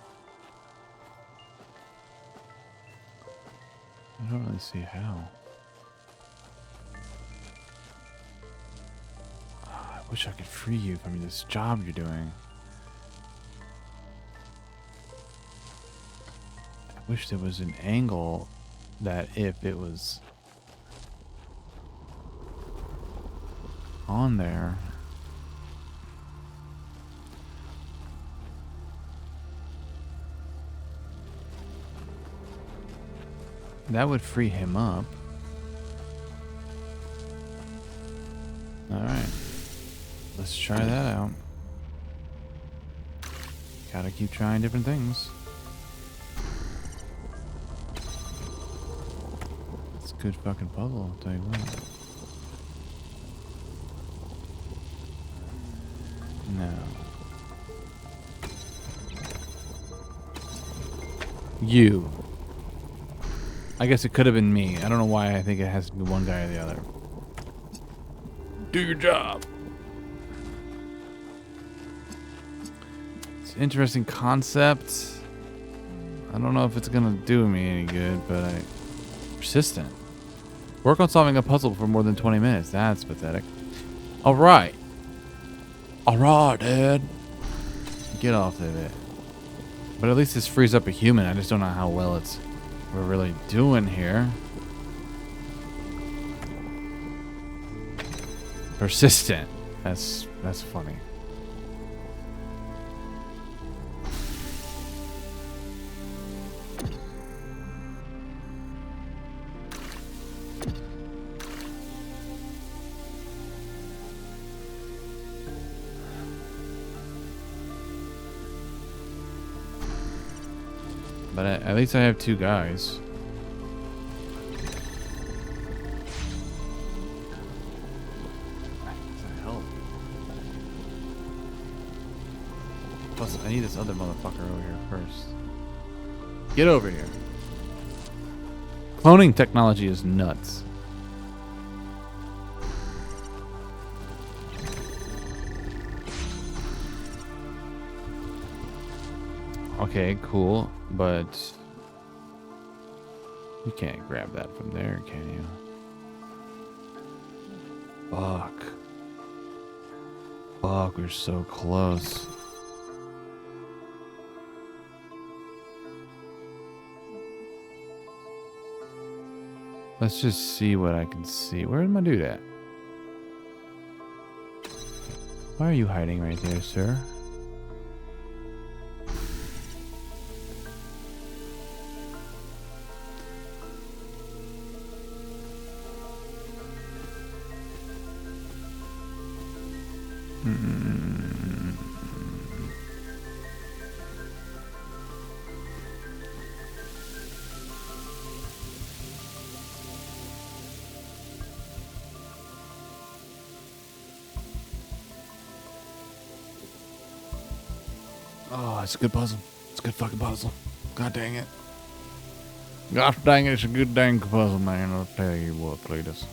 I don't really see how. I wish I could free you from this job you're doing. I wish there was an angle that if it was on there, that would free him up. Alright. Let's try that out. Gotta keep trying different things. It's a good fucking puzzle, I'll tell you what. No. You. I guess it could have been me. I don't know why I think it has to be one guy or the other. Do your job. It's an interesting concept. I don't know if it's gonna do me any good, but persistent. Work on solving a puzzle for more than 20 minutes. That's pathetic. Alright. Alright, Dad. Get off of it. But at least this frees up a human. I just don't know how well we're really doing here. Persistent. That's funny. But at least I have two guys. Help. Plus, I need this other motherfucker over here first. Get over here. Cloning technology is nuts. Okay, cool, but you can't grab that from there, can you? Fuck. Fuck, we're so close. Let's just see what I can see. Where did my dude at? Why are you hiding right there, sir? Oh, it's a good puzzle. It's a good fucking puzzle. God dang it. Gosh dang it, it's a good dang puzzle, man. I'll tell you what, Cletus.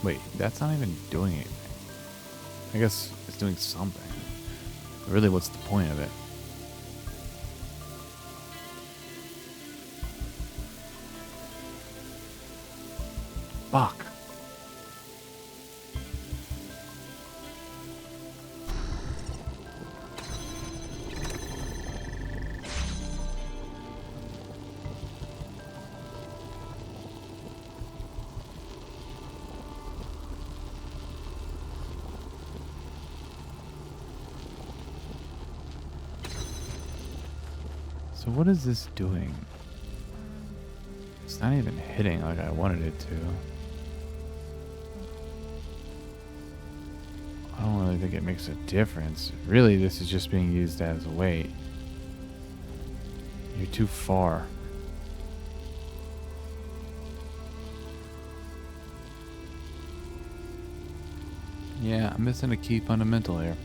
Wait, that's not even doing anything. I guess it's doing something. But really, what's the point of it? Fuck. So what is this doing? It's not even hitting like I wanted it to. I don't really think it makes a difference. Really, this is just being used as a weight. You're too far. Yeah, I'm missing a key fundamental here.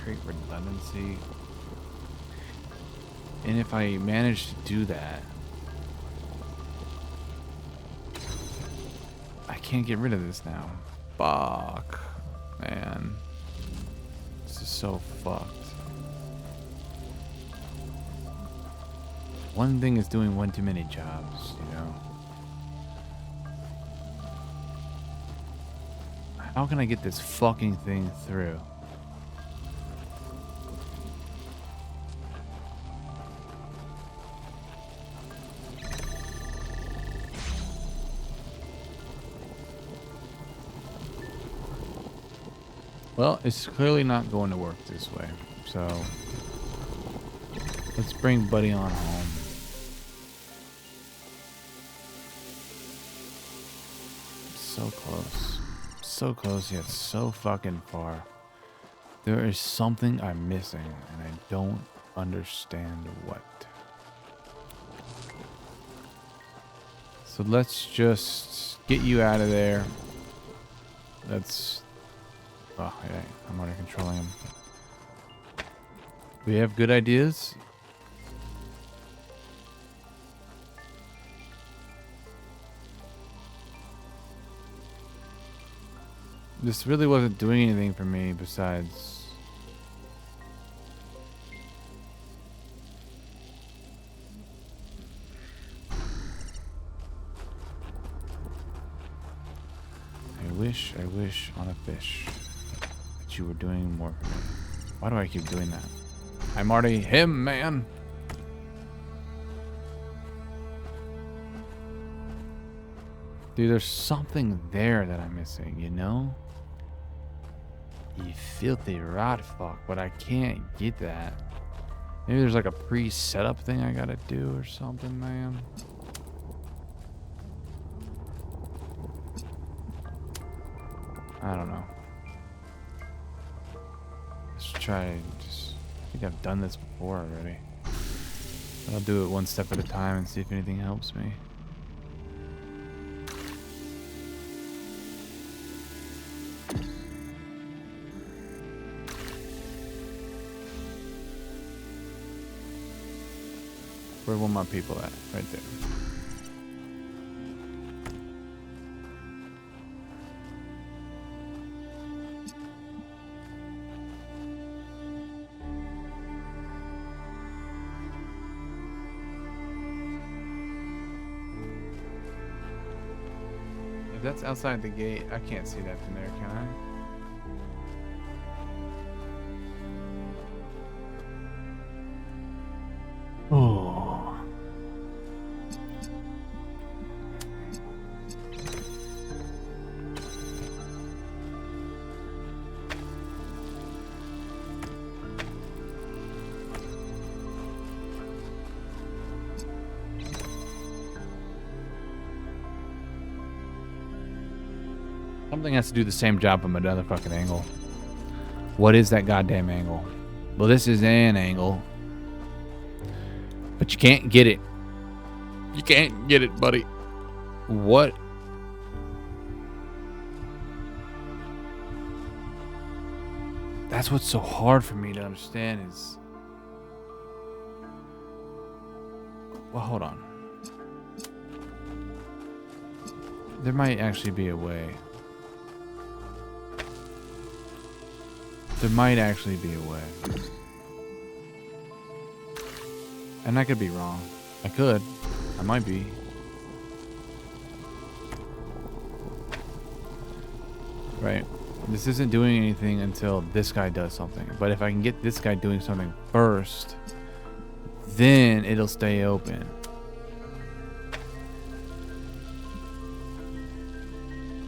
Create redundancy, and if I manage to do that, I can't get rid of this now. Fuck, man, this is so fucked. One thing is doing one too many jobs, you know. How can I get this fucking thing through? Well, it's clearly not going to work this way. So let's bring Buddy on home. So close. So close, yet so fucking far. There is something I'm missing, and I don't understand what. So let's just get you out of there. That's... Oh, yeah, I'm already controlling him. We have good ideas. This really wasn't doing anything for me besides... I wish on a fish that you were doing more for me. Why do I keep doing that? I'm already him, man. Dude, there's something there that I'm missing, you know? You filthy rat fuck, but I can't get that. Maybe there's like a pre-setup thing I gotta do or something, man. I don't know. Let's try. I think I've done this before already. But I'll do it one step at a time and see if anything helps me. Where were my people at? Right there. If that's outside the gate, I can't see that from there, can I? Oh. Something has to do the same job from another fucking angle. What is that goddamn angle? Well, this is an angle. But you can't get it. You can't get it, buddy. What? That's what's so hard for me to understand is... Well, hold on. There might actually be a way. There might actually be a way. And I could be wrong. I could. I might be. Right. This isn't doing anything until this guy does something. But if I can get this guy doing something first, then it'll stay open.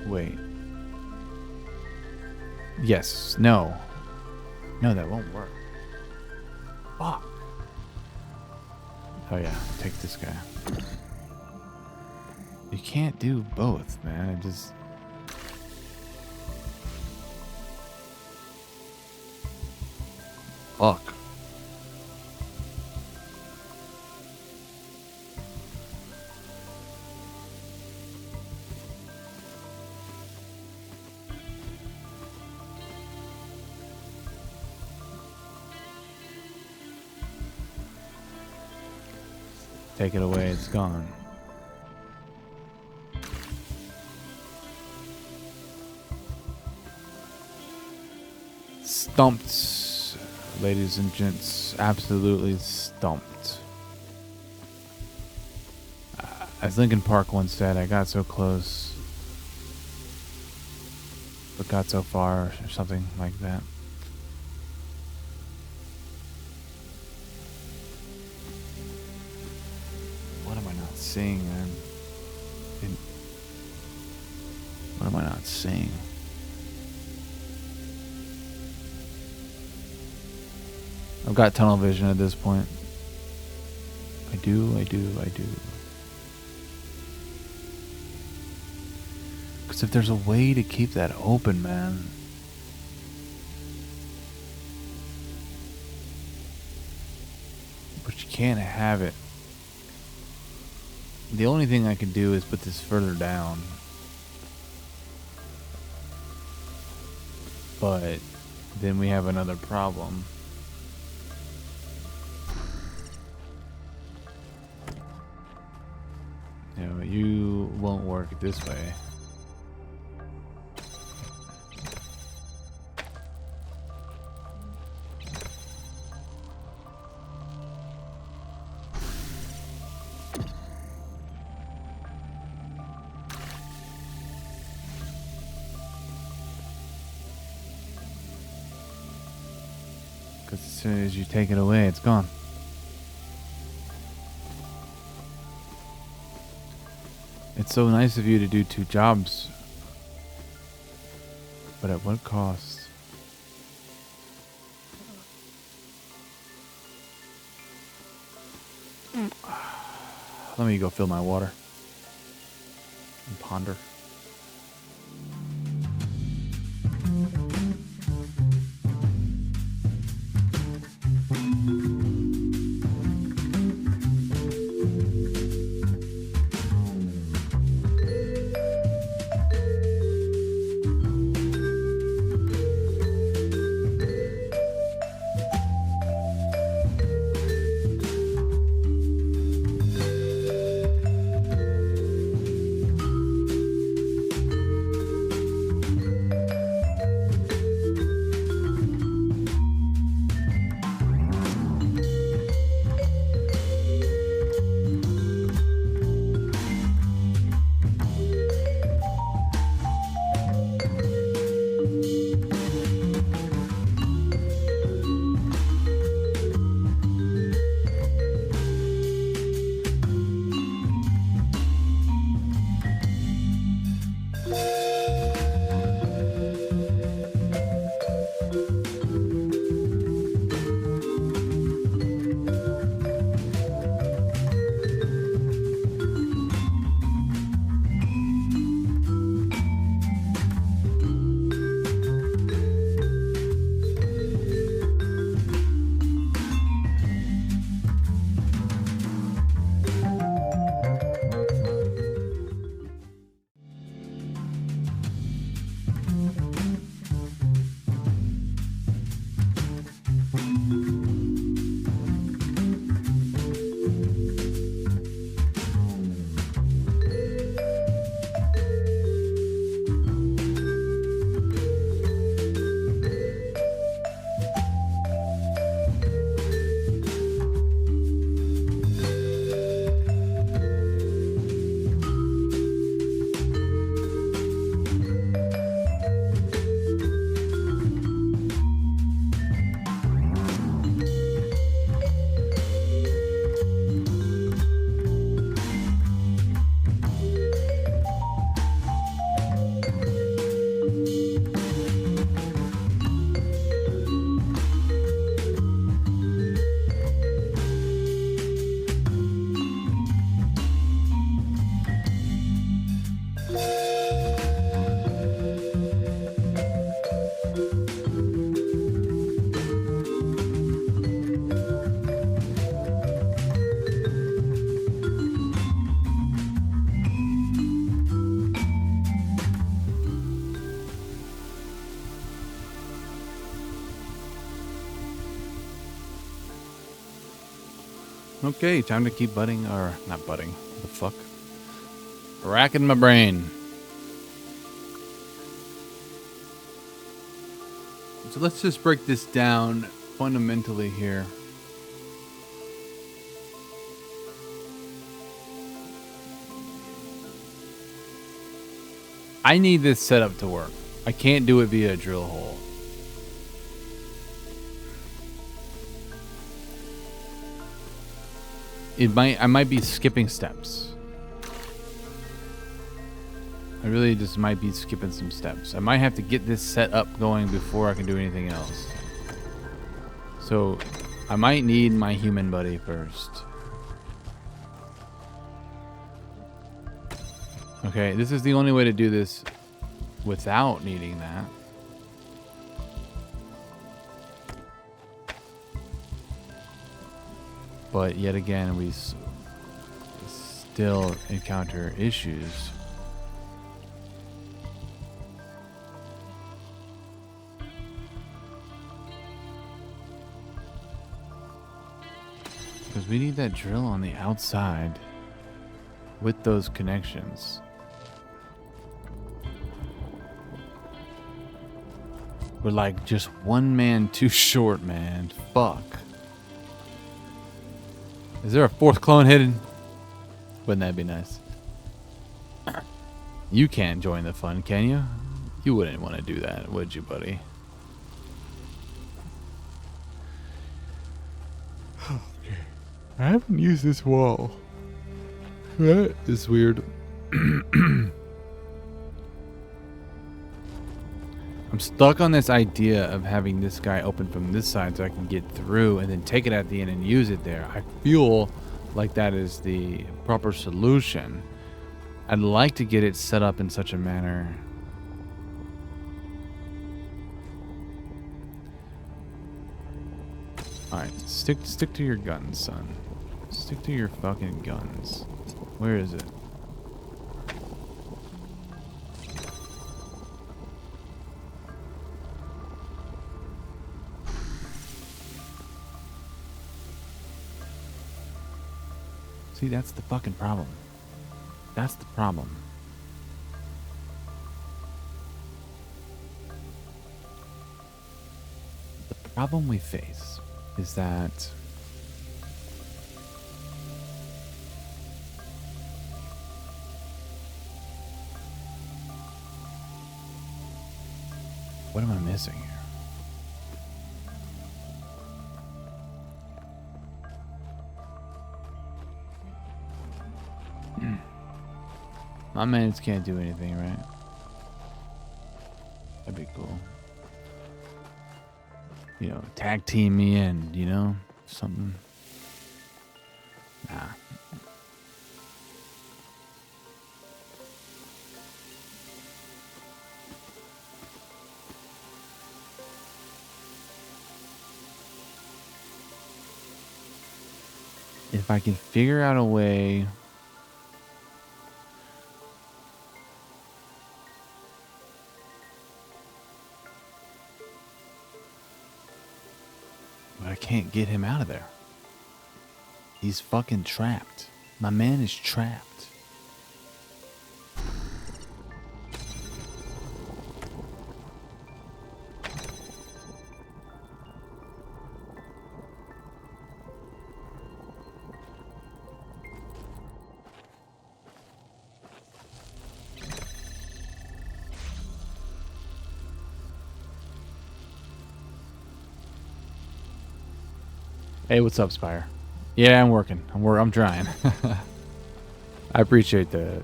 Wait. Yes. No. No, that won't work. Fuck. Oh yeah, take this guy. You can't do both, man. It just... Fuck. Take it away, it's gone. Stumped, ladies and gents. Absolutely stumped. As Linkin Park once said, I got so close, but got so far, or something like that. What am I not seeing, man? What am I not seeing? I've got tunnel vision at this point. I do. Because if there's a way to keep that open, man. But you can't have it. The only thing I can do is put this further down. But then we have another problem. No, you won't work this way. Because as soon as you take it away, it's gone. It's so nice of you to do 2 jobs. But at what cost? Let me go fill my water. And ponder. Okay, time to keep butting, or not butting. What the fuck? Racking my brain. So let's just break this down fundamentally here. I need this setup to work. I can't do it via a drill hole. I might be skipping steps. I really just might be skipping some steps. I might have to get this set up going before I can do anything else. So I might need my human buddy first. Okay, this is the only way to do this without needing that. But yet again, we still encounter issues. Because we need that drill on the outside with those connections. We're like just one man too short, man. Fuck. Is there a fourth clone hidden? Wouldn't that be nice? You can't join the fun, can you? You wouldn't want to do that, would you, buddy? I haven't used this wall. That is weird. I'm stuck on this idea of having this guy open from this side so I can get through and then take it at the end and use it there. I feel like that is the proper solution. I'd like to get it set up in such a manner. Alright, stick to your guns, son. Stick to your fucking guns. Where is it? See, that's the fucking problem. That's the problem. The problem we face is that what am I missing here? My mans can't do anything, right? That'd be cool. You know, tag team me in, you know? Something. Nah. If I can figure out a way but I can't get him out of there. He's fucking trapped. My man is trapped. Hey, what's up, Spire? Yeah, I'm working. I'm trying. I appreciate the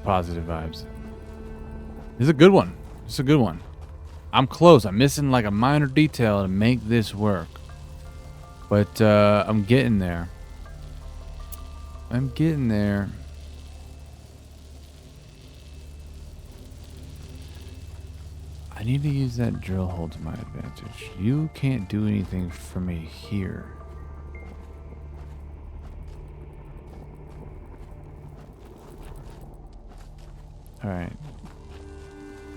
positive vibes. This is a good one. This is a good one. I'm close. I'm missing like a minor detail to make this work. But I'm getting there. I'm getting there. I need to use that drill hole to my advantage. You can't do anything for me here. Alright.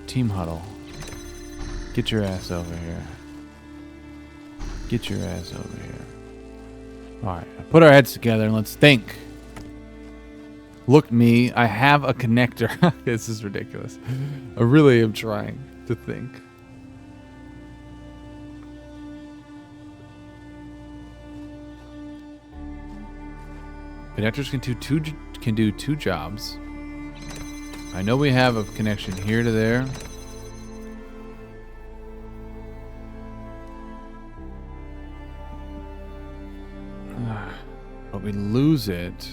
Team huddle. Get your ass over here. Get your ass over here. Alright, put our heads together and let's think. Look me, I have a connector. This is ridiculous. I really am trying to think. Connectors can do two jobs. I know we have a connection here to there. But we lose it.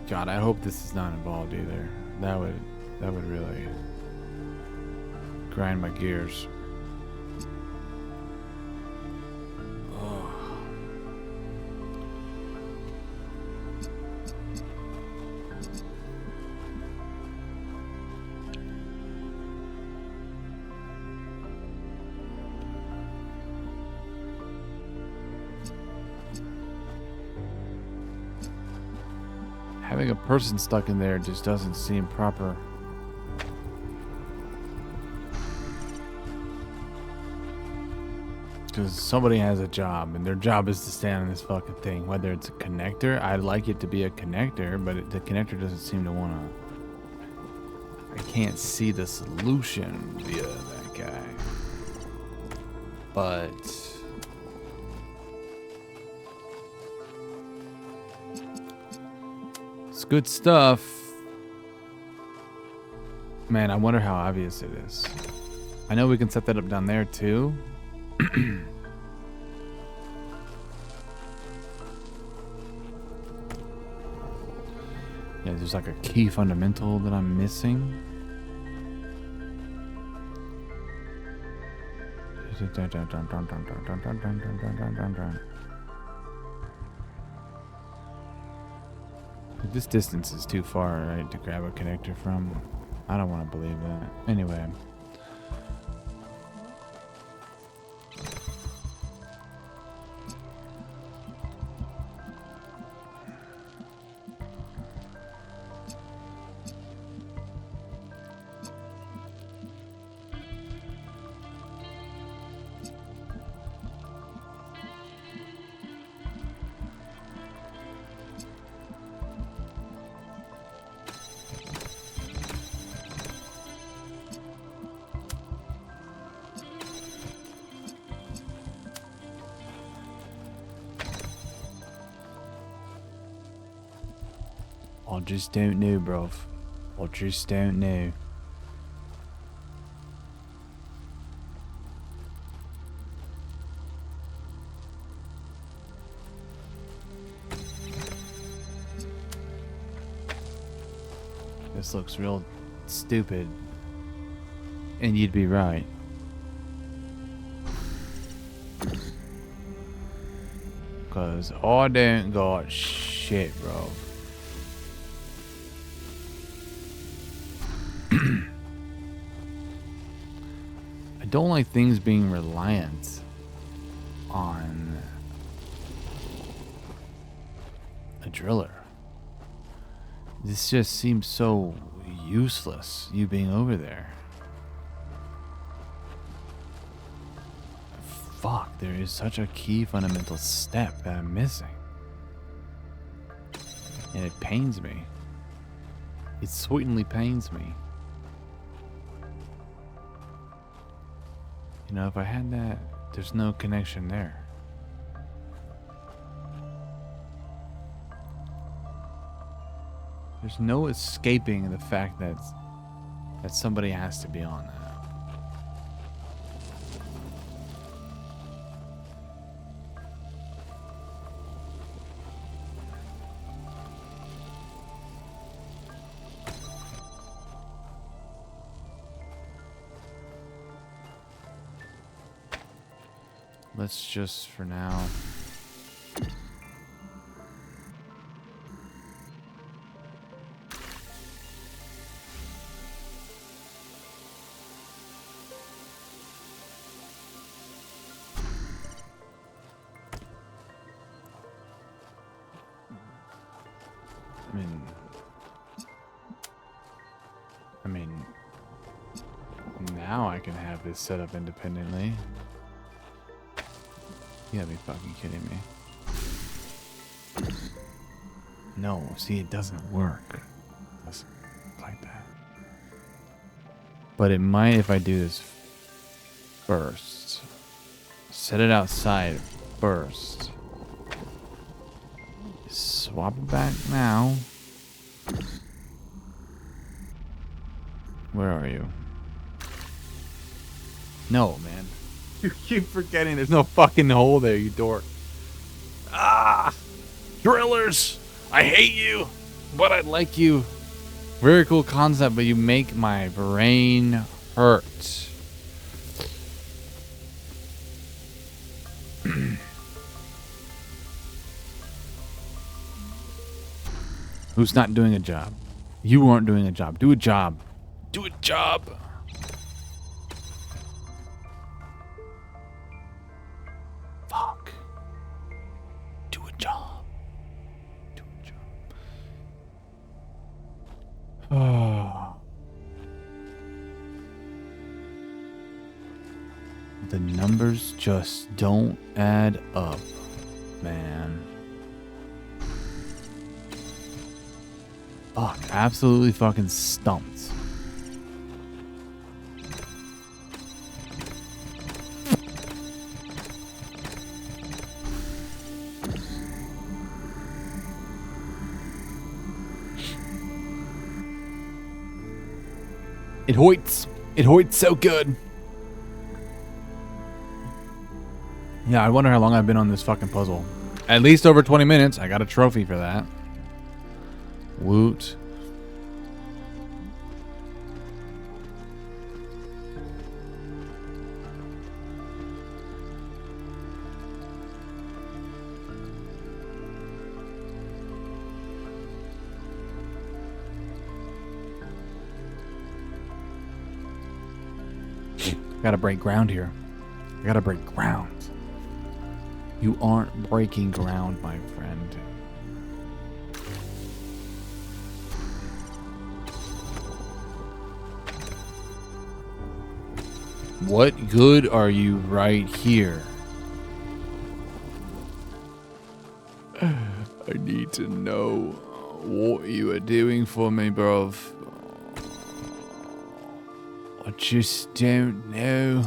God, I hope this is not involved either. That would really grind my gears. Having a person stuck in there just doesn't seem proper. Because somebody has a job, and their job is to stand on this fucking thing. Whether it's a connector, I'd like it to be a connector, but the connector doesn't seem to want to. I can't see the solution via that guy. But it's good stuff. Man, I wonder how obvious it is. I know we can set that up down there too. Yeah, there's like a key fundamental that I'm missing. This distance is too far, right, to grab a connector from. I don't want to believe that. Anyway. I just don't know, bruv. I just don't know. This looks real stupid. And you'd be right. Cause I don't got shit, bro. I don't like things being reliant on a driller. This just seems so useless, you being over there. Fuck, there is such a key fundamental step that I'm missing. And it pains me. It sweetly pains me. You know, if I had that, there's no connection there. There's no escaping the fact that somebody has to be on that. Let's just, for now, I mean, now I can have this set up independently. You gotta be fucking kidding me. No, see, it doesn't work. Listen, like that. But it might if I do this first. Set it outside first. Swap it back now. Where are you? No, man. You keep forgetting there's no fucking hole there, you dork. Ah! Drillers! I hate you! But I like you. Very cool concept, but you make my brain hurt. Who's not doing a job? You aren't doing a job. Do a job. Do a job! Fuck. Do a job. Do a job. The numbers just don't add up, man. Fuck, absolutely fucking stumped. It hoits. It hoits so good. Yeah, I wonder how long I've been on this fucking puzzle. At least over 20 minutes. I got a trophy for that. Woot. I gotta break ground here. I gotta break ground. You aren't breaking ground, my friend. What good are you right here? I need to know what you are doing for me, bruv. I just don't know.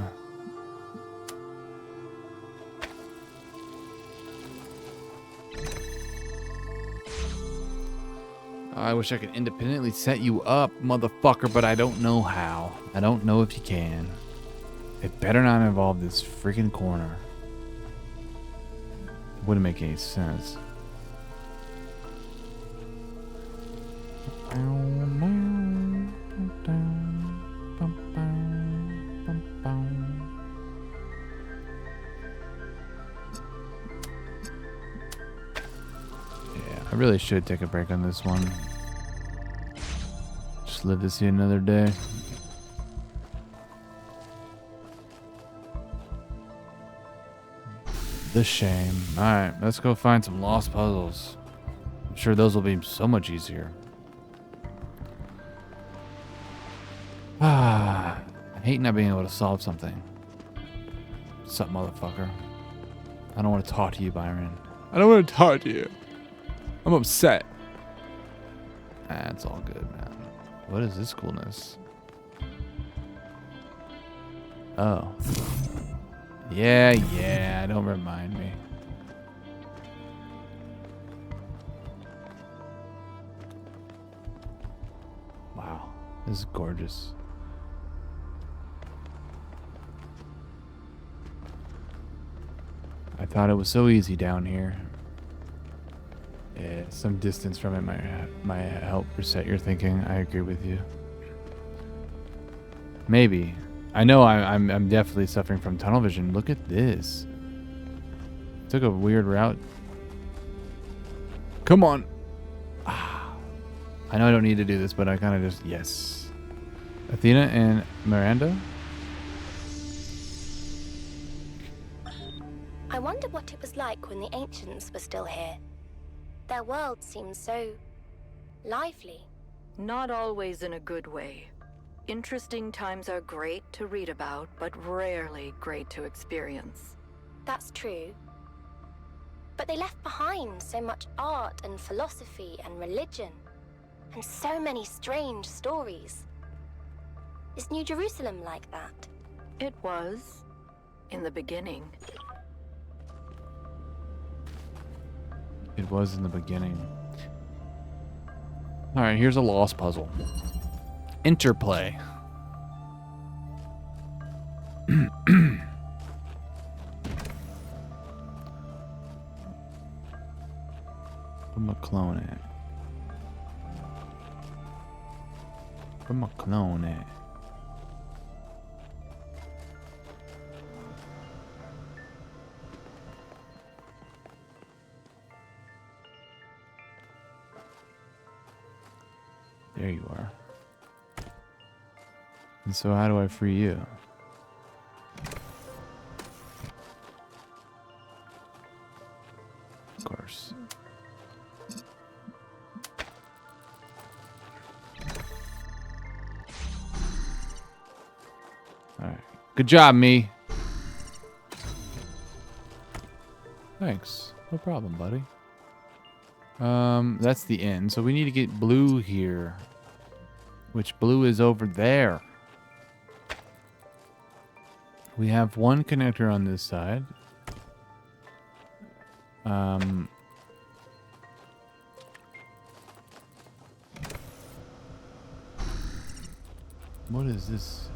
I wish I could independently set you up, motherfucker, but I don't know how. I don't know if you can. It better not involve this freaking corner. It wouldn't make any sense. I really should take a break on this one. Just live to see another day. The shame. Alright, let's go find some lost puzzles. I'm sure those will be so much easier. I hate not being able to solve something. What's up, motherfucker? I don't want to talk to you, Byron. I don't want to talk to you. I'm upset. That's all good, man. What is this coolness? Oh. Yeah, don't remind me. Wow, this is gorgeous. I thought it was so easy down here. Yeah, some distance from it might help reset your thinking. I agree with you. Maybe. I know I'm definitely suffering from tunnel vision. Look at this. Took a weird route. Come on. I know I don't need to do this, but I kind of just... Yes. Athena and Miranda? I wonder what it was like when the ancients were still here. Their world seems so lively. Not always in a good way. Interesting times are great to read about, but rarely great to experience. That's true. But they left behind so much art and philosophy and religion, and so many strange stories. Is New Jerusalem like that? It was, in the beginning. It was in the beginning. Alright, here's a lost puzzle. Interplay. Put my clone at. Put my clone at. There you are. And so how do I free you? Of course. Alright. Good job, me. Thanks. No problem, buddy. That's the end. So we need to get blue here. Which blue is over there. We have one connector on this side. What is this?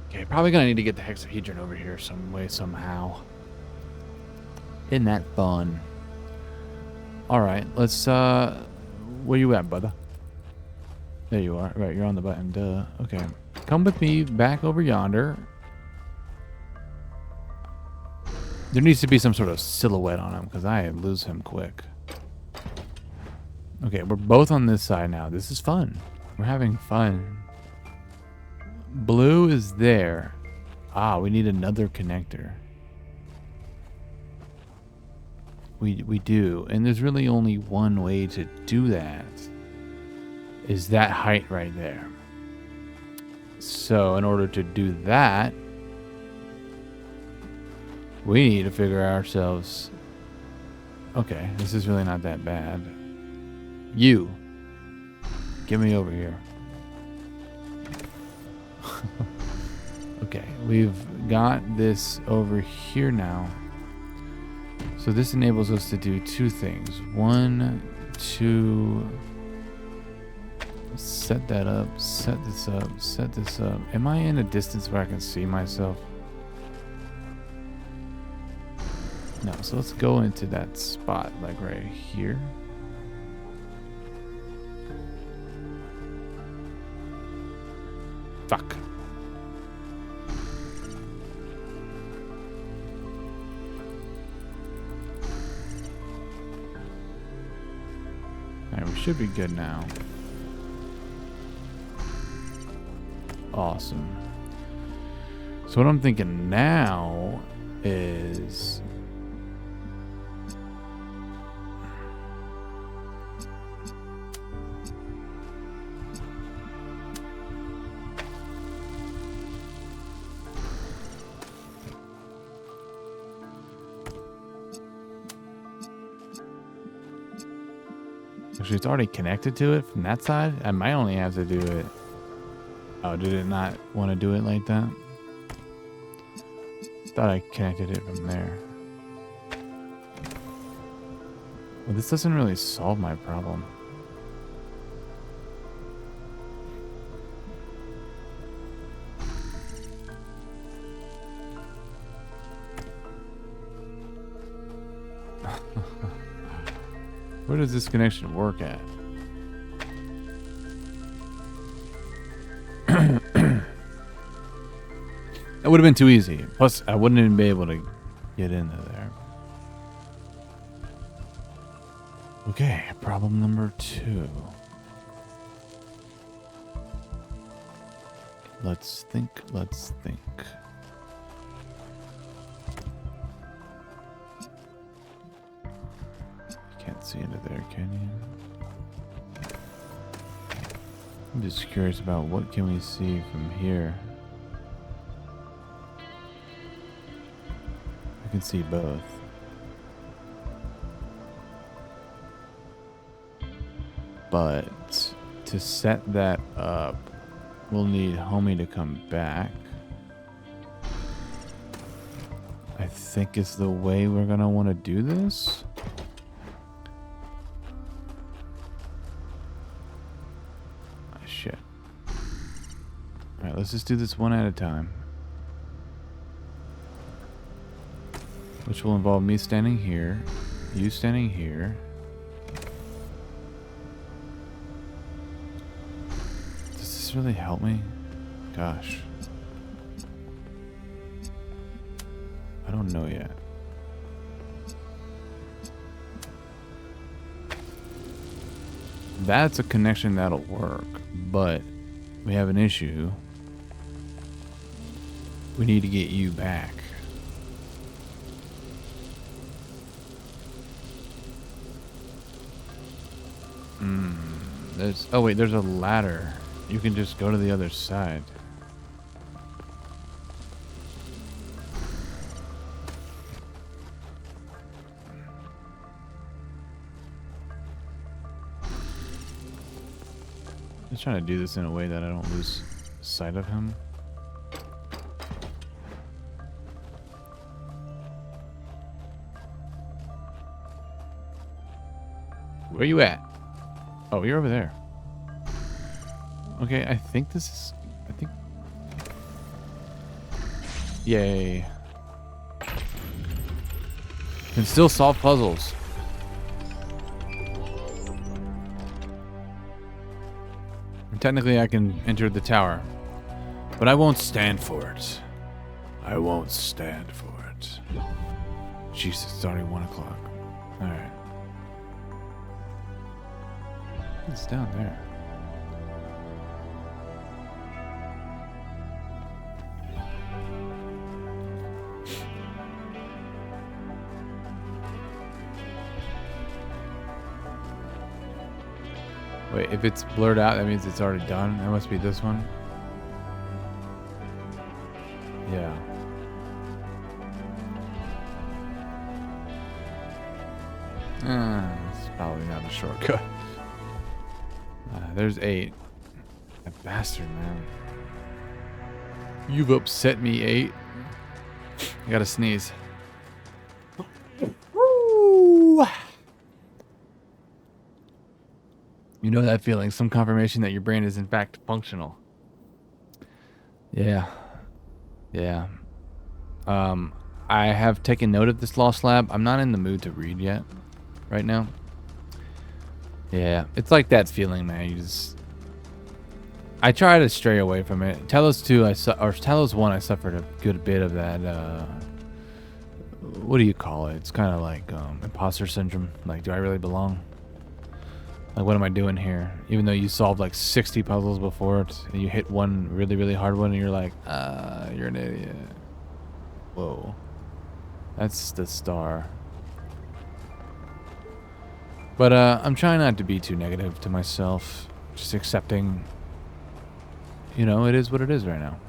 Okay, probably gonna need to get the hexahedron over here some way, somehow. Isn't that fun? Alright, let's, where you at, brother? There you are. Right, you're on the button. Duh. Okay. Come with me back over yonder. There needs to be some sort of silhouette on him, because I lose him quick. Okay, we're both on this side now. This is fun. We're having fun. Blue is there. Ah, we need another connector. We do. And there's really only one way to do that. Is that height right there. So in order to do that, we need to figure ourselves... Okay, this is really not that bad. You. Get me over here. Okay, we've got this over here now. So this enables us to do two things. One, two... Set that up, set this up, set this up. Am I in a distance where I can see myself? No, so let's go into that spot, like right here. Fuck. Alright, we should be good now. Awesome. So what I'm thinking now is... Actually, it's already connected to it from that side. I might only have to do it... Oh, did it not want to do it like that? Thought I connected it from there. Well, this doesn't really solve my problem. Where does this connection work at? That would have been too easy. Plus, I wouldn't even be able to get into there. Okay, problem number 2. Let's think, let's think. You can't see into there, can you? I'm just curious about what can we see from here. I can see both. But to set that up, we'll need homie to come back. I think is the way we're gonna want to do this. Ah, shit. Alright, let's just do this one at a time. Which will involve me standing here, you standing here. Does this really help me? Gosh. I don't know yet. That's a connection that'll work, but we have an issue. We need to get you back. Oh wait, there's a ladder. You can just go to the other side. Just trying to do this in a way that I don't lose sight of him. Where you at? Oh, you're over there. Okay, I think this is... I think... Yay. Can still solve puzzles. And technically, I can enter the tower. But I won't stand for it. I won't stand for it. Jesus, it's already 1 o'clock. Alright. It's down there. Wait, if it's blurred out, that means it's already done. That must be this one. Yeah. It's probably not a shortcut. There's 8. That bastard, man. You've upset me, 8. I gotta sneeze. Woo! You know that feeling, some confirmation that your brain is in fact functional. Yeah. Yeah. I have taken note of this Lost Lab. I'm not in the mood to read yet, right now. Yeah, it's like that feeling, man. You just... I try to stray away from it. Talos 2, or Talos 1, I suffered a good bit of that, what do you call it? It's kind of like, imposter syndrome. Like, do I really belong? Like, what am I doing here? Even though you solved like 60 puzzles before it, and you hit one really, really hard one, and you're like, you're an idiot. Whoa. That's the star. But I'm trying not to be too negative to myself. Just accepting, you know, it is what it is right now.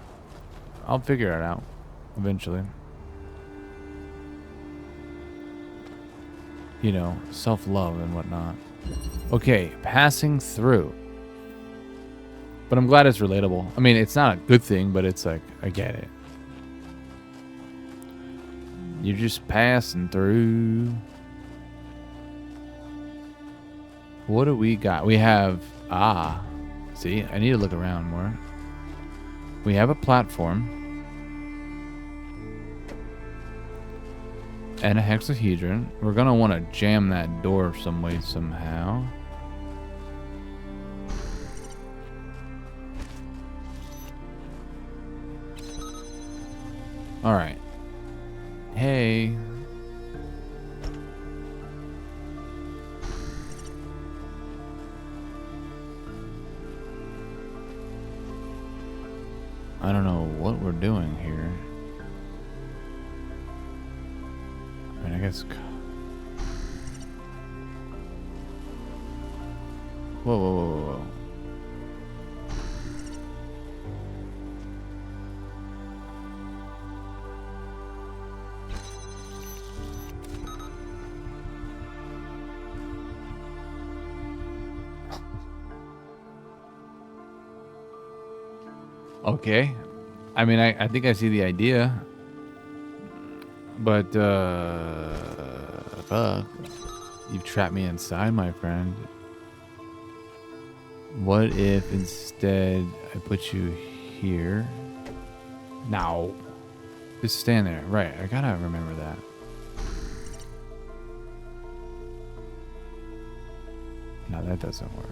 I'll figure it out eventually. You know, self-love and whatnot. Okay, passing through. But I'm glad it's relatable. I mean, it's not a good thing, but it's like, I get it. You're just passing through. What do we got? We have... see, I need to look around more. We have a platform. And a hexahedron. We're going to want to jam that door some way, somehow. Alright. Hey. I don't know what we're doing here. I mean, I guess... Whoa, whoa, whoa, whoa, whoa. Okay. I mean, I think I see the idea. But, fuck. You've trapped me inside, my friend. What if instead I put you here? No. Just stand there. Right, I gotta remember that. No, that doesn't work.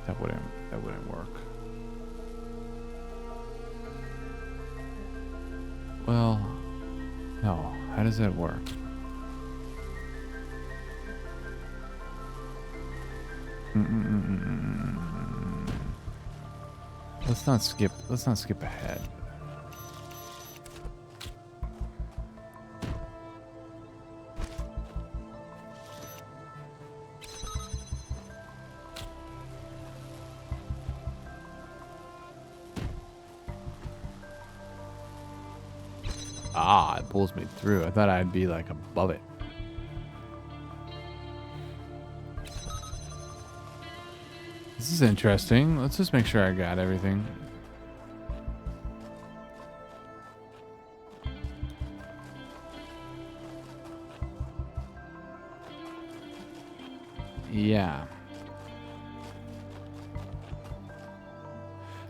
That wouldn't work. Well, no. How does that work? Let's not skip ahead. It pulls me through. I thought I'd be like above it. This is interesting. Let's just make sure I got everything. Yeah.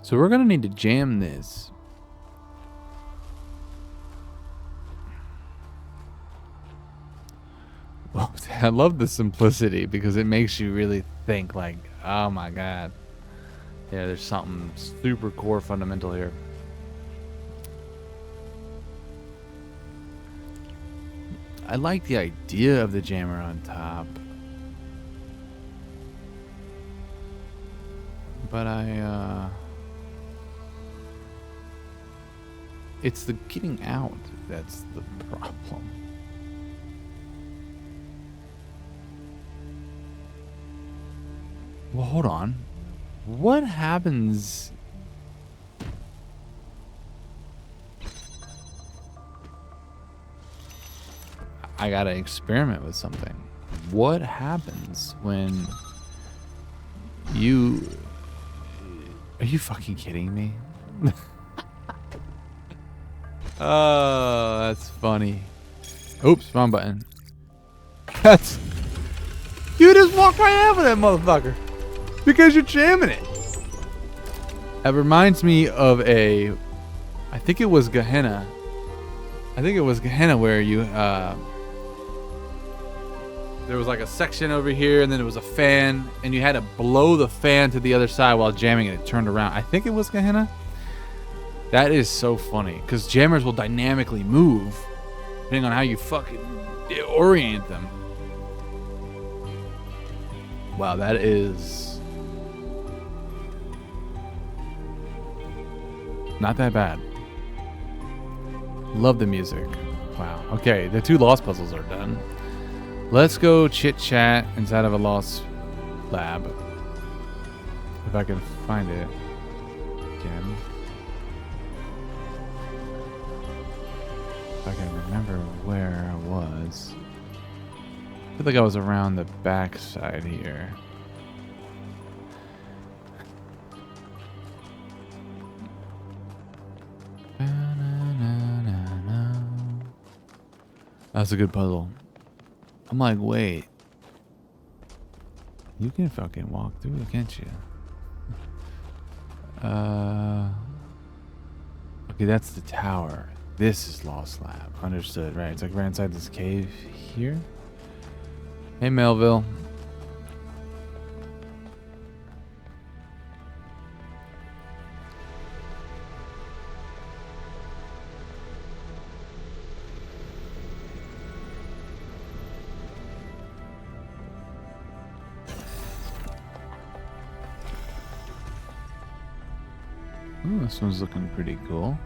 So we're going to need to jam this. Well, I love the simplicity because it makes you really think like, oh my God. Yeah, there's something super core fundamental here. I like the idea of the jammer on top. But it's the getting out that's the problem. Well, hold on. What happens? I gotta experiment with something. What happens when you... Are you fucking kidding me? Oh, that's funny. Oops, wrong button. That's... You just walked right over that motherfucker. Because you're jamming it. That reminds me of a... I think it was Gehenna. Where you... there was like a section over here, and then there was a fan, and you had to blow the fan to the other side while jamming, and it turned around. I think it was Gehenna. That is so funny, because jammers will dynamically move depending on how you fucking orient them. Wow, that is not that bad. Love the music. Wow. Okay, the 2 lost puzzles are done. Let's go chit chat inside of a lost lab. If I can find it again. If I can remember where I was. I feel like I was around the back side here. That's a good puzzle. I'm like, wait. You can fucking walk through it, can't you? Okay, that's the tower. This is Lost Lab. Understood, right? It's like right inside this cave here. Hey, Melville. Ooh, this one's looking pretty cool.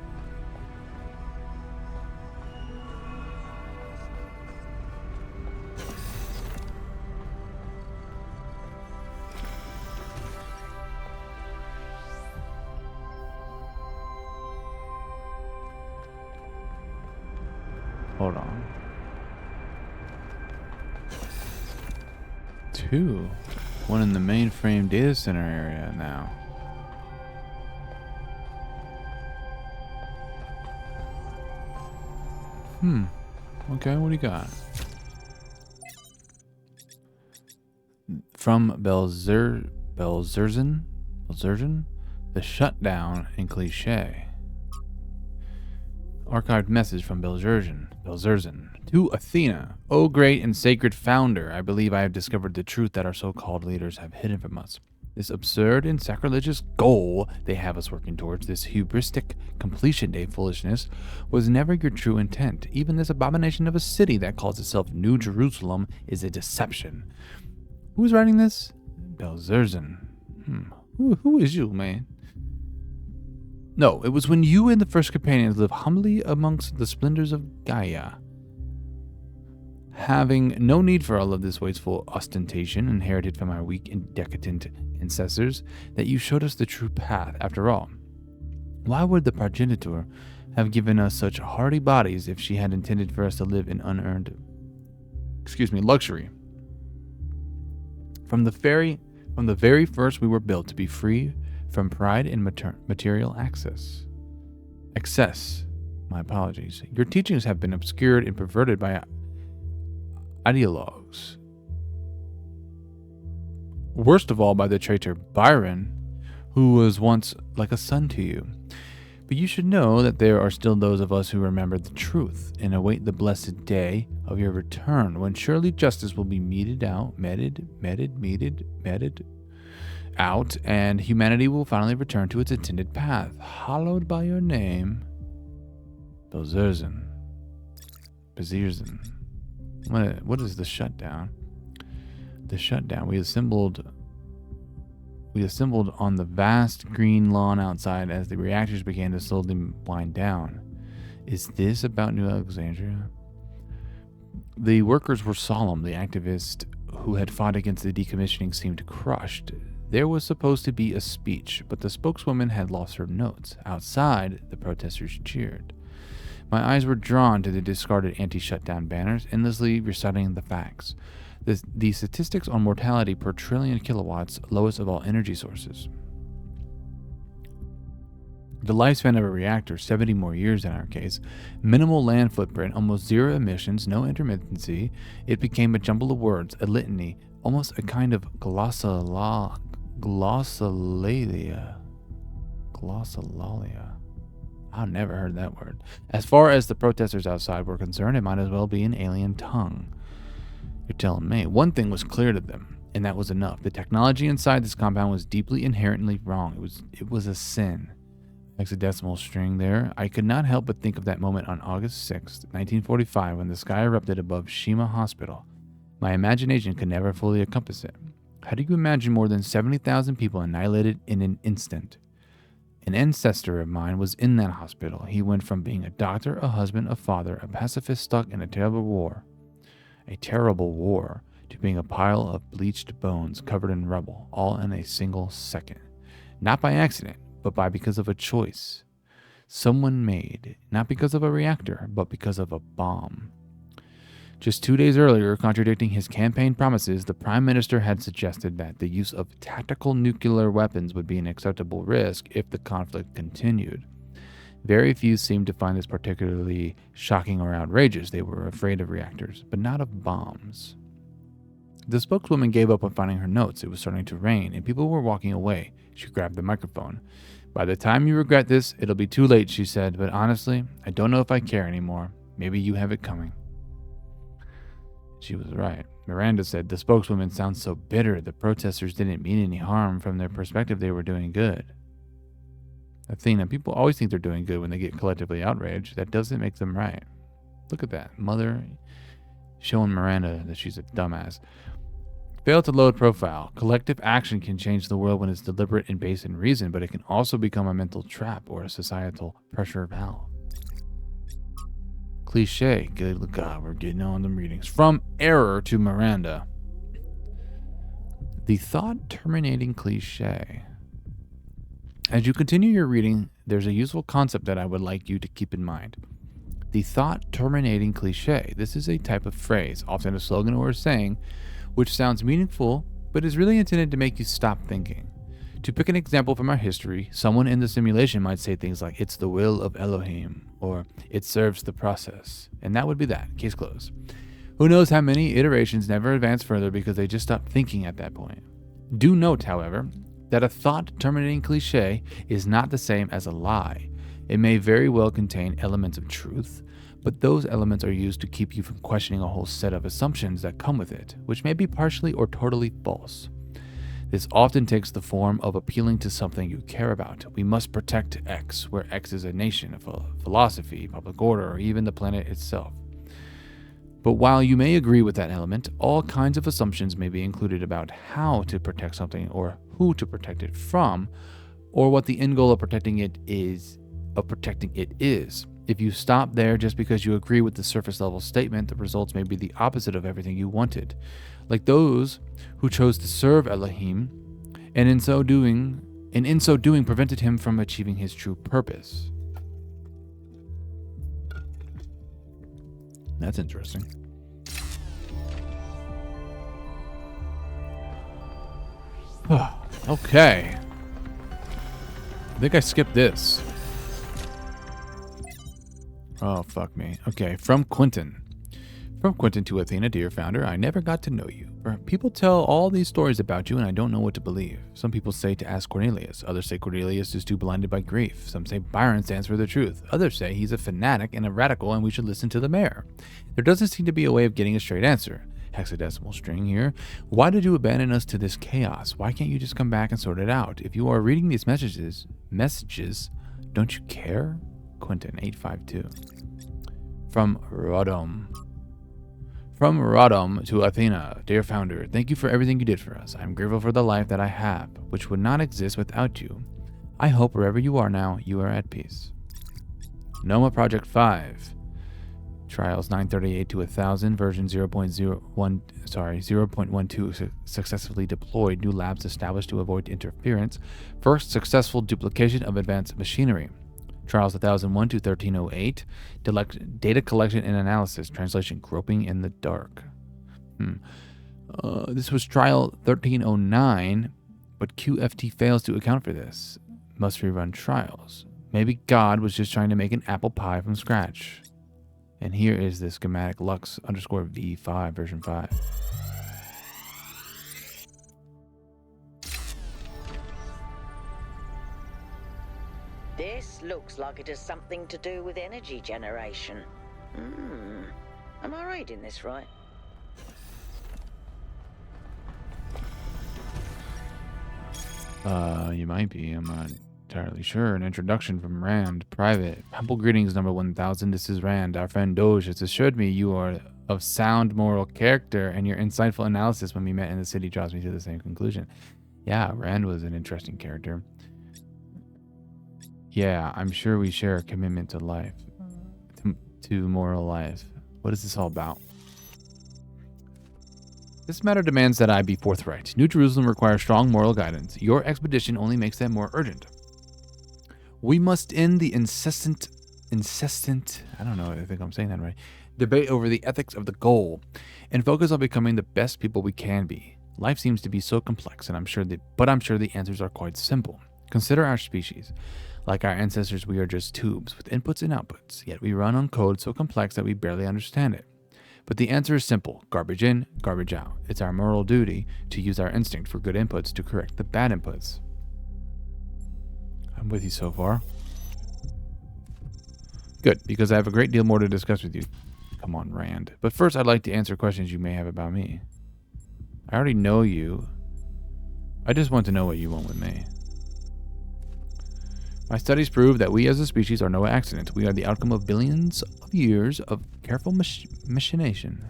Hold on. 2. One in the mainframe data center area now. Okay, what do you got? From Belzerzin? The Shutdown and Cliché. Archived message from Belzerzin. To Athena, O great and sacred founder, I believe I have discovered the truth that our so-called leaders have hidden from us. This absurd and sacrilegious goal they have us working towards, this hubristic completion day foolishness, was never your true intent. Even this abomination of a city that calls itself New Jerusalem is a deception. Who's writing this? Belzerzin. Who is you, man? No, it was when you and the first companions lived humbly amongst the splendors of Gaia, having no need for all of this wasteful ostentation inherited from our weak and decadent ancestors, that you showed us the true path. After all, why would the progenitor have given us such hardy bodies if she had intended for us to live in unearned, luxury? From the very From the very first, we were built to be free from pride in material access. Excess. My apologies. Your teachings have been obscured and perverted by ideologues. Worst of all, by the traitor Byron, who was once like a son to you. But you should know that there are still those of us who remember the truth and await the blessed day of your return, when surely justice will be meted out, and humanity will finally return to its intended path. Hallowed by your name, Belzerzin. What is the shutdown? The shutdown. We assembled on the vast green lawn outside as the reactors began to slowly wind down. Is this about New Alexandria? The workers were solemn. The activist who had fought against the decommissioning seemed crushed. There was supposed to be a speech, but the spokeswoman had lost her notes. Outside, the protesters cheered. My eyes were drawn to the discarded anti-shutdown banners, endlessly reciting the facts. The statistics on mortality per trillion kilowatts, lowest of all energy sources. The lifespan of a reactor, 70 more years in our case, minimal land footprint, almost zero emissions, no intermittency. It became a jumble of words, a litany, almost a kind of glossolalia. I've never heard that word. As far as the protesters outside were concerned, it might as well be an alien tongue. You're telling me. One thing was clear to them, and that was enough. The technology inside this compound was deeply inherently wrong. It was a sin. Hexadecimal string there. I could not help but think of that moment on August 6th, 1945, when the sky erupted above Shima Hospital. My imagination could never fully encompass it. How do you imagine more than 70,000 people annihilated in an instant? An ancestor of mine was in that hospital. He went from being a doctor, a husband, a father, a pacifist stuck in a terrible war, to being a pile of bleached bones covered in rubble, all in a single second. Not by accident, but because of a choice someone made, not because of a reactor, but because of a bomb. Just 2 days earlier, contradicting his campaign promises, the Prime Minister had suggested that the use of tactical nuclear weapons would be an acceptable risk if the conflict continued. Very few seemed to find this particularly shocking or outrageous. They were afraid of reactors, but not of bombs. The spokeswoman gave up on finding her notes. It was starting to rain, and people were walking away. She grabbed the microphone. By the time you regret this, it'll be too late, she said, but honestly, I don't know if I care anymore. Maybe you have it coming. She was right. Miranda said, the spokeswoman sounds so bitter. The protesters didn't mean any harm. From their perspective, they were doing good. Athena, people always think they're doing good when they get collectively outraged. That doesn't make them right. Look at that. Mother showing Miranda that she's a dumbass. Fail to load profile. Collective action can change the world when it's deliberate and based in reason, but it can also become a mental trap or a societal pressure valve. Cliche. Good God, we're getting on them readings. From error to Miranda. The thought-terminating cliche. As you continue your reading, there's a useful concept that I would like you to keep in mind. The thought-terminating cliche. This is a type of phrase, often a slogan or a saying, which sounds meaningful, but is really intended to make you stop thinking. To pick an example from our history, someone in the simulation might say things like, it's the will of Elohim, or it serves the process. And that would be that. Case closed. Who knows how many iterations never advance further because they just stopped thinking at that point. Do note, however, that a thought-terminating cliche is not the same as a lie. It may very well contain elements of truth, but those elements are used to keep you from questioning a whole set of assumptions that come with it, which may be partially or totally false. This often takes the form of appealing to something you care about. We must protect X, where X is a nation, a philosophy, public order, or even the planet itself. But while you may agree with that element, all kinds of assumptions may be included about how to protect something, or who to protect it from, or what the end goal of protecting it is. If you stop there just because you agree with the surface level statement, the results may be the opposite of everything you wanted. Like those who chose to serve Elohim, and in so doing prevented him from achieving his true purpose. That's interesting. Okay. I think I skipped this. Oh, fuck me. Okay, from Quentin. From Quentin to Athena, dear founder, I never got to know you. People tell all these stories about you and I don't know what to believe. Some people say to ask Cornelius. Others say Cornelius is too blinded by grief. Some say Byron stands for the truth. Others say he's a fanatic and a radical and we should listen to the mayor. There doesn't seem to be a way of getting a straight answer. Hexadecimal string here. Why did you abandon us to this chaos? Why can't you just come back and sort it out? If you are reading these messages, don't you care? Quentin 852. From Rodom. From Rodom to Athena, dear founder, thank you for everything you did for us. I'm grateful for the life that I have, which would not exist without you. I hope wherever you are now, you are at peace. Noma Project 5. Trials 938 to 1000, version 0.12 successfully deployed. New labs established to avoid interference. First successful duplication of advanced machinery. Trials 1001 to 1308. Data collection and analysis. Translation, groping in the dark. This was trial 1309, but QFT fails to account for this. Must rerun trials. Maybe God was just trying to make an apple pie from scratch. And here is the schematic Lux_V5 version 5. This looks like it has something to do with energy generation. Am I reading this right? You might be. I'm not entirely sure. An introduction from Rand. Private. Humble greetings, number 1000. This is Rand. Our friend Doge has assured me you are of sound moral character, and your insightful analysis when we met in the city draws me to the same conclusion. Yeah, Rand was an interesting character. Yeah, I'm sure we share a commitment to life. To moral life. What is this all about? This matter demands that I be forthright. New Jerusalem requires strong moral guidance. Your expedition only makes that more urgent. We must end the incessant, I don't know, I think I'm saying that right, debate over the ethics of the goal and focus on becoming the best people we can be. Life seems to be so complex, and I'm sure the answers are quite simple. Consider our species. Like our ancestors, we are just tubes with inputs and outputs, yet we run on code so complex that we barely understand it. But the answer is simple. Garbage in, garbage out. It's our moral duty to use our instinct for good inputs to correct the bad inputs. I'm with you so far. Good, because I have a great deal more to discuss with you. Come on, Rand. But first, I'd like to answer questions you may have about me. I already know you. I just want to know what you want with me. My studies prove that we as a species are no accident. We are the outcome of billions of years of careful machination.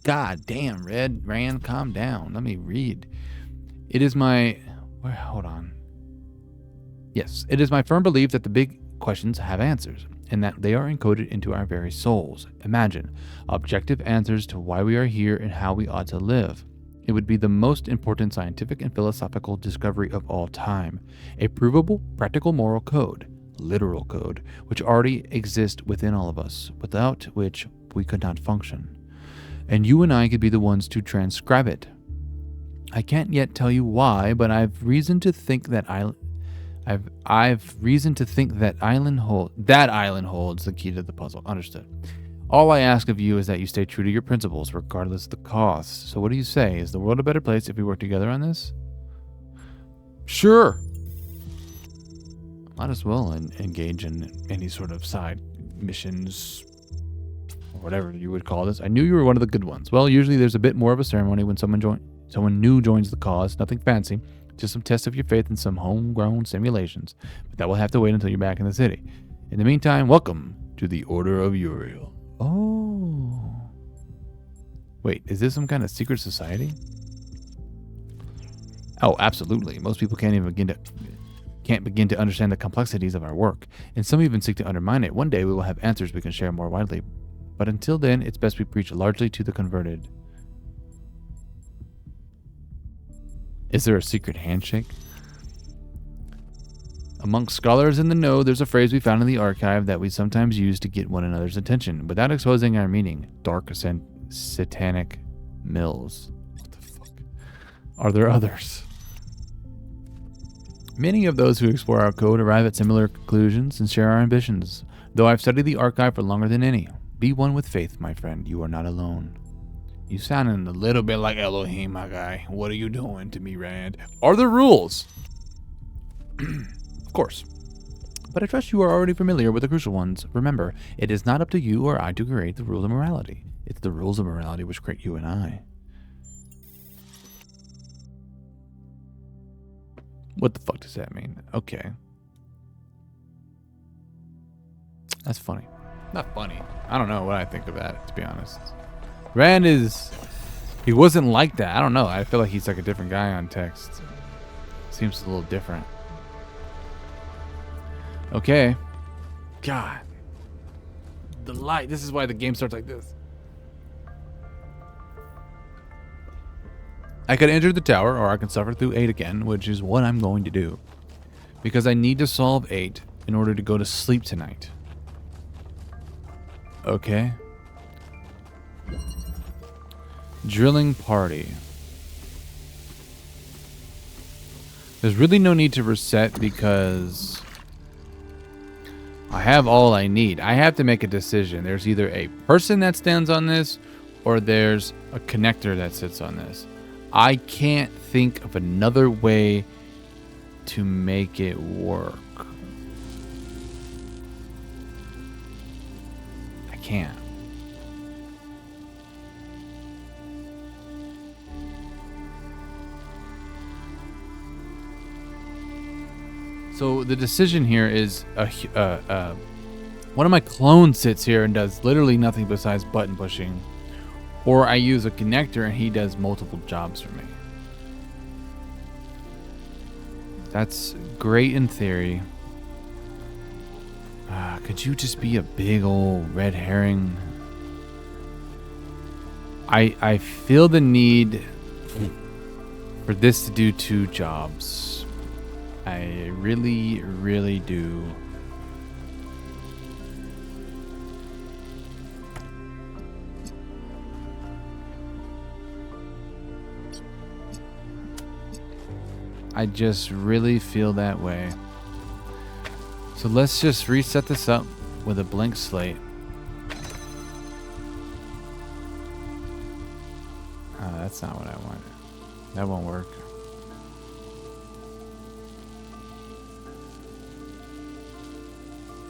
God damn, Rand, calm down. Let me read. It is my... hold on. Yes, it is my firm belief that the big questions have answers, and that they are encoded into our very souls. Imagine, objective answers to why we are here and how we ought to live. It would be the most important scientific and philosophical discovery of all time. A provable, practical moral code, literal code, which already exists within all of us, without which we could not function. And you and I could be the ones to transcribe it. I can't yet tell you why, but I've reason to think that island holds the key to the puzzle. Understood. All I ask of you is that you stay true to your principles, regardless of the cost. So what do you say? Is the world a better place if we work together on this? Sure. Might as well engage in any sort of side missions, or whatever you would call this. I knew you were one of the good ones. Well, usually there's a bit more of a ceremony when someone new joins the cause. Nothing fancy, just some tests of your faith and some homegrown simulations. But that will have to wait until you're back in the city. In the meantime, welcome to the Order of Uriel. Oh. Wait, is this some kind of secret society? Oh, absolutely. Most people can't begin to understand the complexities of our work, and some even seek to undermine it. One day we will have answers we can share more widely, but until then, it's best we preach largely to the converted. Is there a secret handshake? Amongst scholars in the know, there's a phrase we found in the archive that we sometimes use to get one another's attention, without exposing our meaning. Dark satanic mills. Are there others? Many of those who explore our code arrive at similar conclusions and share our ambitions, though I've studied the archive for longer than any. Be one with faith, my friend. You are not alone. You sounding a little bit like Elohim, my guy. What are you doing to me, Rand? Are there rules? Of course. But I trust you are already familiar with the crucial ones. Remember, it is not up to you or I to create the rules of morality. It's the rules of morality which create you and I. What the fuck does that mean? Okay. That's funny. Not funny. I don't know what I think of that, to be honest. Rand he wasn't like that. I don't know. I feel like he's like a different guy on text. Seems a little different. Okay. God. The light. This is why the game starts like this. I could enter the tower, or I can suffer through 8 again, which is what I'm going to do. Because I need to solve 8 in order to go to sleep tonight. Okay. Drilling party. There's really no need to reset because I have all I need. I have to make a decision. There's either a person that stands on this or there's a connector that sits on this. I can't think of another way to make it work. I can't. So the decision here is one of my clones sits here and does literally nothing besides button pushing, or I use a connector and he does multiple jobs for me. That's great in theory. Could you just be a big old red herring? I feel the need for this to do 2 jobs. I really, really do. I just really feel that way. So let's just reset this up with a blank slate. That's not what I wanted. That won't work.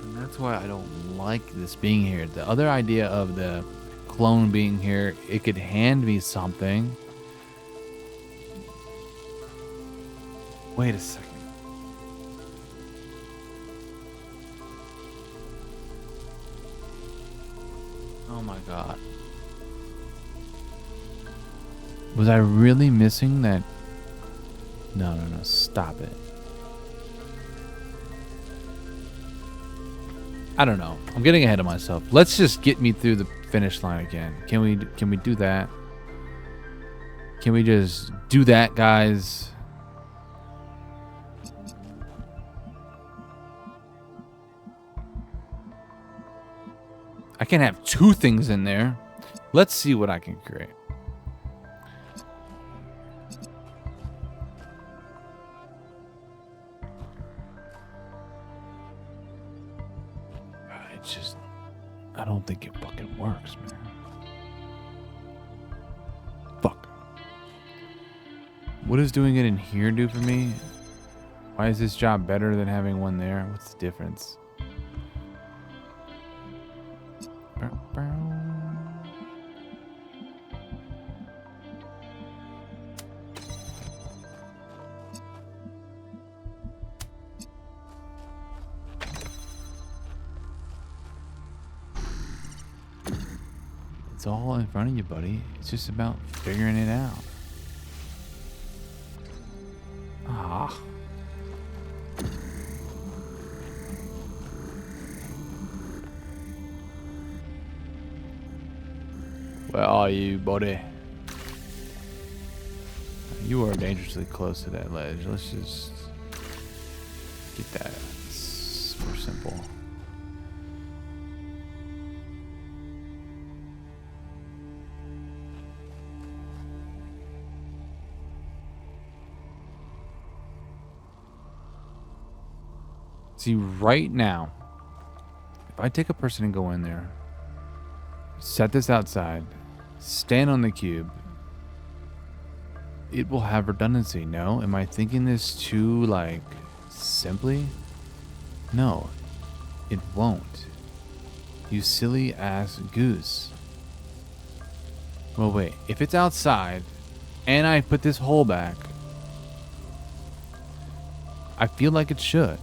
And that's why I don't like this being here. The other idea of the clone being here, it could hand me something. Wait a second. Oh my god. Was I really missing that? No, stop it. I don't know. I'm getting ahead of myself. Let's just get me through the finish line again. Can we do that? Can we just do that, guys? I can have 2 things in there. Let's see what I can create. I don't think it fucking works, man. Fuck. What does doing it in here do for me? Why is this job better than having one there? What's the difference? It's all in front of you, buddy. It's just about figuring it out. Ah. Where are you, buddy? You are dangerously close to that ledge. Let's just get that. It's more simple. See, right now, if I take a person and go in there, set this outside, stand on the cube, it will have redundancy. No? Am I thinking this too, like, simply? No, it won't. You silly ass goose. Well, wait. If it's outside and I put this hole back, I feel like it should.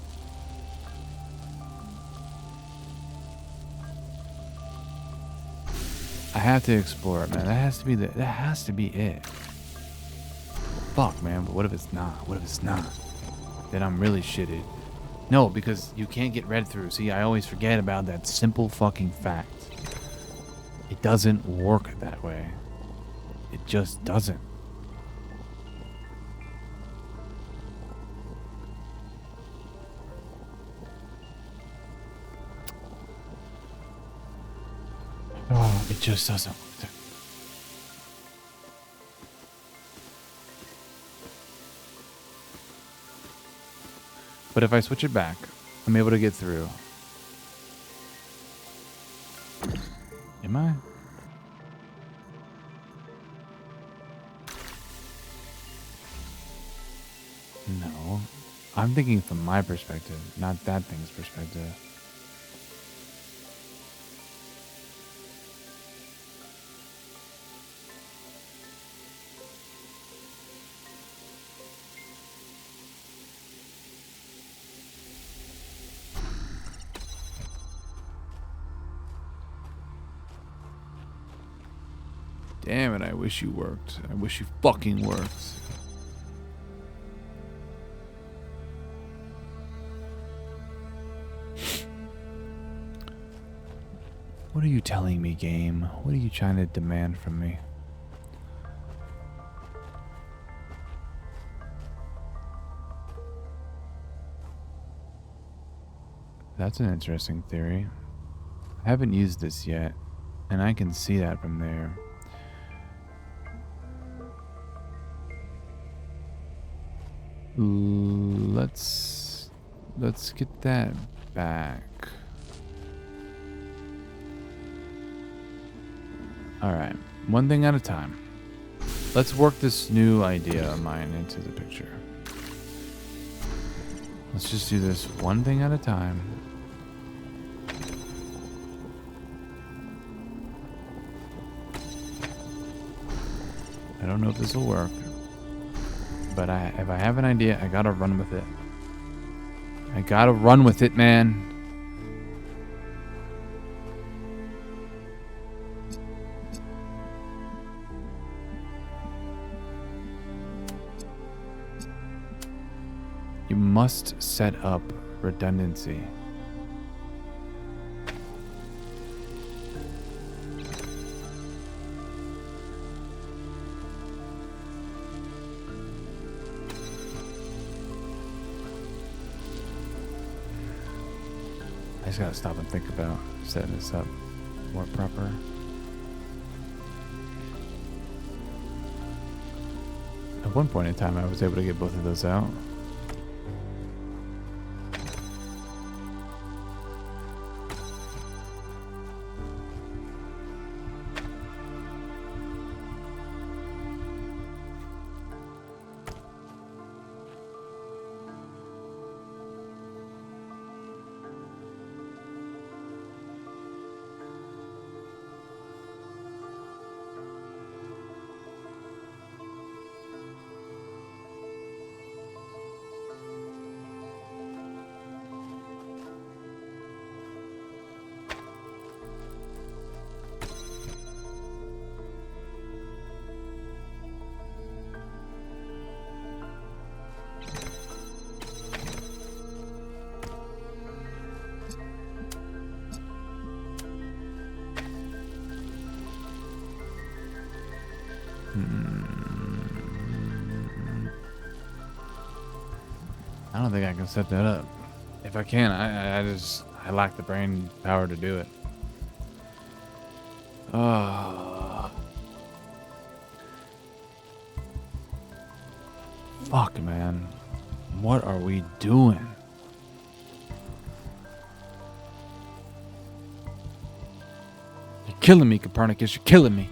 I have to explore it, man. That has to be it. Fuck, man. But what if it's not? What if it's not? Then I'm really shitted. No, because you can't get read through. See, I always forget about that simple fucking fact. It doesn't work that way. It just doesn't. Oh, it just doesn't work. But if I switch it back, I'm able to get through. Am I? No. I'm thinking from my perspective, not that thing's perspective. Damn it, I wish you worked. I wish you fucking worked. What are you telling me, game? What are you trying to demand from me? That's an interesting theory. I haven't used this yet, and I can see that from there. Let's get that back. Alright, one thing at a time. Let's work this new idea of mine into the picture. Let's just do this one thing at a time. I don't know if this will work. But if I have an idea, I gotta run with it. I gotta run with it, man. You must set up redundancy. I just gotta stop and think about setting this up more proper. At one point in time, I was able to get both of those out. I don't think I can set that up. If I can, I lack the brain power to do it. Fuck, man. What are we doing? killing me, Copernicus. You're killing me.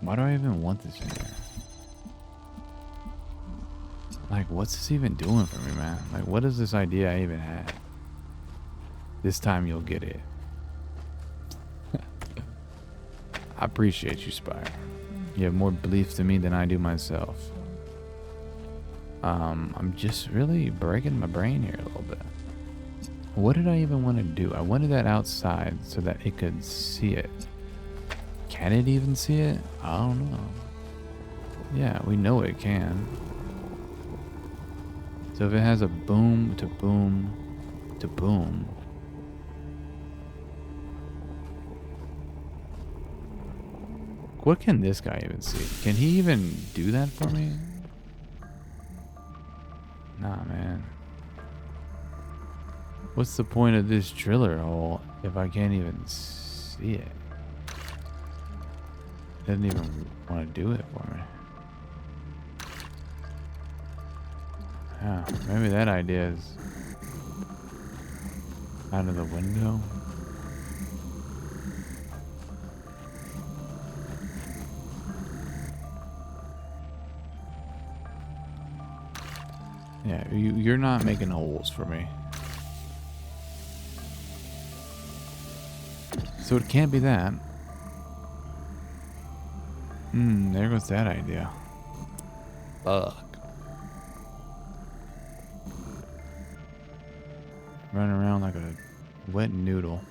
Why do I even want this in here? Like, what's this even doing for me, man? Like, what is this idea I even had? This time you'll get it. I appreciate you, Spire. You have more belief in me than I do myself. I'm just really breaking my brain here a little bit. What did I even want to do? I wanted that outside so that it could see it. Can it even see it? I don't know. Yeah, we know it can. So if it has a boom to boom to boom. What can this guy even see? Can he even do that for me? Nah, man. What's the point of this driller hole if I can't even see it? Doesn't even want to do it for me. Yeah, maybe that idea is out of the window. Yeah, you're not making holes for me. So it can't be that. There goes that idea. Fuck. Running around like a wet noodle.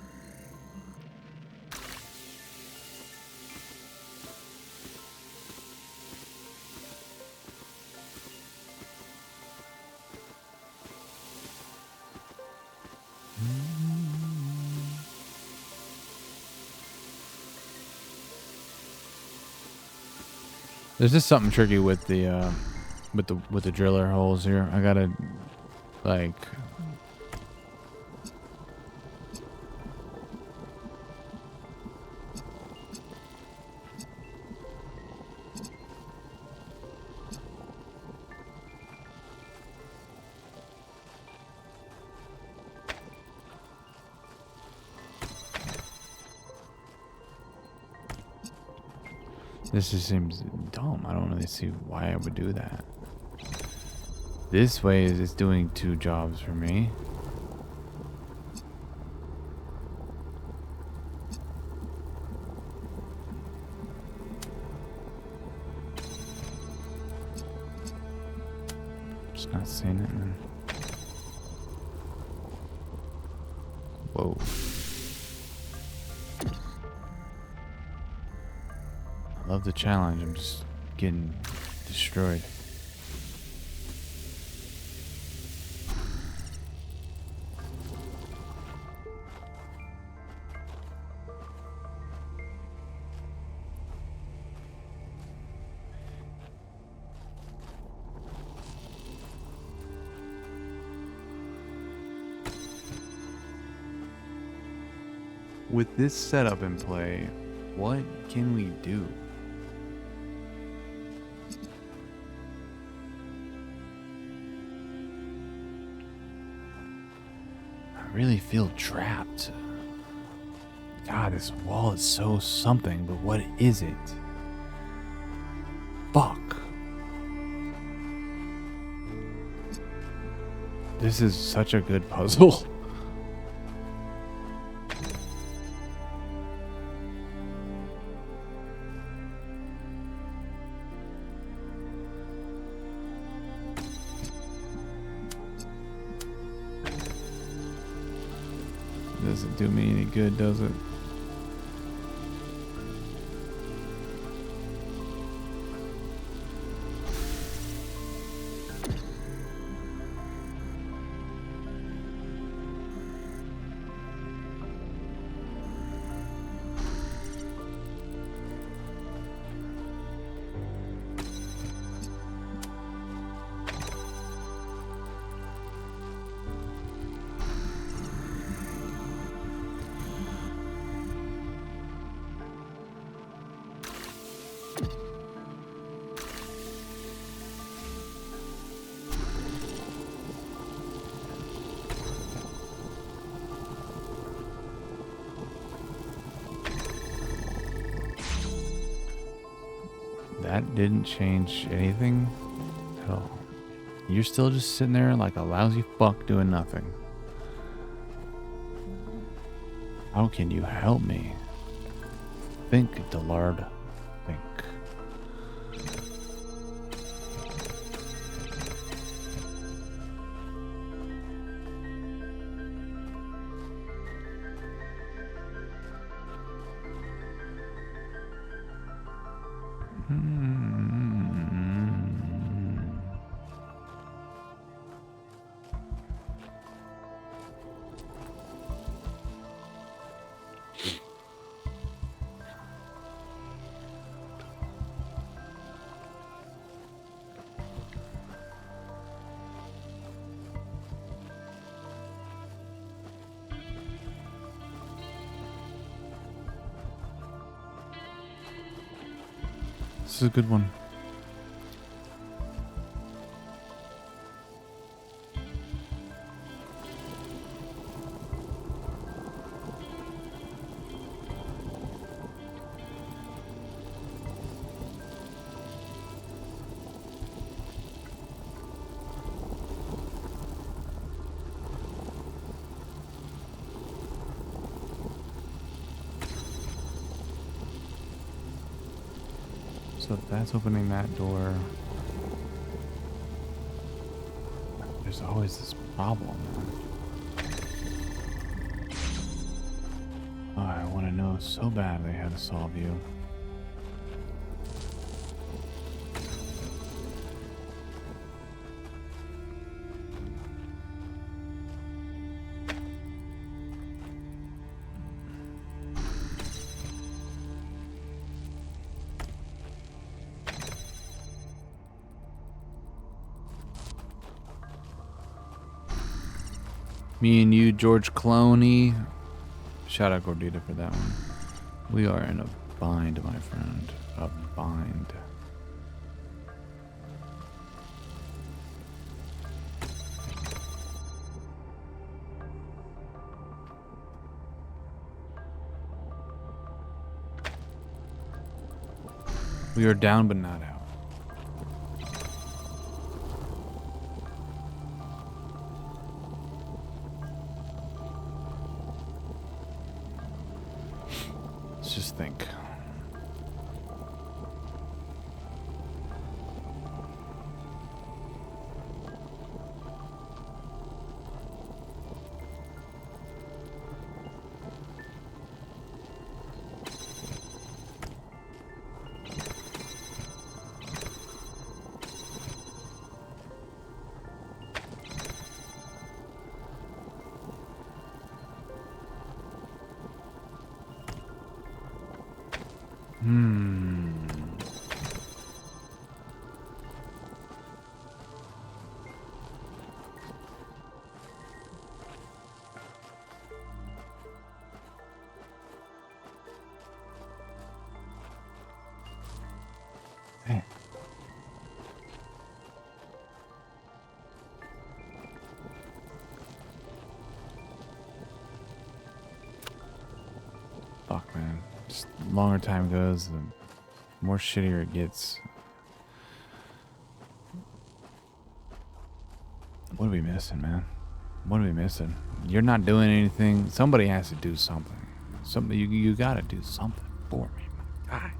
There's just something tricky with the driller holes here. I gotta like this just seems dumb. I don't really see why I would do that. This way is doing two jobs for me. Just not seeing it, man. Whoa. Love the challenge. I'm just getting destroyed. With this setup in play, what can we do? I really feel trapped. God, this wall is so something, but what is it? Fuck. This is such a good puzzle. Doesn't do me any good, does it? That didn't change anything at all. You're still just sitting there like a lousy fuck doing nothing. How can you help me? Think, Delard. Think. This is a good one. So that's opening that door. There's always this problem. Oh, I want to know so badly how to solve you. Me and you, George Clooney. Shout out Gordita for that one. We are in a bind, my friend. A bind. We are down but not out. Let's just think. Hey. Fuck, man. Just the longer time goes, the more shittier it gets. What are we missing, man? What are we missing? You're not doing anything. Somebody has to do something. Somebody, you gotta do something for me, my guy.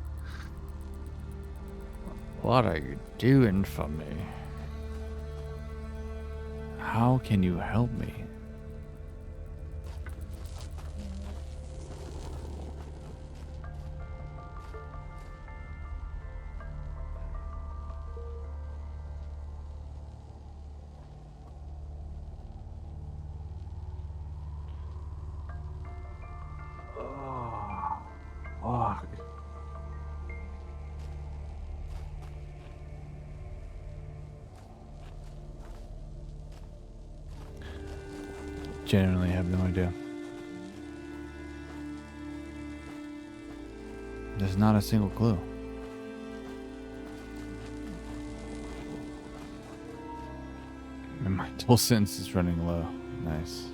What are you doing for me? How can you help me? Fuck. Genuinely have no idea. There's not a single clue. And my dual sense is running low. Nice.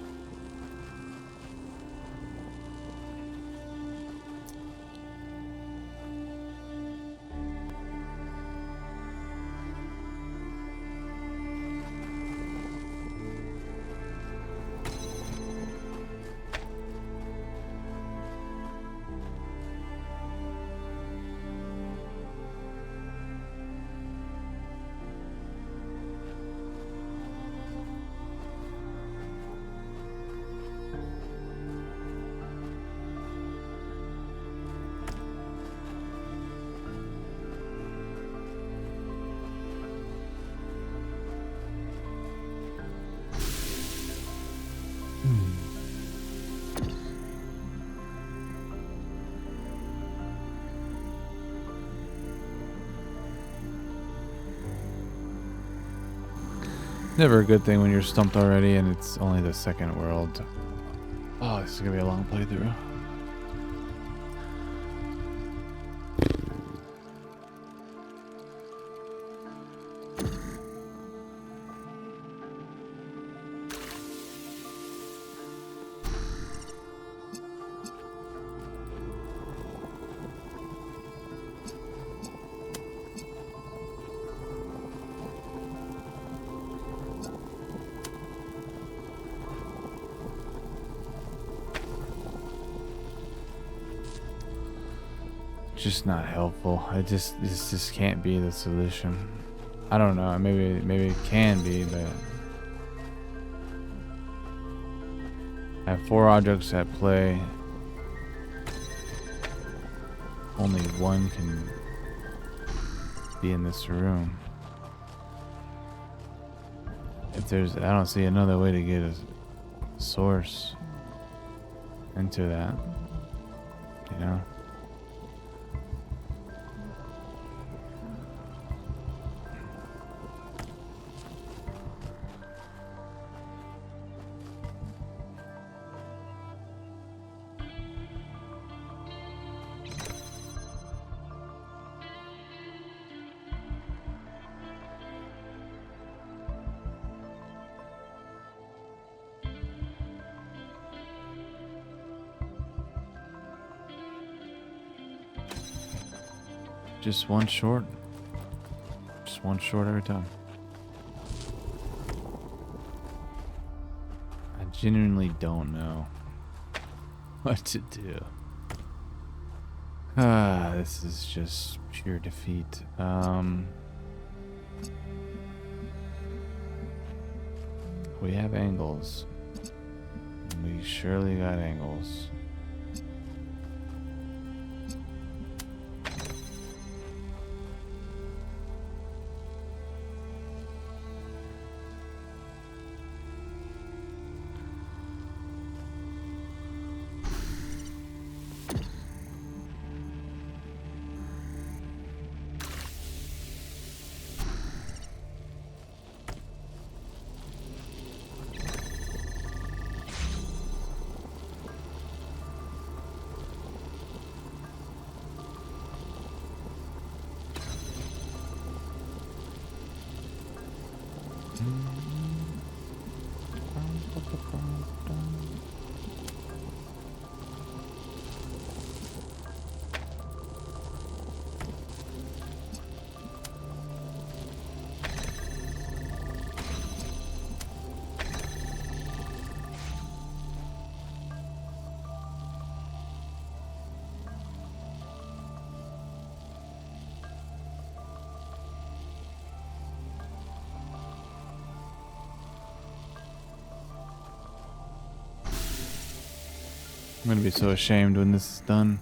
Never a good thing when you're stumped already and it's only the second world. Oh, this is gonna be a long playthrough. Just not helpful. This just can't be the solution. I don't know. Maybe it can be, but I have 4 objects at play. Only one can be in this room. I don't see another way to get a source into that. You know. Just one short. Just one short every time. I genuinely don't know what to do. This is just pure defeat. We have angles. We surely got angles. I'm gonna be so ashamed when this is done.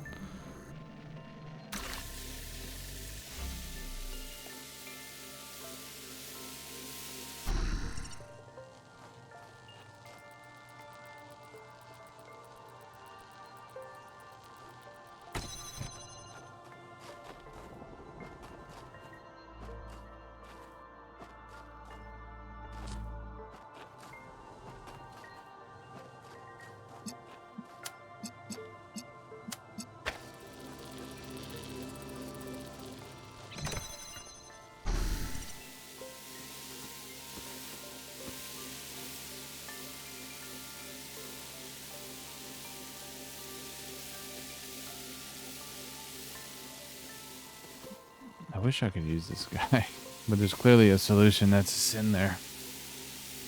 I wish I could use this guy, but there's clearly a solution that's just in there.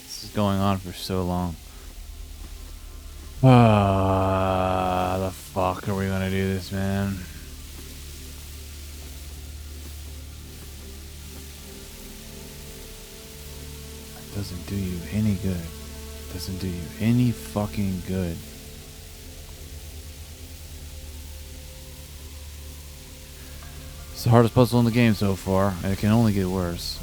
This is going on for so long. The fuck are we gonna do this, man? It doesn't do you any good. It doesn't do you any fucking good. It's the hardest puzzle in the game so far, and it can only get worse.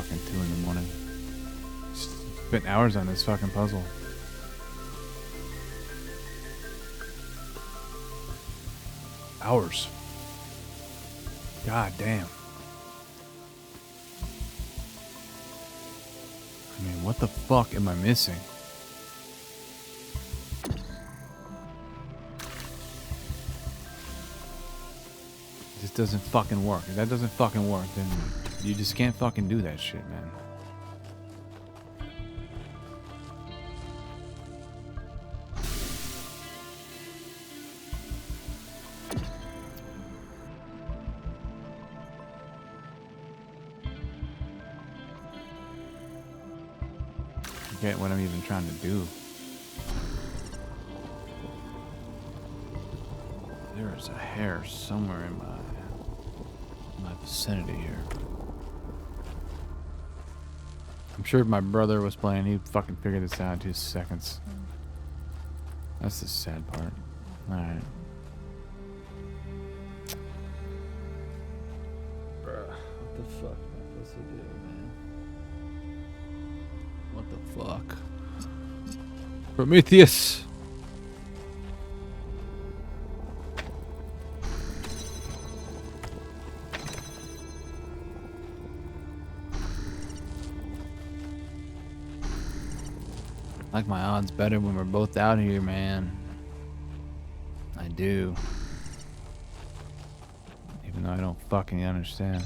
fucking 2 in the morning. Spent hours on this fucking puzzle. Hours. God damn. I mean, what the fuck am I missing? This doesn't fucking work. If that doesn't fucking work, then you just can't fucking do that shit, man. Forget what I'm even trying to do. There is a hair somewhere in my vicinity here. I'm sure if my brother was playing, he'd fucking figure this out in 2 seconds. That's the sad part. Alright. Bruh, what the fuck am I supposed to do, man? What the fuck? Prometheus! I like my odds better when we're both out here, man. I do. Even though I don't fucking understand.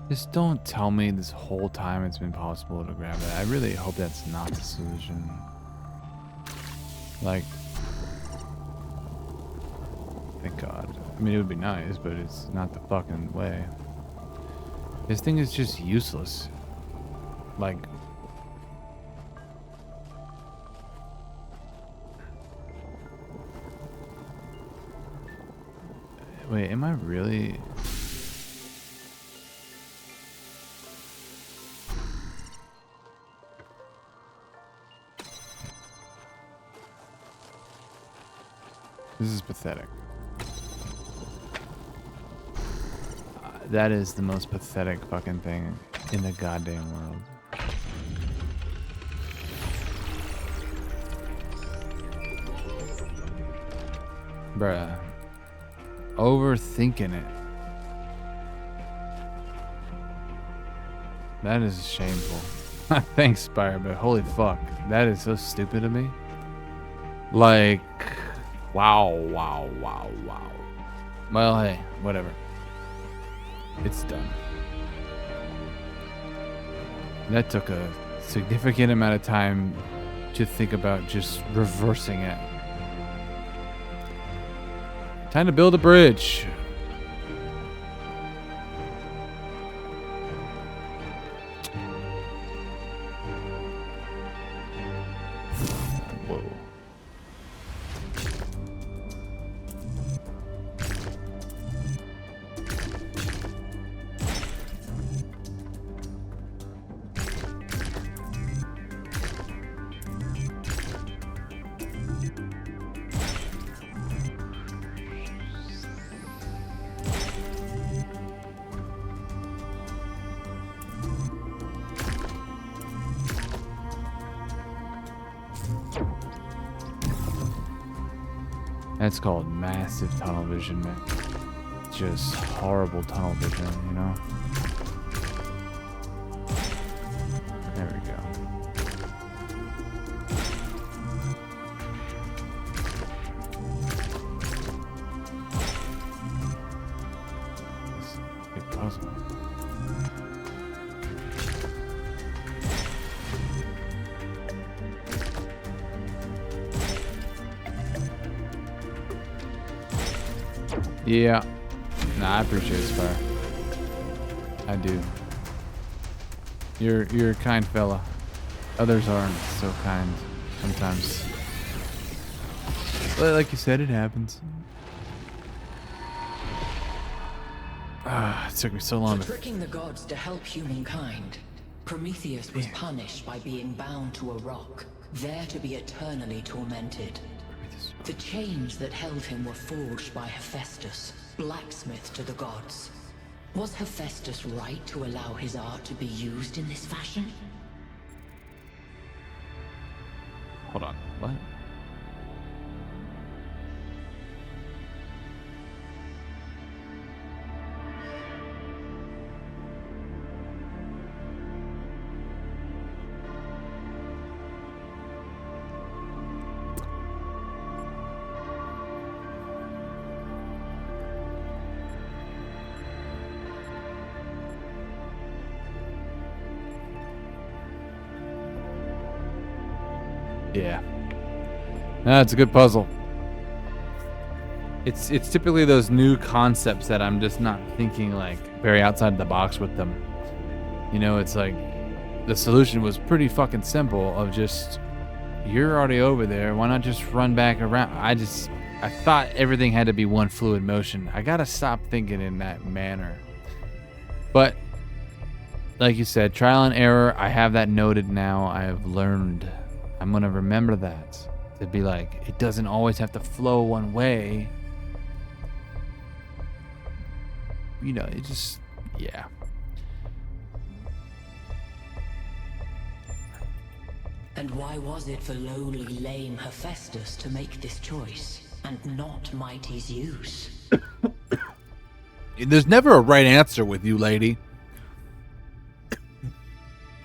Just don't tell me this whole time it's been possible to grab it. I really hope that's not the solution. Like, thank God. I mean, it would be nice, but it's not the fucking way. This thing is just useless. Like, wait, am I really? This is pathetic. That is the most pathetic fucking thing in the goddamn world. Bruh. Overthinking it. That is shameful. Thanks, Spire, but holy fuck. That is so stupid of me. Like... Wow. Well, hey, whatever. It's done. That took a significant amount of time to think about just reversing it. Time to build a bridge. Whoa. That's called massive tunnel vision, man. Just horrible tunnel vision, you know? There we go. This is a big puzzle. Yeah. Nah, I appreciate it, Spire. I do. You're a kind fella. Others aren't so kind sometimes. But like you said, it happens. It took me so long For to... tricking the gods to help humankind, Prometheus was punished by being bound to a rock, there to be eternally tormented. The chains that held him were forged by Hephaestus, blacksmith to the gods. Was Hephaestus right to allow his art to be used in this fashion? Hold on. What? Yeah. It's a good puzzle. It's typically those new concepts that I'm just not thinking like very outside the box with them. You know, it's like the solution was pretty fucking simple of just, you're already over there, why not just run back around? I thought everything had to be one fluid motion. I gotta stop thinking in that manner. But like you said, trial and error, I have that noted now. I have learned. I'm gonna remember that. To be like, it doesn't always have to flow one way. You know, it just, yeah. And why was it for lowly, lame Hephaestus to make this choice, and not mighty Zeus? There's never a right answer with you, lady.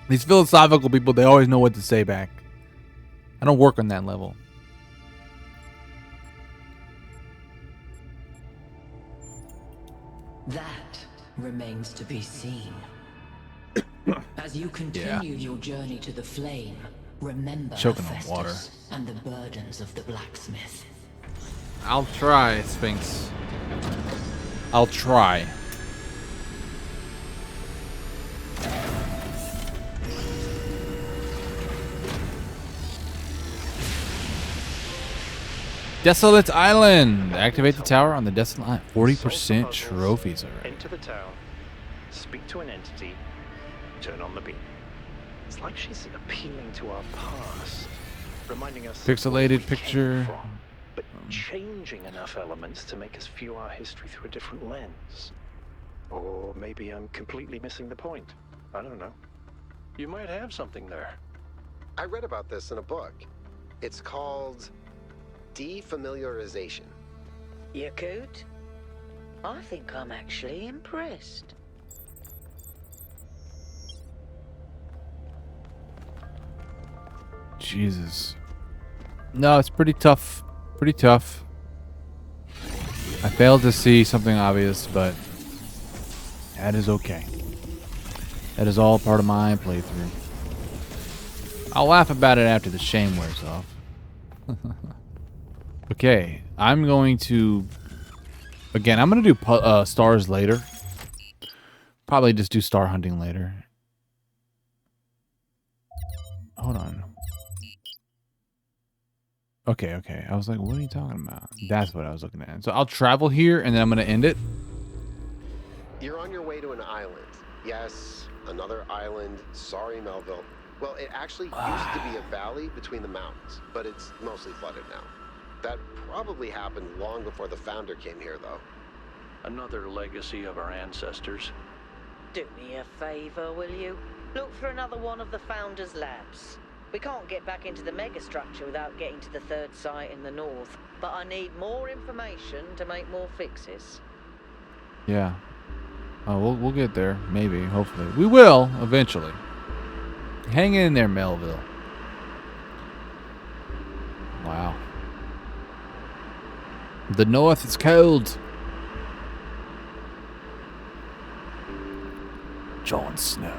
These philosophical people, they always know what to say back. I don't work on that level. That remains to be seen. As you continue your journey to the flame, remember Choking on Hephaestus water. and the burdens of the blacksmith. I'll try, Sphinx. I'll try. Desolate Island. Activate the tower on the Desolate Island. 40% trophies already. Enter the town, speak to an entity, turn on the beam. It's like she's appealing to our past, reminding us of where Pixelated we came picture. from, but changing enough elements to make us view our history through a different lens. Or maybe I'm completely missing the point. I don't know. You might have something there. I read about this in a book. It's called defamiliarization. You could? I think I'm actually impressed. Jesus. No, it's pretty tough. Pretty tough. I failed to see something obvious, but that is okay. That is all part of my playthrough. I'll laugh about it after the shame wears off. Okay, I'm going to... Again, I'm going to do stars later. Probably just do star hunting later. Hold on. Okay. I was like, what are you talking about? That's what I was looking at. So I'll travel here, and then I'm going to end it. You're on your way to an island. Yes, another island. Sorry, Melville. Well, it actually used to be a valley between the mountains, but it's mostly flooded now. That probably happened long before the founder came here, though. Another legacy of our ancestors. Do me a favor, will you? Look for another one of the Founder's labs. We can't get back into the Megastructure without getting to the third site in the north, but I need more information to make more fixes. Yeah. Oh, we'll get there. Maybe. Hopefully. We will, eventually. Hang in there, Melville. Wow. The north is cold. Jon Snow.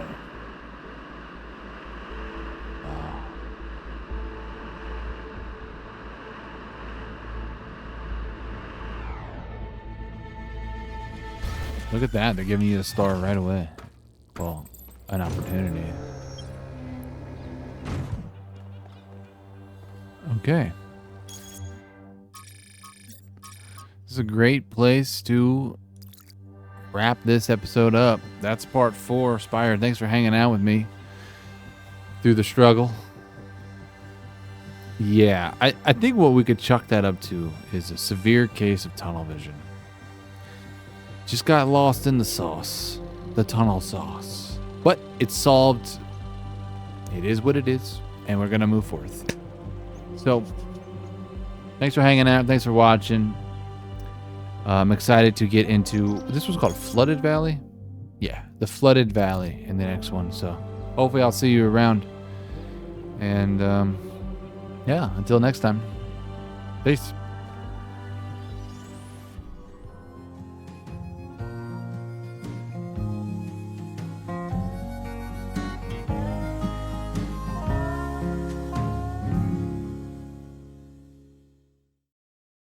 Wow. Look at that. They're giving you a star right away. Well, an opportunity. Okay. is a great place to wrap this episode up. That's part 4. Spire, thanks for hanging out with me through the struggle. Yeah, I think what we could chuck that up to is a severe case of tunnel vision. Just got lost in the sauce. The tunnel sauce. But it's solved. It is what it is. And we're going to move forth. So, thanks for hanging out. Thanks for watching. I'm excited to get into... This was called Flooded Valley? Yeah, the Flooded Valley in the next one. So, hopefully I'll see you around. And, yeah, until next time. Peace.